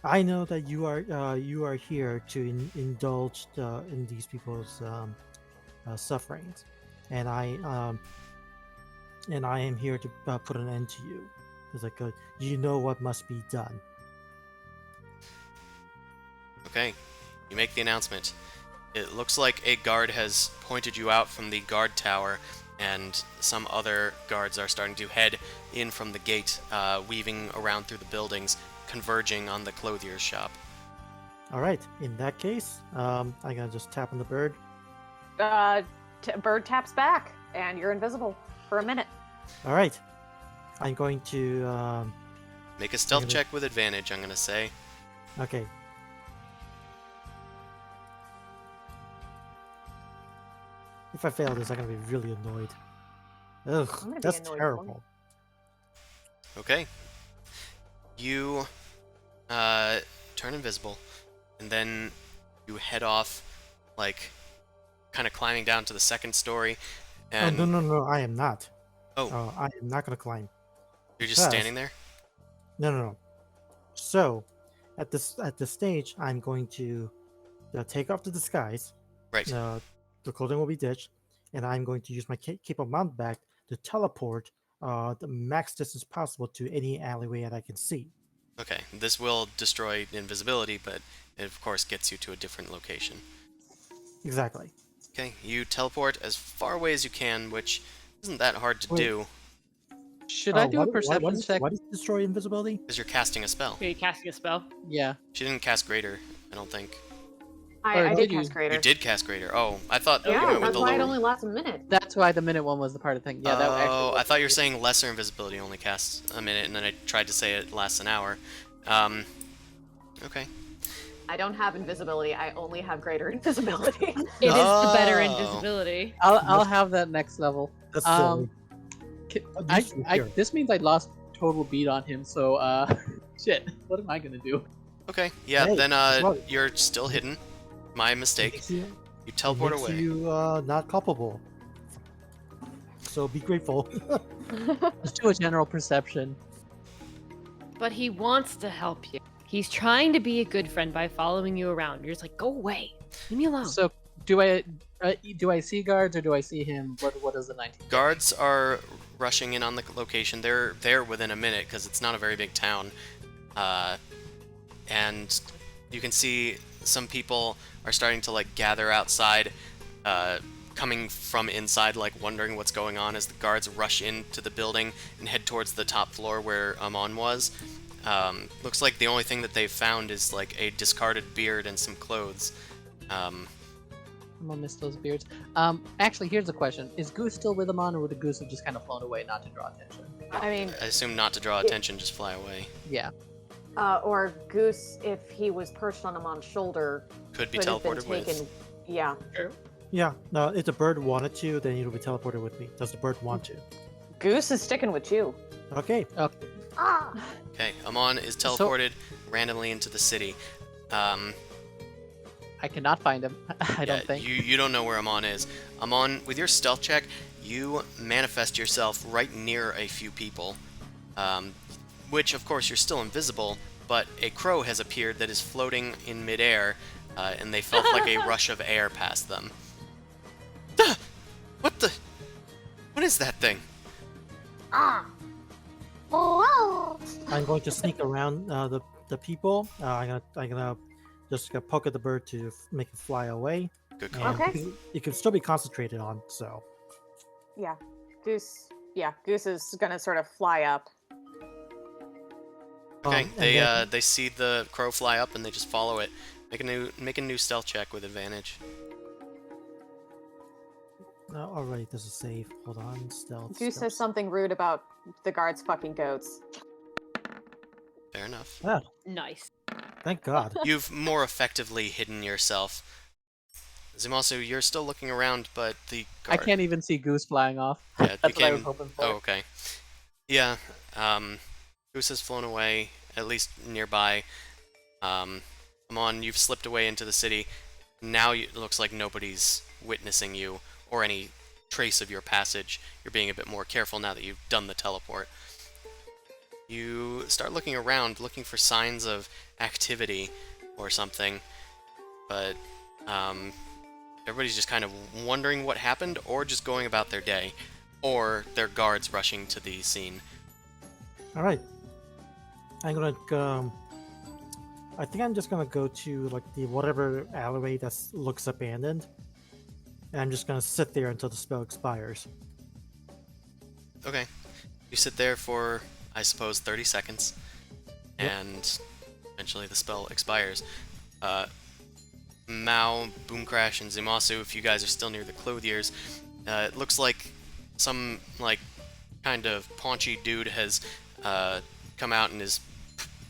I know that you are here to indulge in these people's sufferings, and I am here to put an end to you. It's like you know what must be done. Okay, you make the announcement. It looks like a guard has pointed you out from the guard tower, and some other guards are starting to head in from the gate, weaving around through the buildings, converging on the clothier's shop. All right. In that case, I'm gonna just tap on the bird. Bird taps back, and you're invisible for a minute. All right. I'm going to. Make a stealth check with advantage, I'm going to say. Okay. If I fail this, I'm gonna be really annoyed. I'm Ugh, gonna be that's annoyed for terrible. Okay. You turn invisible, and then you head off, like, kind of climbing down to the second story. And Oh, no, I am not. Oh. I am not gonna climb. You're just because- standing there? No. So, at this stage, I'm going to take off the disguise. Right. The clothing will be ditched, and I'm going to use my cape of mount back to teleport the max distance possible to any alleyway that I can see. Okay, this will destroy invisibility, but it of course gets you to a different location. Exactly. Okay, you teleport as far away as you can, which isn't that hard to Wait. do, Should I do a what perception is, check? What is destroy invisibility? because you're casting a spell. Are you casting a spell? Yeah. She didn't cast Greater, I don't think. Or I did did you- cast Greater. You did cast Greater. Oh, I thought you Yeah, went with that's the why it lower. only lasts a minute. That's why the minute one was the part of the thing. Yeah, that actually. Oh, was I thought you were the- saying lesser invisibility only casts a minute, and then I tried to say it lasts an hour. Okay. I don't have invisibility. I only have greater invisibility. It is the better Oh. invisibility. I'll have that next level. That's Ki- What I, do you I hear? this means I lost total beat on him. So shit. What am I gonna do? Okay, yeah, Hey, then well- you're still hidden. My mistake. Makes you, You teleport makes away. you not culpable. So be grateful. Let's do a general perception. But he wants to help you. He's trying to be a good friend by following you around. You're just like, go away. Leave me alone. So do I see guards or do I see him? What is the 19? Guards are rushing in on the location. They're there within a minute because it's not a very big town. And you can see some people are starting to like gather outside, coming from inside, like wondering what's going on as the guards rush into the building and head towards the top floor where Amon was. Looks like the only thing that they've found is like a discarded beard and some clothes. I'm gonna miss those beards. Actually, here's a question: is Goose still with him on, or would the Goose have just kind of flown away, not to draw attention? I mean, I assume not to draw attention, just fly away. Yeah. or Goose, if he was perched on Amon's shoulder, Could be could have been teleported with. taken. Yeah. Yeah. No, if the bird wanted to, then it'll be teleported with me. Does the bird want to? Goose is sticking with you. Okay. Okay. Ah. Okay, Amon is teleported randomly into the city. I cannot find him. I Yeah, don't think. You don't know where Amon is. Amon, with your stealth check, you manifest yourself right near a few people, which, of course, you're still invisible, but a crow has appeared that is floating in midair, and they felt like a rush of air past them. What the? What is that thing? I'm going to sneak around the people. I'm gonna just poke at the bird to make it fly away. Good And call. Okay. it can still be concentrated on. So Yeah. Goose. Yeah. Goose is gonna sort of fly up. Okay, and then- they see the crow fly up and they just follow it. Make a new stealth check with advantage. all right, this is safe. Hold on, stealth. Goose stealth. says something rude about the guards fucking goats. Fair enough. Ah, Nice. thank God. You've more effectively hidden yourself. Zumasu, you're still looking around, but the I guard... can't even see Goose flying off. Yeah, it That's what I was became- hoping for. Oh, okay. Yeah, Goose has flown away, at least nearby. Amon, you've slipped away into the city. Now it looks like nobody's witnessing you, or any trace of your passage. You're being a bit more careful now that you've done the teleport. You start looking around, looking for signs of activity or something, but everybody's just kind of wondering what happened, or just going about their day, or their guards rushing to the scene. All right. I'm gonna I think I'm just gonna go to like the whatever alleyway that looks abandoned, and I'm just gonna sit there until the spell expires. Okay. You sit there for, I suppose, 30 seconds, Yep. and eventually the spell expires. Mao, Boomcrash, and Zimasu, if you guys are still near the clothiers, it looks like some, like, kind of paunchy dude has come out and is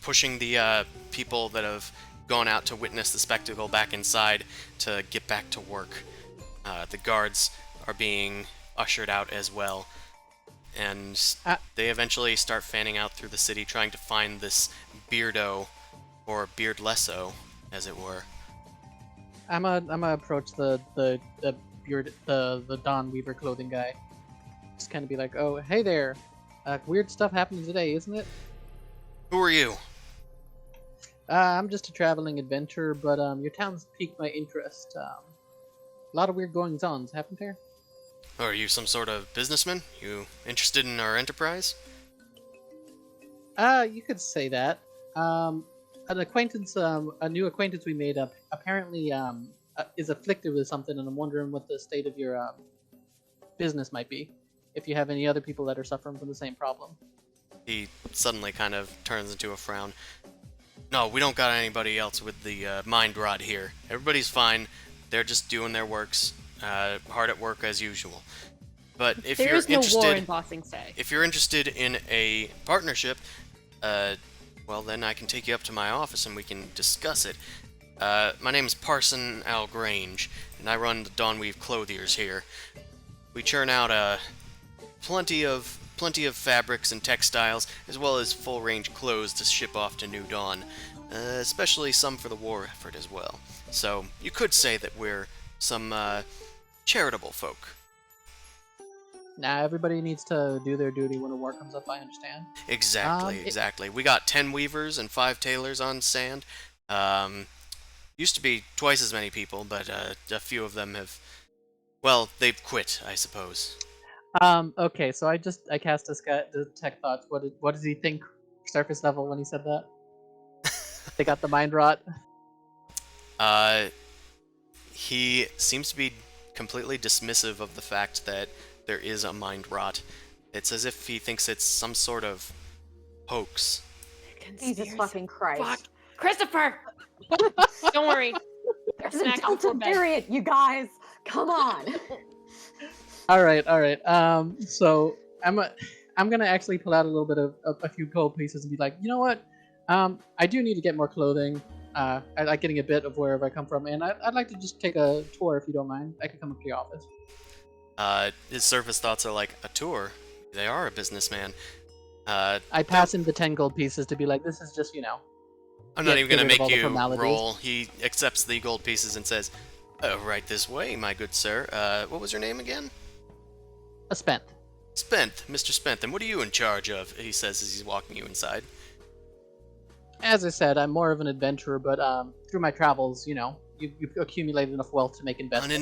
pushing the people that have gone out to witness the spectacle back inside to get back to work. The guards are being ushered out as well, and they eventually start fanning out through the city trying to find this beardo, or beardlesso, as it were. I'm gonna approach the beard the Don Weaver clothing guy. Just kind of be like, oh, hey there. Weird stuff happening today, isn't it? Who are you? I'm just a traveling adventurer, but your town's piqued my interest. A lot of weird goings-ons, haven't there? Are you some sort of businessman? You interested in our enterprise? You could say that. An acquaintance, a new acquaintance we made up, apparently is afflicted with something, and I'm wondering what the state of your business might be. If you have any other people that are suffering from the same problem. He suddenly kind of turns into a frown. No, we don't got anybody else with the mind rot here. Everybody's fine. They're just doing their works, hard at work as usual. But if There you're is no war interested, in Bossing Say. if you're interested in a partnership, well then I can take you up to my office and we can discuss it. My name is Parson Al Grange, and I run the Dawnweave Clothiers here. We churn out plenty of fabrics and textiles, as well as full-range clothes to ship off to New Dawn, especially some for the war effort as well. So you could say that we're some charitable folk. Nah, everybody needs to do their duty when a war comes up, I understand. Exactly, exactly. We got 10 weavers and 5 tailors on sand. Used to be twice as many people, but a few of them have, well, they've quit, I suppose. Okay, so I cast detect thoughts. What does he think surface level when he said that? They got the mind rot. He seems to be completely dismissive of the fact that there is a mind rot. It's as if he thinks it's some sort of hoax. Jesus fucking Christ. Fuck. Christopher! Don't worry. There's Snack a Delta before bed. variant, you guys. Come on. All right. So I'm gonna actually pull out a little bit of a few gold pieces and be like, you know what? I do need to get more clothing. I like getting a bit of wherever I come from, and I'd like to just take a tour if you don't mind. I could come up to your office. His surface thoughts are like, a tour? They are a businessman. I pass him the 10 gold pieces to be like, this is just, I'm not even going to get rid of all make the you formalities. roll. He accepts the gold pieces and says, right this way, my good sir. What was your name again? a spent. Spent, Mr. Spent. And what are you in charge of? He says as he's walking you inside. As I said, I'm more of an adventurer, but through my travels, you accumulate enough wealth to make An investments.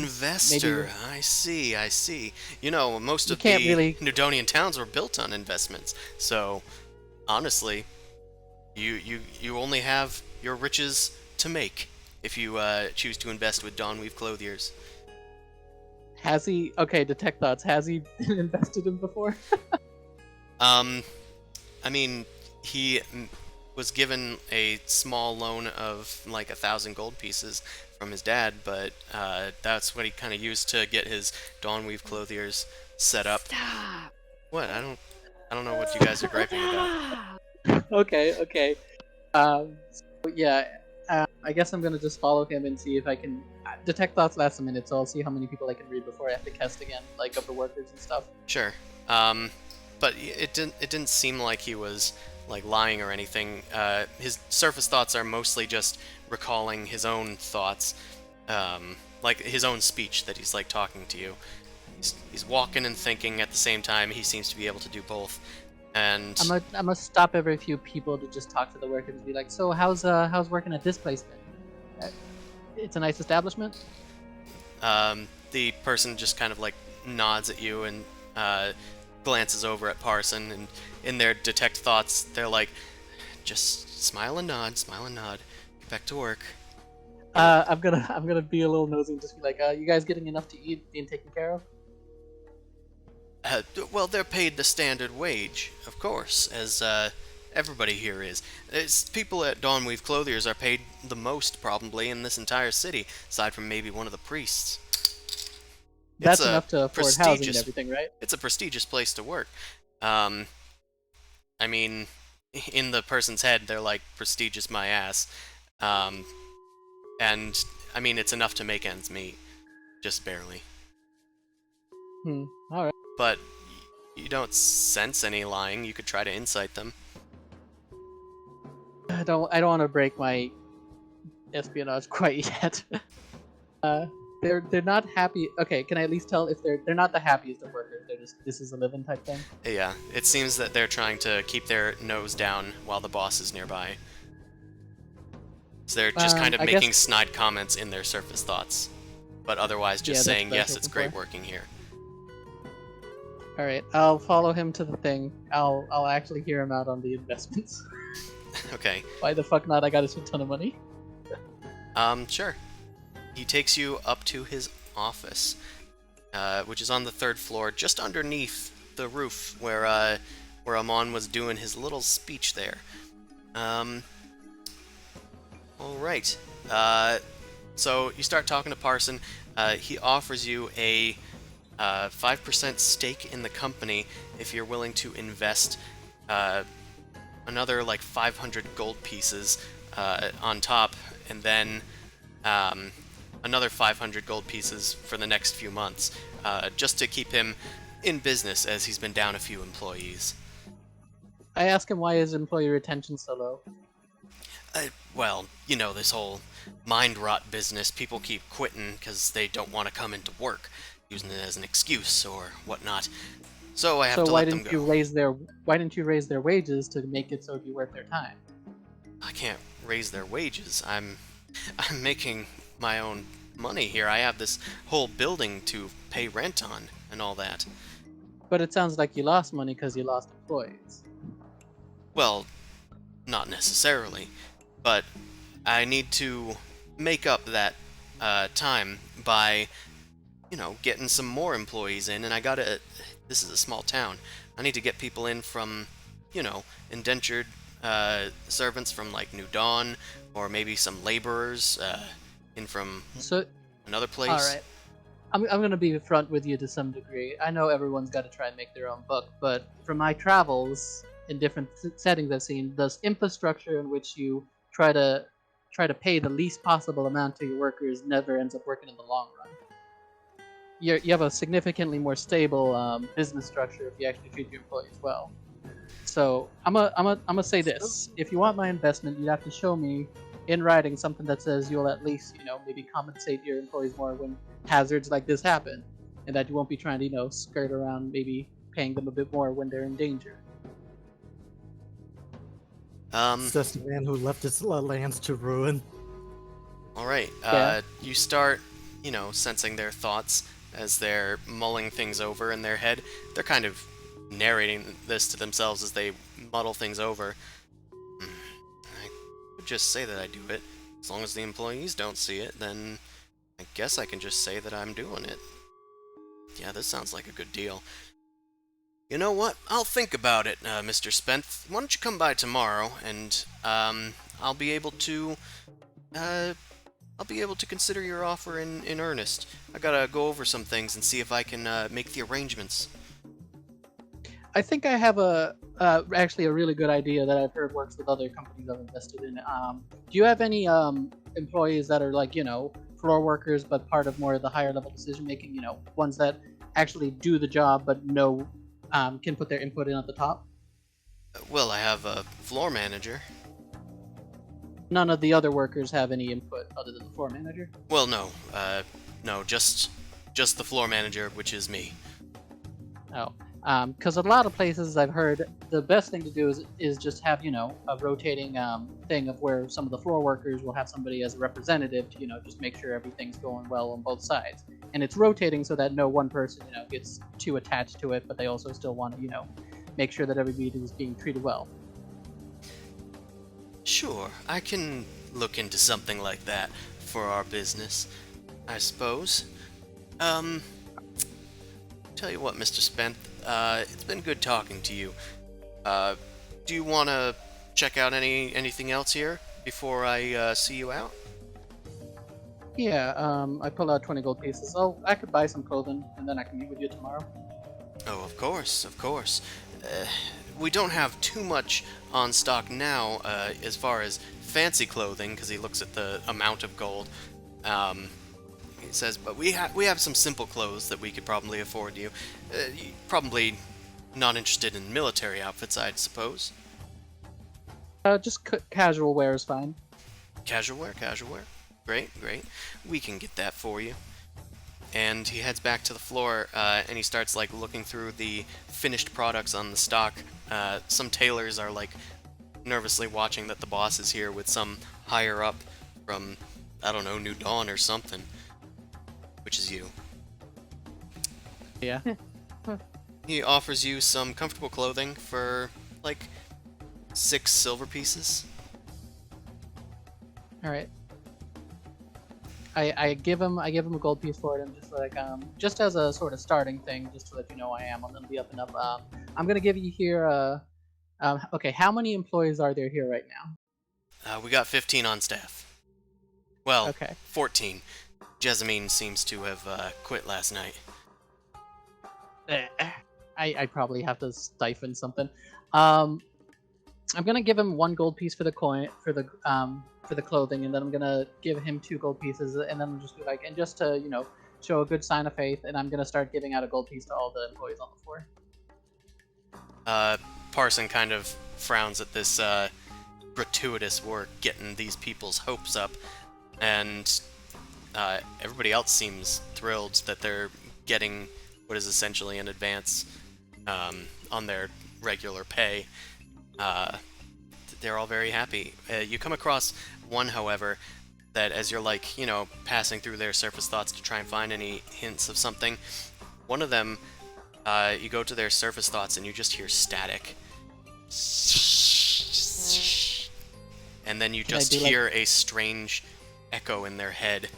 investor. I see. You know, most of can't the really- Nudonian towns were built on investments. So, honestly, you only have your riches to make if you choose to invest with Dawnweave Clothiers. Has he? Okay, detect thoughts. Has he been invested in before? I mean, he was given a small loan of like 1,000 gold pieces from his dad, but that's what he kind of used to get his Dawnweave Clothiers set up. Stop. What? I don't know what you guys are griping about. Stop. Okay. So yeah, I guess I'm gonna just follow him and see if I can. Detect thoughts lasts a minute, so I'll see how many people I can read before I have to cast again, like of the workers and stuff. Sure. But it didn't seem like he was like lying or anything. His surface thoughts are mostly just recalling his own thoughts, like his own speech that he's like talking to you. He's walking and thinking at the same time. He seems to be able to do both. And I'm gonna stop every few people to just talk to the workers and be like, so how's working at this place been? It's a nice establishment. The person just kind of like nods at you and glances over at Parson, and in their detect thoughts, they're like, just smile and nod, get back to work. I'm gonna be a little nosy and just be like, you guys getting enough to eat, being taken care of? Well, they're paid the standard wage, of course, as everybody here is. People at Dawnweave Clothiers are paid the most, probably, in this entire city, aside from maybe one of the priests. That's It's a enough to afford housing and prestigious- everything, right? It's a prestigious place to work. I mean, in the person's head, they're like, prestigious my ass. And, I mean, it's enough to make ends meet. Just barely. Alright. But you don't sense any lying. You could try to insight them. I don't want to break my espionage quite yet. They're not happy. Okay, can I at least tell if they're not the happiest of workers? They're just, this is a living type thing. Yeah, it seems that they're trying to keep their nose down while the boss is nearby. So they're just kind of I making guess- snide comments in their surface thoughts, but otherwise just Yeah, that's saying, what I was yes, it's hoping great for. working here. All right, I'll follow him to the thing. I'll actually hear him out on the investments. Okay, Why the fuck not? I got a shit ton of money. sure. He takes you up to his office, which is on the 3rd floor, just underneath the roof where Amon was doing his little speech there. All right. So you start talking to Parson. He offers you a 5% stake in the company if you're willing to invest another like 500 gold pieces on top, and then another 500 gold pieces for the next few months, just to keep him in business as he's been down a few employees. I ask him why his employee retention so low. Well, you know, this whole mind rot business, people keep quitting because they don't want to come into work, using it as an excuse or whatnot. So I have So to why let them didn't go. why didn't you raise their wages to make it so it'd be worth their time? I can't raise their wages. I'm making my own money here. I have this whole building to pay rent on and all that. But it sounds like you lost money because you lost employees. Well, not necessarily, but I need to make up that time by, you know, getting some more employees in, and I gotta. This is a small town. I need to get people in from, you know, indentured servants from like New Dawn, or maybe some laborers in from So another place. all right, I'm gonna be front with you to some degree. I know everyone's got to try and make their own buck, but from my travels in different settings I've seen, the infrastructure in which you try to pay the least possible amount to your workers never ends up working in the long run. You have a significantly more stable business structure if you actually treat your employees well. So I'm gonna say this: if you want my investment, you have to show me in writing something that says you'll at least, you know, maybe compensate your employees more when hazards like this happen, and that you won't be trying to, you know, skirt around maybe paying them a bit more when they're in danger. Says the man who left his lands to ruin. All right. Yeah. You start, you know, sensing their thoughts as they're mulling things over in their head. They're kind of narrating this to themselves as they muddle things over. I could just say that I do it. As long as the employees don't see it, then I guess I can just say that I'm doing it. Yeah, this sounds like a good deal. You know what? I'll think about it, Mr. Spence. Why don't you come by tomorrow, and I'll be able to consider your offer in earnest. I gotta go over some things and see if I can make the arrangements. I think I have actually a really good idea that I've heard works with other companies I've invested in. Do you have any employees that are like, you know, floor workers but part of more of the higher level decision making? You know, ones that actually do the job but can put their input in at the top? Well, I have a floor manager. None of the other workers have any input other than the floor manager? Well, no, just the floor manager, which is me. Oh. Because a lot of places I've heard the best thing to do is just have a rotating thing of where some of the floor workers will have somebody as a representative to just make sure everything's going well on both sides, and it's rotating so that no one person gets too attached to it, but they also still want to make sure that everybody is being treated well. Sure, I can look into something like that for our business, I suppose. Tell you what, Mr. Spence, it's been good talking to you. Do you want to check out anything else here before I see you out? Yeah, I pull out 20 gold pieces. Oh, I could buy some clothing, and then I can meet with you tomorrow. Oh, of course, of course. We don't have too much on stock now as far as fancy clothing, because he looks at the amount of gold. He says, but we have some simple clothes that we could probably afford you. Probably not interested in military outfits, I'd suppose. Just casual wear is fine. Casual wear, casual wear. Great, great. We can get that for you. And he heads back to the floor, and he starts like looking through the finished products on the stock. Some tailors are like nervously watching that the boss is here with some higher up from, I don't know, New Dawn or something. Which is you. Yeah. He offers you some comfortable clothing for like 6 silver pieces. All right. I give him a gold piece for it, and just like just as a sort of starting thing, just to let you know I am on the up and up. I'm gonna give you here. Okay, how many employees are there here right now? We got 15 on staff. Well, Okay. 14. Jessamine seems to have quit last night. I probably have to stifle something. I'm gonna give him 1 gold piece for the coin for the clothing, and then I'm gonna give him 2 gold pieces, and then I'm just be like, and just to show a good sign of faith, and I'm gonna start giving out a gold piece to all the employees on the floor. Parson kind of frowns at this gratuitous work, getting these people's hopes up, and everybody else seems thrilled that they're getting what is essentially an advance on their regular pay. They're all very happy. You come across one, however, that as you're like, passing through their surface thoughts to try and find any hints of something, one of them, you go to their surface thoughts and you just hear static. And then you just hear a strange echo in their head.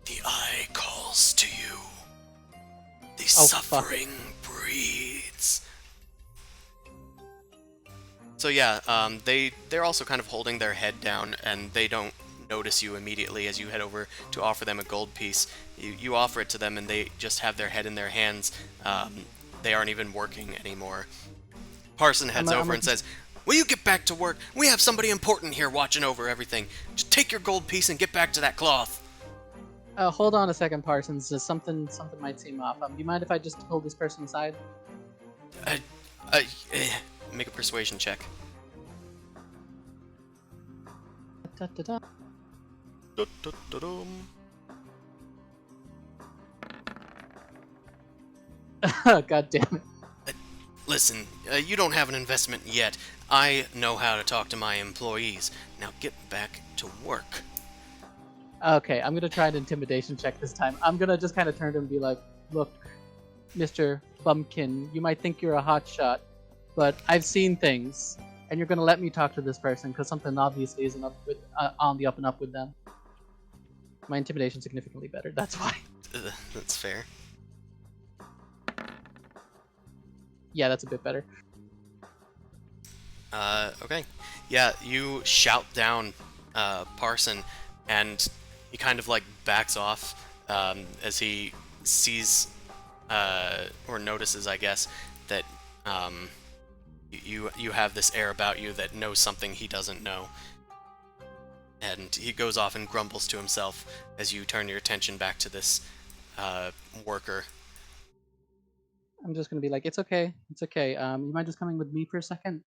The eye calls to you. The suffering breathes. So yeah, they're also kind of holding their head down, and they don't notice you immediately as you head over to offer them a gold piece. You offer it to them, and they just have their head in their hands. They aren't even working anymore. Parson heads over and says, "Will you get back to work? We have somebody important here watching over everything. Just take your gold piece and get back to that cloth." Hold on a second, Parsons. Just something might seem off. Do you mind if I just pull this person aside? Make a persuasion check. Da-da-da. God damn it. Listen, you don't have an investment yet. I know how to talk to my employees. Now get back to work. Okay, I'm gonna try an intimidation check this time. I'm gonna just kind of turn to him and be like, "Look, Mr. Bumpkin, you might think you're a hotshot, but I've seen things, and you're gonna let me talk to this person because something obviously isn't on the up and up with them." My intimidation's significantly better. That's why. That's fair. Yeah, that's a bit better. Okay. Yeah, you shout down Parson, and he kind of like backs off as he sees or notices, I guess, that you have this air about you that knows something he doesn't know. And he goes off and grumbles to himself as you turn your attention back to this worker. I'm just gonna be like, "It's okay, it's okay. You mind just coming with me for a second?"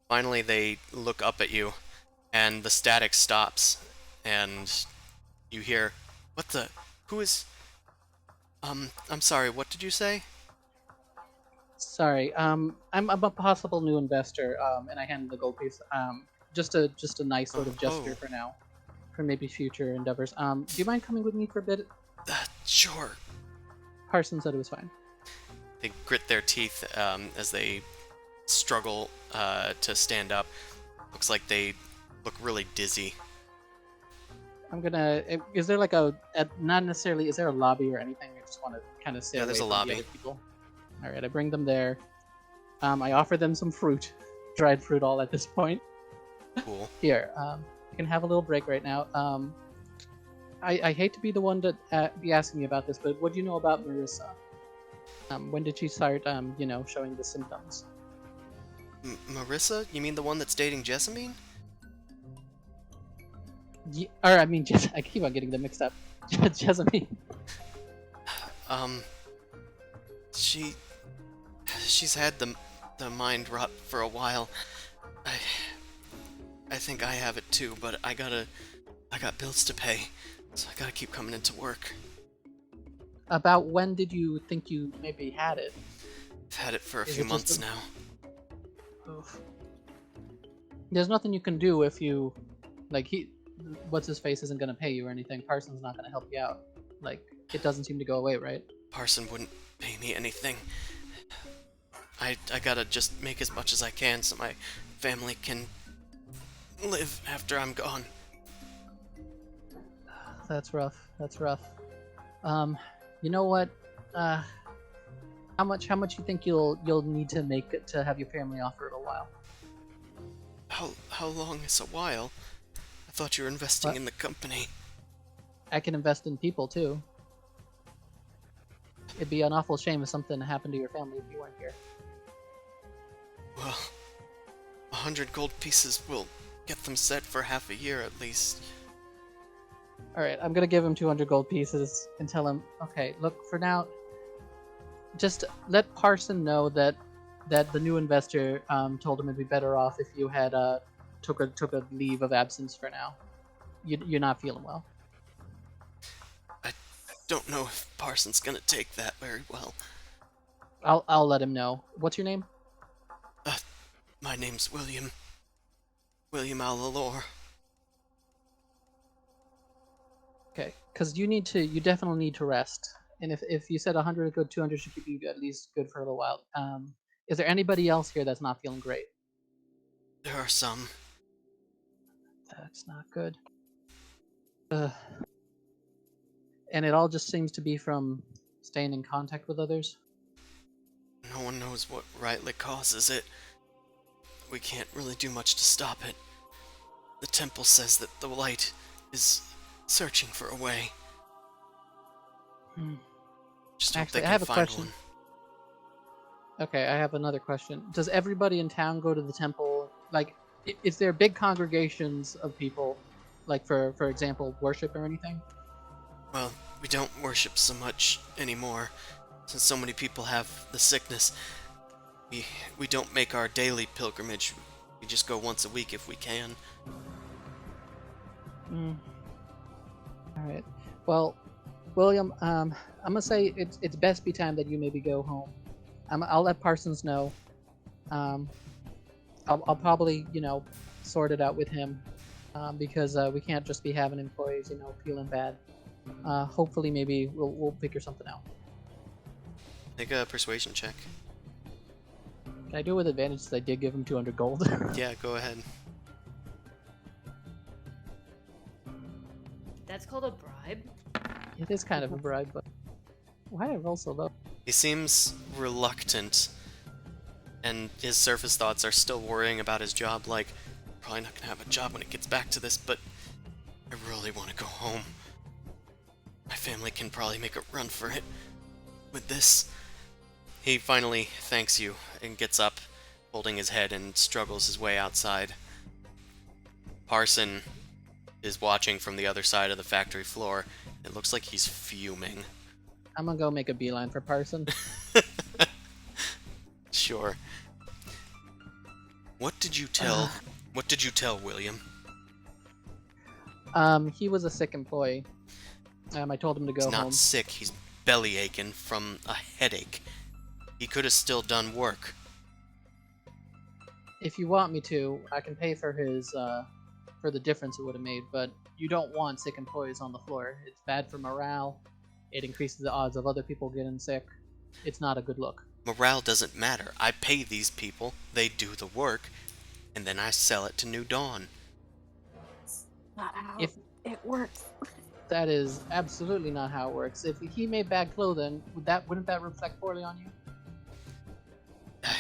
Finally, they look up at you, and the static stops, and you hear, "What the? Who is I'm sorry, what did you say? Sorry. I'm a possible new investor. And I handed the gold piece. Just a nice sort of gesture Oh. for now, for maybe future endeavors. Do you mind coming with me for a bit? Sure. Parson said it was fine. They grit their teeth as they struggle to stand up. Looks like they look really dizzy. I'm gonna. Is there like not necessarily? Is there a lobby or anything? I just want to kind of stay Yeah, away there's a from lobby. the other people. All right, I bring them there. I offer them some fruit, dried fruit, all at this point. Cool. Here, you can have a little break right now. I hate to be the one to be asking you about this, but what do you know about Marissa? When did she start, showing the symptoms? Marissa? You mean the one that's dating Jessamine? I mean, I keep on getting them mixed up. Jessamine. She's had the mind rot for a while. I think I have it too, but I got bills to pay, so I gotta keep coming into work. About when did you think you maybe had it? I've had it for a Is few it just months a- now. Oof. There's nothing you can do if you, what's his face isn't gonna pay you or anything. Parson's not gonna help you out. Like, it doesn't seem to go away, right? Parson wouldn't pay me anything. I gotta just make as much as I can so my family can live after I'm gone. That's rough. That's rough. You know what? How much you think you'll need to make it to have your family off for a while? How long is a while? I thought you were investing What? in the company. I can invest in people too. It'd be an awful shame if something happened to your family if you weren't here. Well, 100 gold pieces will get them set for half a year at least. Alright, I'm gonna give him 200 gold pieces and tell him, okay, look, for now, just let Parson know that the new investor told him it'd be better off if you had took a leave of absence for now. You're not feeling well. Don't know if Parson's gonna take that very well. I'll let him know. What's your name? My name's William. William Al-Alor. Okay, because you definitely need to rest. And if you said 100 good, 200 should keep you at least good for a little while. Is there anybody else here that's not feeling great? There are some. That's not good. And it all just seems to be from staying in contact with others. No one knows what rightly causes it. We can't really do much to stop it. The temple says that the light is searching for a way. Just hope Actually, they I can have a find question. one. Okay, I have another question. Does everybody in town go to the temple? Like, is there big congregations of people, like for example, worship or anything? Well, we don't worship so much anymore, since so many people have the sickness. We don't make our daily pilgrimage. We just go once a week if we can. All right. Well, William, I'm gonna say it's best be time that you maybe go home. I'll let Parsons know. I'll probably sort it out with him, because we can't just be having employees feeling bad. Hopefully, maybe we'll figure something out. Make a persuasion check. Can I do it with advantage since I did give him 200 gold? Yeah, go ahead. That's called a bribe. It is kind of a bribe, but why did I roll so low? He seems reluctant, and his surface thoughts are still worrying about his job, like, probably not gonna have a job when it gets back to this, but I really want to go home. My family can probably make a run for it with this. He finally thanks you and gets up, holding his head, and struggles his way outside. Parson is watching from the other side of the factory floor. It looks like he's fuming. I'm gonna go make a beeline for Parson. Sure. What did you tell? What did you tell William? He was a sick employee. I told him to go He's not home. sick. He's belly aching from a headache. He could have still done work. If you want me to, I can pay for his for the difference it would have made, but you don't want sick employees on the floor. It's bad for morale. It increases the odds of other people getting sick. It's not a good look. Morale doesn't matter. I pay these people, they do the work, and then I sell it to New Dawn. Not how If it works. that is absolutely not how it works. If he made bad clothing, wouldn't that reflect poorly on you?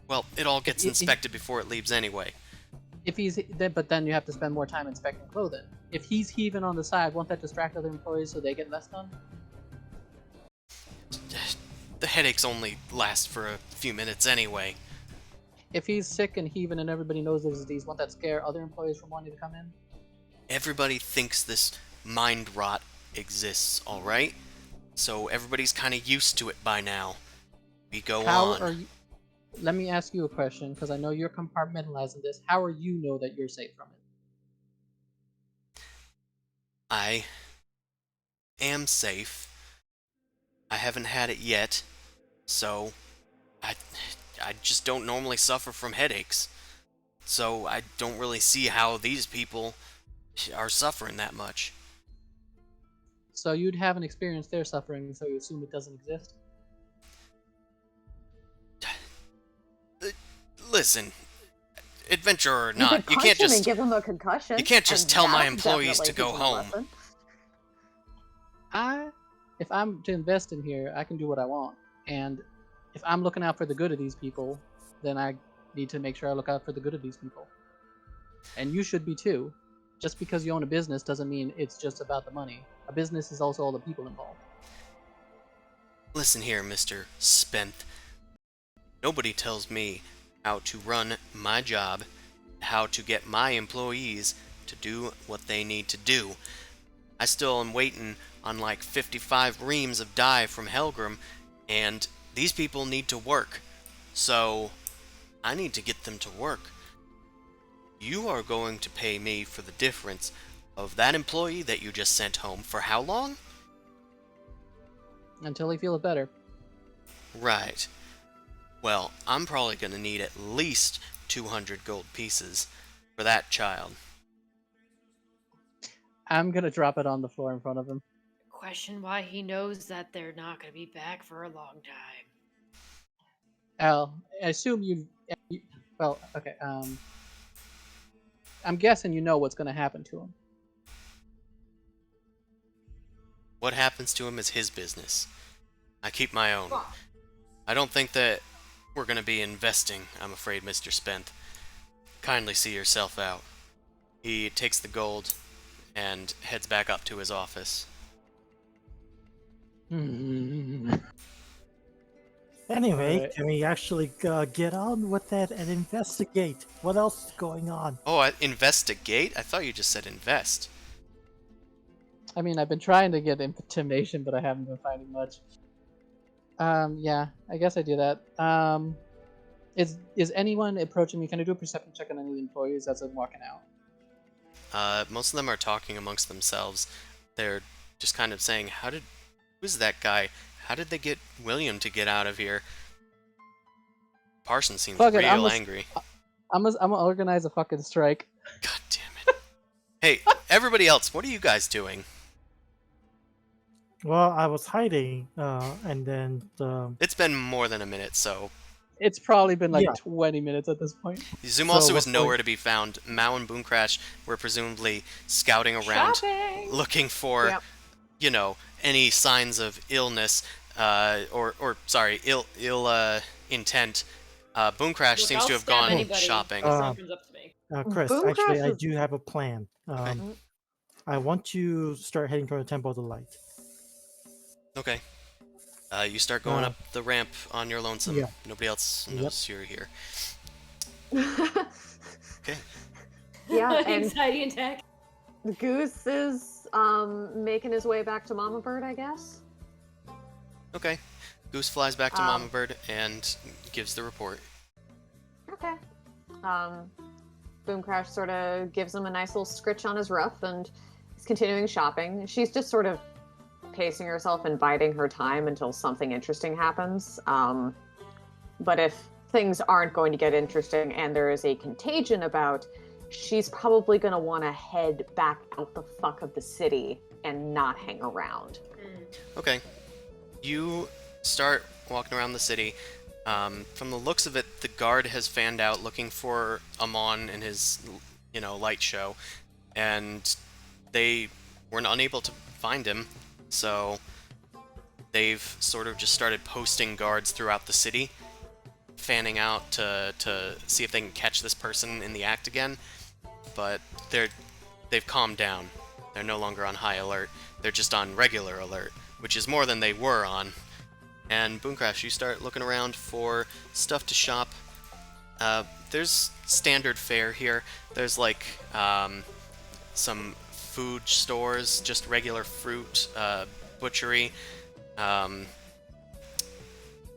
Well, it all gets If- inspected before it leaves anyway. But then you have to spend more time inspecting clothing. If he's heaving on the side, won't that distract other employees so they get less done? The headaches only last for a few minutes anyway. If he's sick and heaving and everybody knows there's a disease, won't that scare other employees from wanting to come in? Everybody thinks this mind rot exists, alright? So everybody's kind of used to it by now. We go on. Let me ask you a question, because I know you're compartmentalizing this. How are you know that you're safe from it? I am safe. I haven't had it yet, so I just don't normally suffer from headaches. So I don't really see how these people are suffering that much. So you'd haven't experienced their suffering, so you assume it doesn't exist? Listen, adventure or You not, could you punch can't him and just give him a concussion. you can't just and tell my that'll employees to definitely go teach him a home. lesson. If I'm to invest in here, I can do what I want. And if I'm looking out for the good of these people, then I need to make sure I look out for the good of these people. And you should be too. Just because you own a business doesn't mean it's just about the money. A business is also all the people involved. Listen here, Mr. Spence. Nobody tells me how to run my job, how to get my employees to do what they need to do. I still am waiting on like 55 reams of dye from Helgrim, and these people need to work. So, I need to get them to work. You are going to pay me for the difference of that employee that you just sent home for how long? Until they feel it better. Right. Well, I'm probably going to need at least 200 gold pieces for that child. I'm gonna drop it on the floor in front of him. Question why he knows that they're not going to be back for a long time. Al, I assume well, okay, I'm guessing you know what's gonna happen to him. What happens to him is his business. I keep my own. I don't think that we're going to be investing, I'm afraid, Mr. Spence. Kindly see yourself out. He takes the gold and heads back up to his office. Anyway, Alright. can we actually get on with that and investigate? What else is going on? Oh, investigate? I thought you just said invest. I mean, I've been trying to get intimidation, but I haven't been finding much. Yeah, I guess I do that. Is anyone approaching me? Can I do a perception check on any of the employees as I'm walking out? Most of them are talking amongst themselves. They're just kind of saying, who's that guy? How did they get William to get out of here? Parson seems Fuck it, real angry. I'm gonna organize a fucking strike. God damn it. Hey, everybody else, what are you guys doing? Well, I was hiding, and then It's been more than a minute, so... It's probably been like Yeah. 20 minutes at this point. Zumalsu So is what's nowhere to be found. Mao and Boomcrash were presumably scouting around, Shopping! looking for, Yep. you know, any signs of illness, or sorry, ill intent. Boomcrash Look, seems I'll to have stab gone anybody shopping. if someone comes up to me. Chris, Boom actually, Crash I is- do have a plan. I want you to start heading toward the Temple of the Light. Okay. You start going Uh, up the ramp on your lonesome. yeah. Nobody else knows you're here. Okay. Yeah, and Anxiety attack. Goose is making his way back to Mama Bird, I guess. Okay. Goose flies back to Um, Mama Bird and gives the report. Okay. Boom Crash sort of gives him a nice little scritch on his ruff, and he's continuing shopping. She's just sort of pacing herself and biding her time until something interesting happens. But if things aren't going to get interesting and there is a contagion about, she's probably going to want to head back out the fuck of the city and not hang around. Okay. You start walking around the city. From the looks of it, the guard has fanned out looking for Amon and his, light show, and they were unable to find him, so they've sort of just started posting guards throughout the city, fanning out to see if they can catch this person in the act again, but they've calmed down. They're no longer on high alert. They're just on regular alert, which is more than they were on. And Boomcrash, you start looking around for stuff to shop. There's standard fare here. There's like some food stores, just regular fruit, butchery.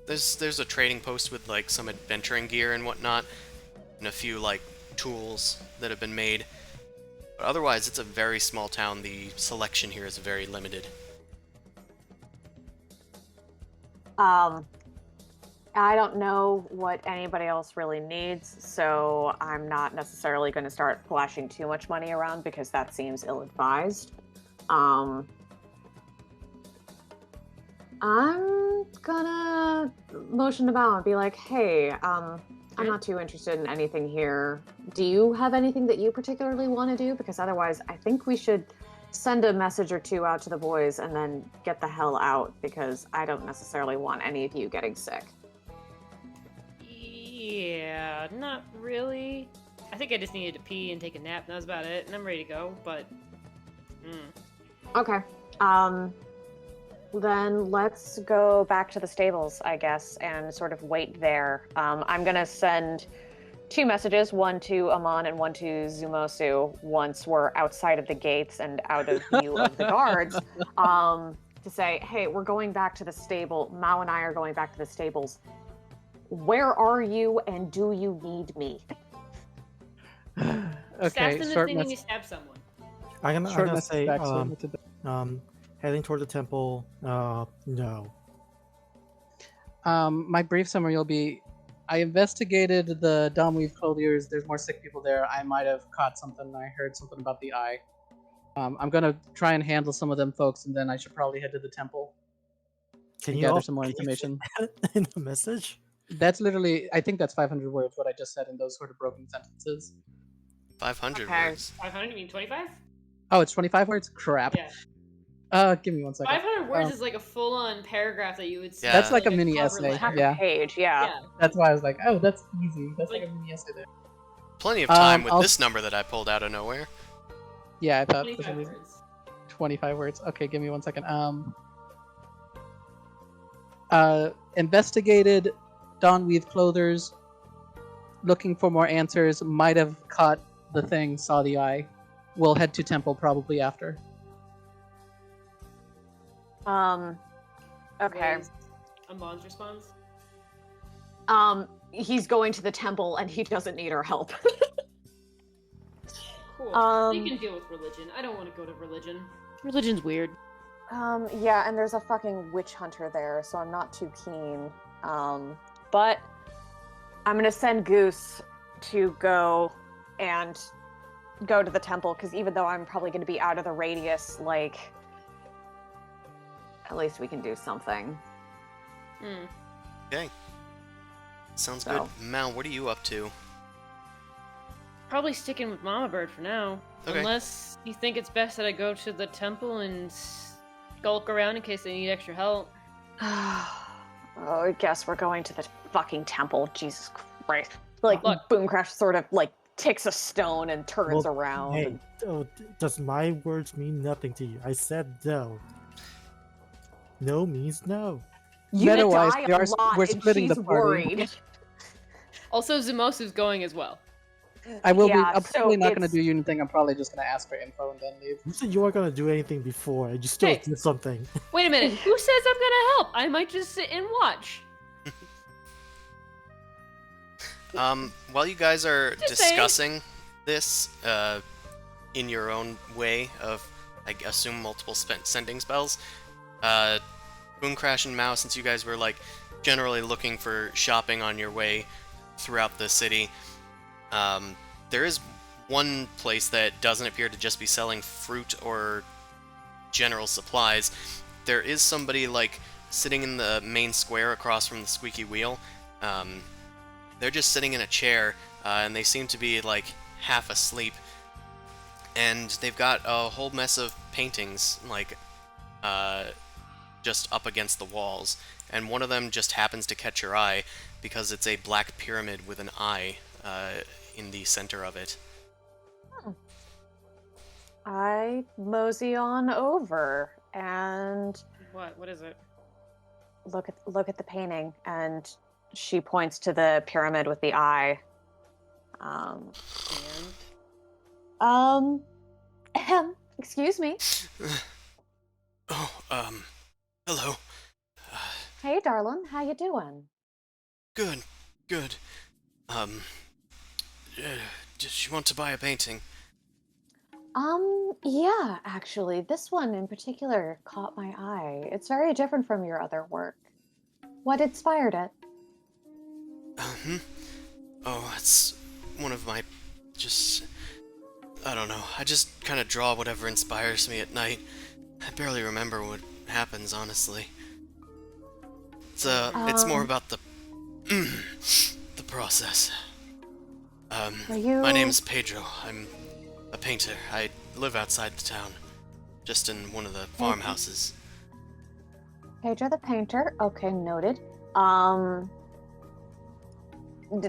There's a trading post with like some adventuring gear and whatnot, and a few like tools that have been made. But otherwise, it's a very small town. The selection here is very limited. I don't know what anybody else really needs, so I'm not necessarily going to start flashing too much money around because that seems ill-advised. I'm gonna motion to Bao and be like, hey, I'm not too interested in anything here. Do you have anything that you particularly want to do? Because otherwise, I think we should send a message or two out to the boys and then get the hell out, because I don't necessarily want any of you getting sick. Yeah, not really. I think I just needed to pee and take a nap, and that was about it, and I'm ready to go, but... Okay. Then let's go back to the stables, I guess, and sort of wait there. I'm gonna send 2 messages, one to Amon and one to Zumosu, once we're outside of the gates and out of view of the guards, to say, hey, we're going back to the stable. Mao and I are going back to the stables. Where are you, and do you need me? Stab Okay, them the short thing when you message. stab someone. I'm gonna Message say, back, so what's it- heading toward the temple. No. My brief summary will be: I investigated the Domweave clothiers. There's more sick people there. I might have caught something. I heard something about the eye. I'm gonna try and handle some of them folks, and then I should probably head to the temple Can and you gather all some more information. in the message? That's literally, I think that's 500 words, what I just said in those sort of broken sentences. 500 Okay. words. 500, you mean 25? Oh, it's 25 words? Crap. Yeah. Give me one second. 500 words Um, is like a full-on paragraph that you would see. Yeah. That's like a in mini cover essay, letter. Half yeah. a page, yeah. That's why I was like, oh, that's easy. That's like a mini essay there. Plenty of time with I'll- this number that I pulled out of nowhere. Yeah, I thought for 25 some reason. words. 25 words. Okay, give me one second. Investigated Dawnweave clothers, looking for more answers, might have caught the thing, saw the eye. We'll head to temple probably after. Okay. What is Amon's response? He's going to the temple and he doesn't need our help. Cool. You can deal with religion. I don't want to go to religion. Religion's weird. Yeah, and there's a fucking witch hunter there, so I'm not too keen. But I'm gonna send Goose to go to the temple, because even though I'm probably gonna be out of the radius, like, at least we can do something. Okay. Sounds So. good. Mal, what are you up to? Probably sticking with Mama Bird for now. Okay. Unless you think it's best that I go to the temple and skulk around in case they need extra help. Oh, I guess we're going to the fucking temple. Jesus Christ. Like, Look. Boomcrash sort of, like, takes a stone and turns Well, around. Hey, does my words mean nothing to you? I said no. No means no. You Meta-wise, die we a are- lot, we're and splitting the she's party. worried. Also, Zumosu's going as well. I will be. Yeah, I'm so probably not going to it's- do you anything. I'm probably just going to ask for info and then leave. You said you weren't gonna do anything before, and you still Hey. did something. Wait a minute. Who says I'm gonna help? I might just sit and watch. While you guys are Just saying. discussing this, in your own way of, I assume, multiple sending spells, Boom Crash and Mao, since you guys were like generally looking for shopping on your way throughout the city, there is one place that doesn't appear to just be selling fruit or general supplies. There is somebody like sitting in the main square across from the squeaky wheel. They're just sitting in a chair, and they seem to be like half asleep. And they've got a whole mess of paintings like just up against the walls, and one of them just happens to catch your eye because it's a black pyramid with an eye in the center of it. I mosey on over and What is it? look at the painting, and she points to the pyramid with the eye. And Excuse me. Oh, hello. Hey, darling, how you doing? Good, good. Did you want to buy a painting? Yeah, actually, this one in particular caught my eye. It's very different from your other work. What inspired it? Oh, it's one of my... I don't know. I just kind of draw whatever inspires me at night. I barely remember what happens, honestly. It's more about the... the process. My name's Pedro. I'm a painter. I live outside the town. Just in one of the farmhouses. Pedro the painter. Okay, noted.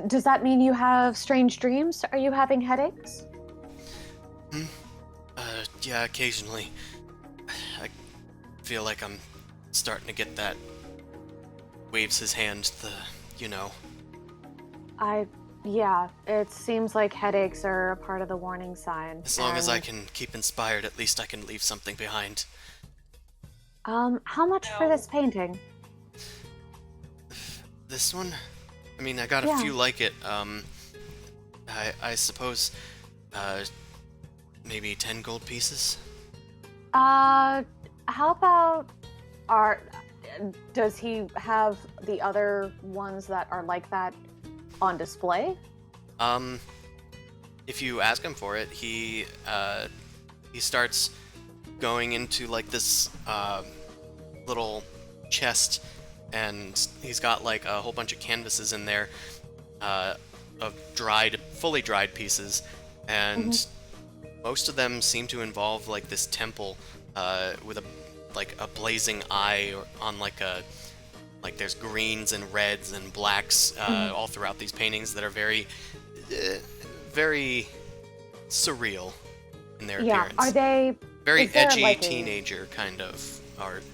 Does that mean you have strange dreams? Are you having headaches? Yeah, occasionally. I feel like I'm starting to get that. Waves his hand, Yeah, it seems like headaches are a part of the warning sign. As long as I can keep inspired, at least I can leave something behind. How much for this painting? This one? I mean, I got a few like it. I suppose, maybe 10 gold pieces? How about does he have the other ones that are like that on display? If you ask him for it, he starts going into like this little chest, and he's got like a whole bunch of canvases in there of fully dried pieces, and most of them seem to involve like this temple with a blazing eye on like there's greens and reds and blacks all throughout these paintings that are very very surreal in their appearance. Are they very edgy like teenager kind of art?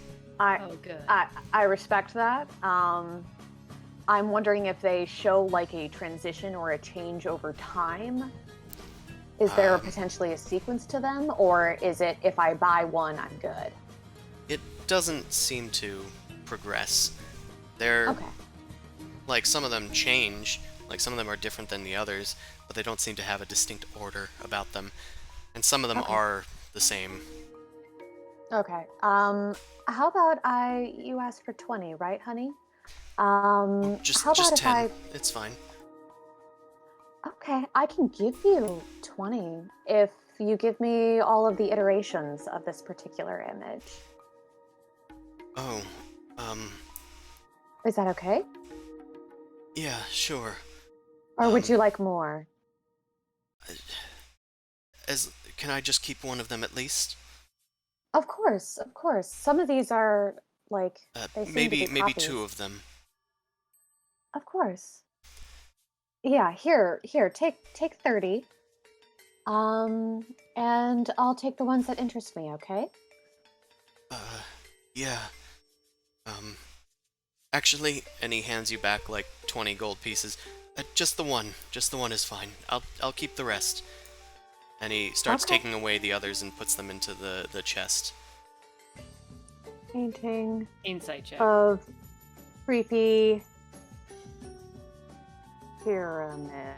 Oh, good. I respect that. I'm wondering if they show like a transition or a change over time. Is there potentially a sequence to them, or is it if I buy one, I'm good? It doesn't seem to progress. They're like, some of them change, like some of them are different than the others, but they don't seem to have a distinct order about them, and some of them are the same. Okay. How about you asked for 20, right, honey? Just how about 10. It's fine. Okay, I can give you 20 if you give me all of the iterations of this particular image. Oh, Is that okay? yeah, sure. Or would you like more? Can I just keep one of them at least? Of course, of course. Some of these are like they seem to be maybe copies. 2 of them. Of course. Yeah, here, take 30. And I'll take the ones that interest me, okay? Yeah. Actually, and he hands you back like 20 gold pieces. Just the one is fine. I'll keep the rest. And he starts taking away the others and puts them into the chest. Painting Insight check. of creepy pyramid.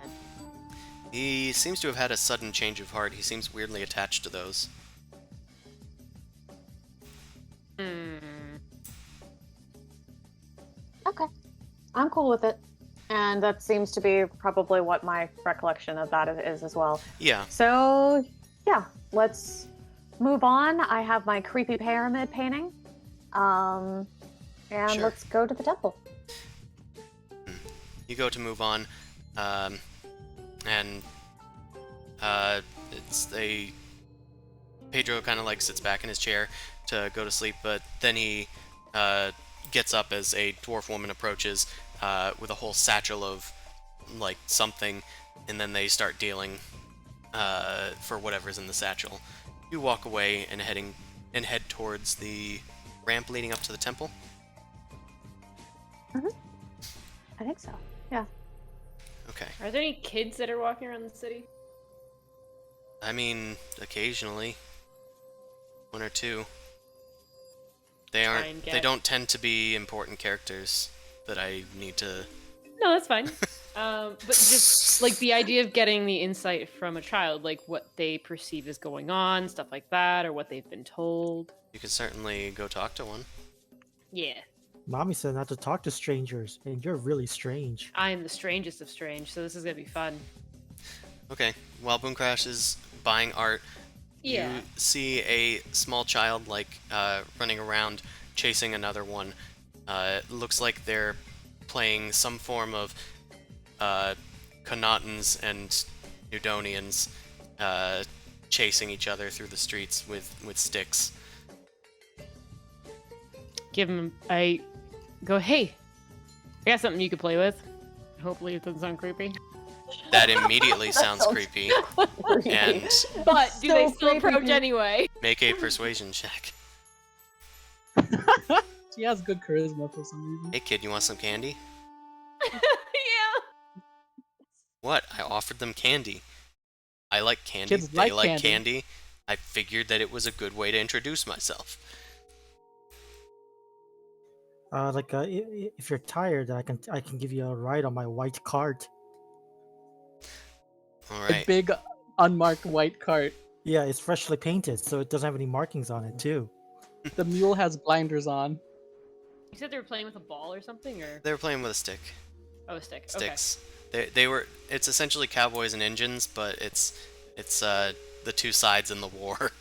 He seems to have had a sudden change of heart. He seems weirdly attached to those. Okay. I'm cool with it. And that seems to be probably what my recollection of that is as well. Yeah. So, yeah, let's move on. I have my creepy pyramid painting. And Sure. let's go to the temple. You go to move on, and Pedro kind of like sits back in his chair to go to sleep, but then he gets up as a dwarf woman approaches with a whole satchel of like something, and then they start dealing for whatever's in the satchel. You walk away and head towards the ramp leading up to the temple. I think so. Yeah. Okay. Are there any kids that are walking around the city? I mean, occasionally. One or two. They Try aren't. and They get- don't tend to be important characters that I need to. No, that's fine. But just like the idea of getting the insight from a child, like what they perceive is going on, stuff like that, or what they've been told. You could certainly go talk to one. Yeah, Mommy said not to talk to strangers, and you're really strange. I am the strangest of strange, so this is gonna be fun. Okay. While Boom Crash is buying art, Yeah. you see a small child running around chasing another one. It looks like they're playing some form of Connaughtans and Newdonians chasing each other through the streets with sticks. Give him. I go. Hey, I got something you could play with. Hopefully, it doesn't sound creepy. That immediately sounds sounds creepy. And But do So they still creepy. approach anyway? make a persuasion check. She has good charisma for some reason. Hey kid, you want some candy? Yeah. What? I offered them candy. I like candy. Kids They like like candy. candy. I figured that it was a good way to introduce myself. If you're tired, I can give you a ride on my white cart. All A right. big unmarked white cart. Yeah, it's freshly painted, so it doesn't have any markings on it too. The mule has blinders on. You said they were playing with a ball or something, or They were playing with a stick. oh, a stick. Sticks. They were. It's essentially cowboys and Indians, but it's the two sides in the war. Okay.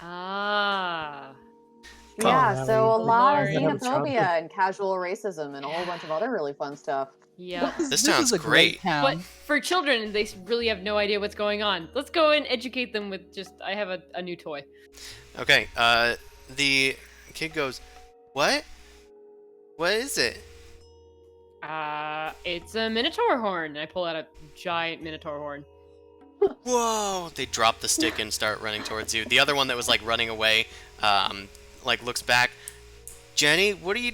Ah. Yeah, Come so a on, lot of Lord. Never tried xenophobia it. and casual racism and a whole bunch of other really fun stuff. Yeah. This sounds is a great great. town. But for children, they really have no idea what's going on. Let's go and educate them with just. I have a new toy. Okay. The kid goes, "What? What is it?" It's a minotaur horn. And I pull out a giant minotaur horn. Whoa! They drop the stick and start running towards you. The other one that was like running away, looks back. Jenny, what are you?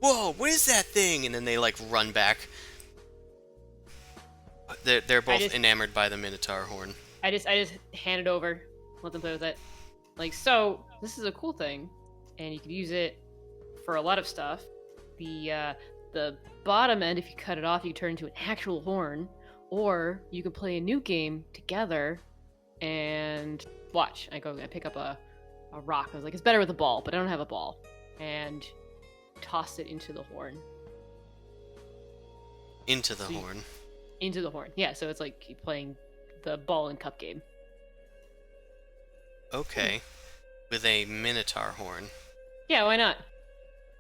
Whoa! What is that thing? And then they like run back. They're both just- enamored by the Minotaur horn. I just hand it over, let them play with it. Like, so this is a cool thing, and you can use it for a lot of stuff. The bottom end, if you cut it off, you can turn it into an actual horn, or you can play a new game together and watch. I pick up a rock. I was like, it's better with a ball, but I don't have a ball, and toss it into the horn. Into the Sweet. horn. Into the horn. Yeah, so it's like playing the ball and cup game. Okay. With a Minotaur horn. Yeah, why not?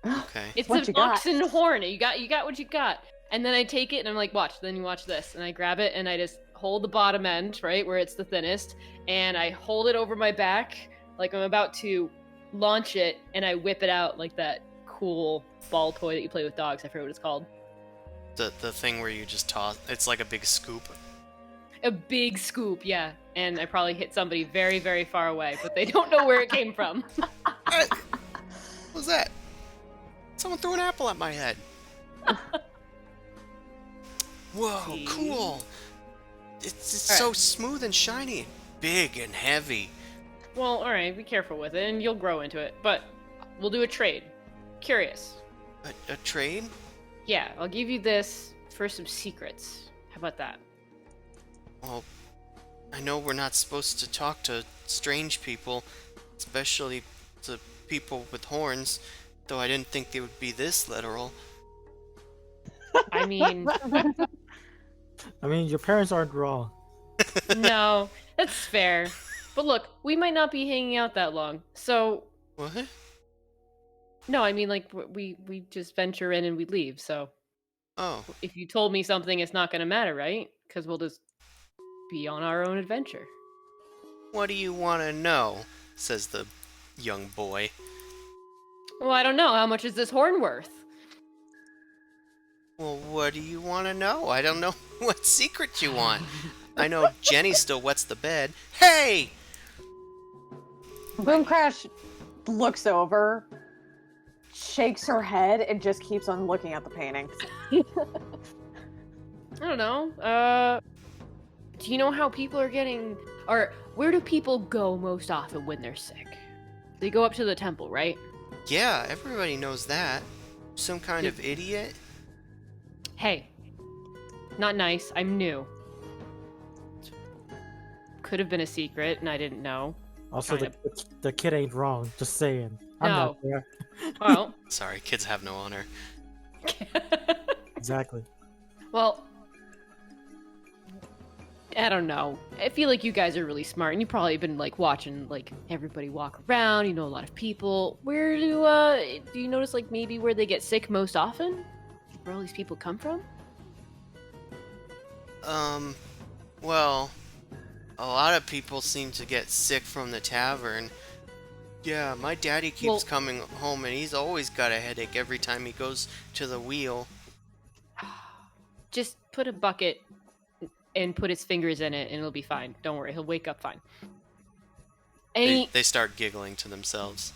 Okay. It's What an you got? oxen horn. You got what you got. And then I take it and I'm like, watch. Then you watch this, and I grab it and I just hold the bottom end, right where it's the thinnest, and I hold it over my back like I'm about to launch it, and I whip it out like that cool ball toy that you play with dogs. I forget what it's called. The thing where you just toss. It's like a big scoop. A big scoop, yeah. And I probably hit somebody very, very far away, but they don't know where it came from. What was that? Someone threw an apple at my head. Whoa, See? cool. It's All so right. smooth and shiny. Big and heavy. Well, alright, be careful with it, and you'll grow into it. But we'll do a trade. Curious. A trade? Yeah, I'll give you this for some secrets. How about that? Well, I know we're not supposed to talk to strange people, especially to people with horns, though I didn't think they would be this literal. I mean, I mean, your parents aren't wrong. no, that's fair. But look, we might not be hanging out that long. So, What? no, I mean, like, we just venture in and we leave. So, Oh, if you told me something, it's not going to matter, right? Because we'll just be on our own adventure. what do you want to know? Says the young boy. Well, I don't know. How much is this horn worth? Well, what do you want to know? I don't know what secret you want. I know Jenny still wets the bed. Hey! Boom Crash looks over, shakes her head, and just keeps on looking at the paintings. I don't know. Do you know how people are getting, or where do people go most often when they're sick? They go up to the temple, right? Yeah, everybody knows that. Some kind of idiot? Hey, not nice. I'm new. Could have been a secret, and I didn't know. Also, Kind the kid ain't wrong. Just saying. I'm No. not there. Well, Sorry, kids have no honor. Exactly. well, I don't know. I feel like you guys are really smart, and you've probably been like watching like everybody walk around. You know a lot of people. Where do you notice like maybe where they get sick most often? Where all these people come from? Well, a lot of people seem to get sick from the tavern. Yeah, my daddy keeps Well- coming home and he's always got a headache every time he goes to the wheel. Just put a bucket and put his fingers in it, and it'll be fine. Don't worry, he'll wake up fine. They start giggling to themselves.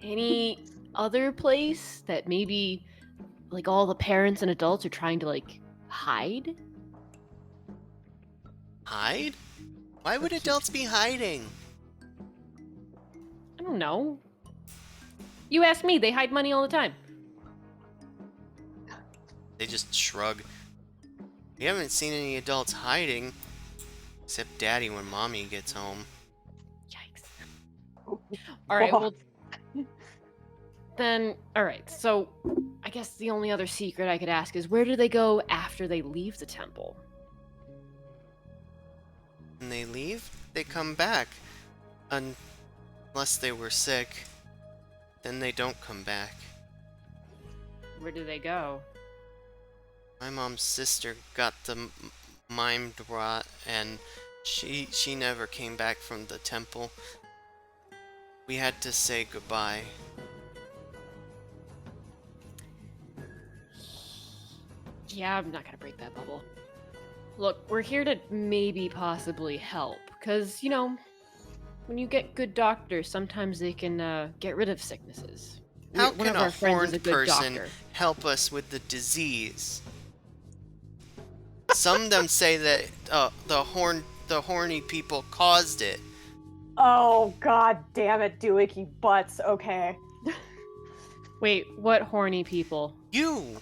Any other place that maybe like all the parents and adults are trying to like hide? Hide? Why would adults be hiding? I don't know. You ask me, they hide money all the time. They just shrug. We haven't seen any adults hiding. Except Daddy when Mommy gets home. Yikes. Alright, well then alright, so I guess the only other secret I could ask is where do they go after they leave the temple? When they leave, they come back. Unless they were sick. Then they don't come back. Where do they go? My mom's sister got the mime rot, and she never came back from the temple. We had to say goodbye. Yeah, I'm not gonna break that bubble. Look, we're here to maybe possibly help, because, you know, when you get good doctors, sometimes they can get rid of sicknesses. How One can of a our friends is horned a good person doctor. help us with the disease? Some of them say that the horny people caused it. Oh, god damn it, doohickey butts. Okay. Wait, what horny people? You!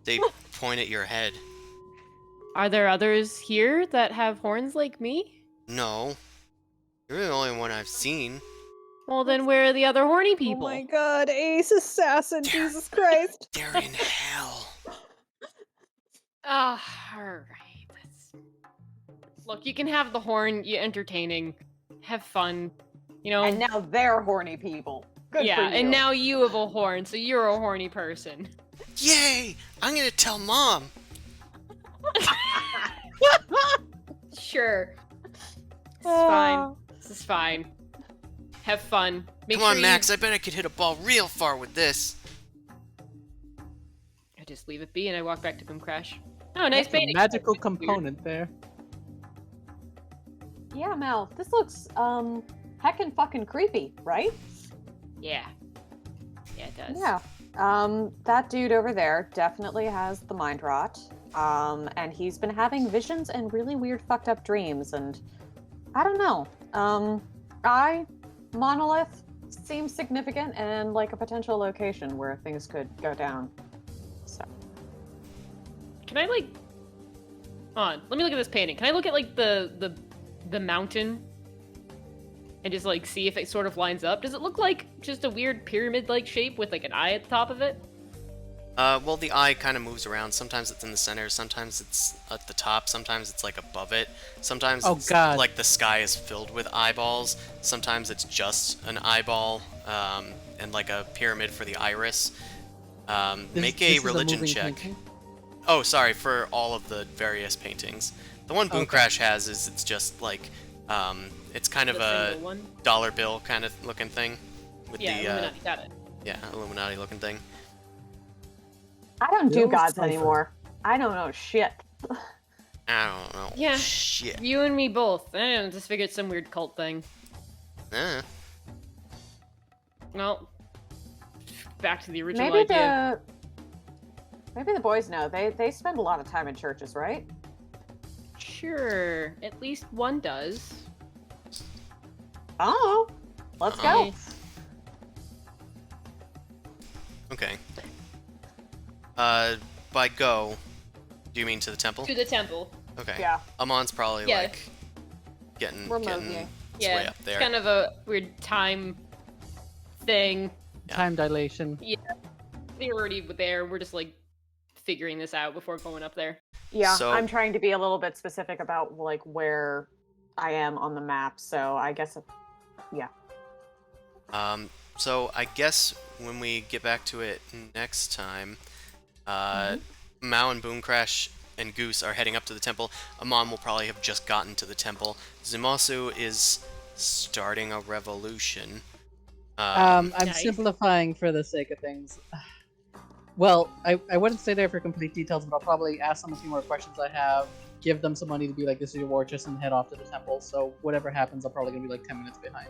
They point at your head. Are there others here that have horns like me? No. You're the only one I've seen. Well, then where are the other horny people? Oh my god, Ace Assassin, They're- Jesus Christ. They're in hell. Ah, alright. Look, you can have the horn, you entertaining, have fun, you know. And now they're horny people. Good yeah, for you. and now you have a horn, so you're a horny person. Yay! I'm gonna tell Mom. Sure. This is fine. This is fine. Have fun. Make Come on, sure Max. I bet I could hit a ball real far with this. I just leave it be and I walk back to Boom Crash. Oh, nice That's a painting. magical Weird. component there. Yeah, Mel, this looks, heckin' fucking creepy, right? Yeah. Yeah, it does. Yeah. That dude over there definitely has the mind rot. And he's been having visions and really weird fucked up dreams, and I don't know. Monolith seems significant and like a potential location where things could go down. So. Can I like hold on, let me look at this painting. Can I look at like the mountain and just like see if it sort of lines up? Does it look like just a weird pyramid like shape with like an eye at the top of it? Well, the eye kind of moves around. Sometimes it's in the center, sometimes it's at the top, sometimes it's like above it. Sometimes Oh, it's God. like the sky is filled with eyeballs. Sometimes it's just an eyeball, and like a pyramid for the iris. Make a This is religion moving check. painting? Oh, sorry, for all of the various paintings. The one Boom Okay. Crash has is it's just like, it's kind of The a single one. dollar bill kind of looking thing. With Yeah, the, Illuminati, got it. yeah, Illuminati looking thing. I don't do Bill gods Cipher. anymore. I don't know shit. I don't know. Yeah. Shit. You and me both. I just figured some weird cult thing. Well, back to the original Maybe idea. maybe the boys know. They spend a lot of time in churches, right? Sure, at least one does. Oh, let's go. Okay. By go, do you mean to the temple? To the temple. Okay. Yeah. Amon's probably Yeah. like getting We're its moseying. Yeah, way up there. it's kind of a weird time thing. Yeah. Time dilation. They're already there. We're just like figuring this out before going up there. Yeah, So- I'm trying to be a little bit specific about like where I am on the map. So I guess, So I guess when we get back to it next time, Mao and Boom Crash and Goose are heading up to the temple. Amon will probably have just gotten to the temple. Zumasu is starting a revolution. I'm Nice. simplifying for the sake of things. Well, I wouldn't stay there for complete details, but I'll probably ask them a few more questions I have, give them some money to be like, this is your war chest, and head off to the temple. So whatever happens, I'm probably gonna be like 10 minutes behind.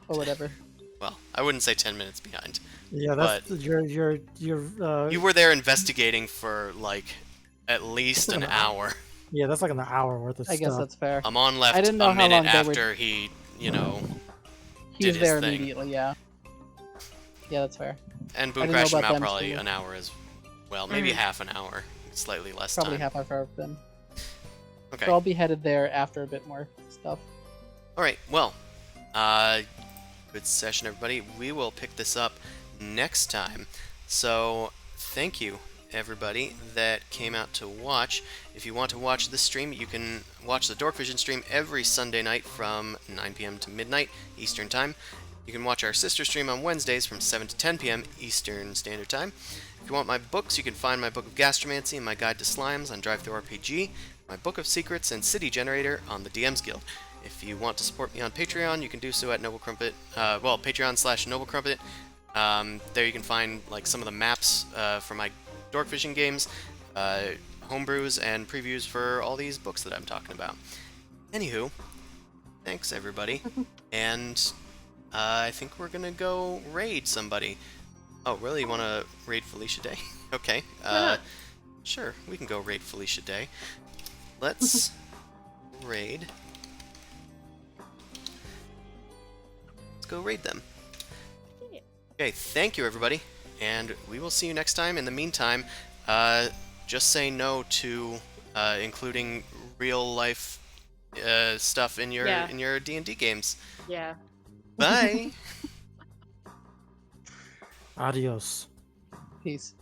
Or whatever. Well, I wouldn't say 10 minutes behind. Yeah, that's your You were there investigating for like at least an hour. yeah, that's like an hour worth of I guess stuff. that's fair. Amon left I didn't know a how minute long they were- after he, you know, He was did his there thing. immediately, yeah. Yeah, that's fair. and Boom I didn't know Crash and about Mao them probably too. an hour as well, maybe half an hour, slightly less Probably time. half an hour then. Okay. So I'll be headed there after a bit more stuff. All right. Well, good session, everybody. We will pick this up next time. So, thank you, everybody that came out to watch. If you want to watch this stream, you can watch the Dorkvision stream every Sunday night from 9 p.m. to midnight Eastern Time. You can watch our sister stream on Wednesdays from 7 to 10 p.m. Eastern Standard Time. If you want my books, you can find my Book of Gastromancy and my Guide to Slimes on DriveThruRPG, my Book of Secrets and City Generator on the DM's Guild. If you want to support me on Patreon, you can do so at Noble Crumpet. Patreon/Noble Crumpet. There you can find like some of the maps for my Dorkvision games, homebrews, and previews for all these books that I'm talking about. Anywho, thanks everybody, and I think we're gonna go raid somebody. Oh, really? You want to raid Felicia Day? Okay. not? Sure, we can go raid Felicia Day. Let's raid. Let's go raid them. Yeah. Okay, thank you everybody, and we will see you next time. In the meantime, just say no to including real life stuff in your D&D games. Yeah. Bye. Adios. Peace.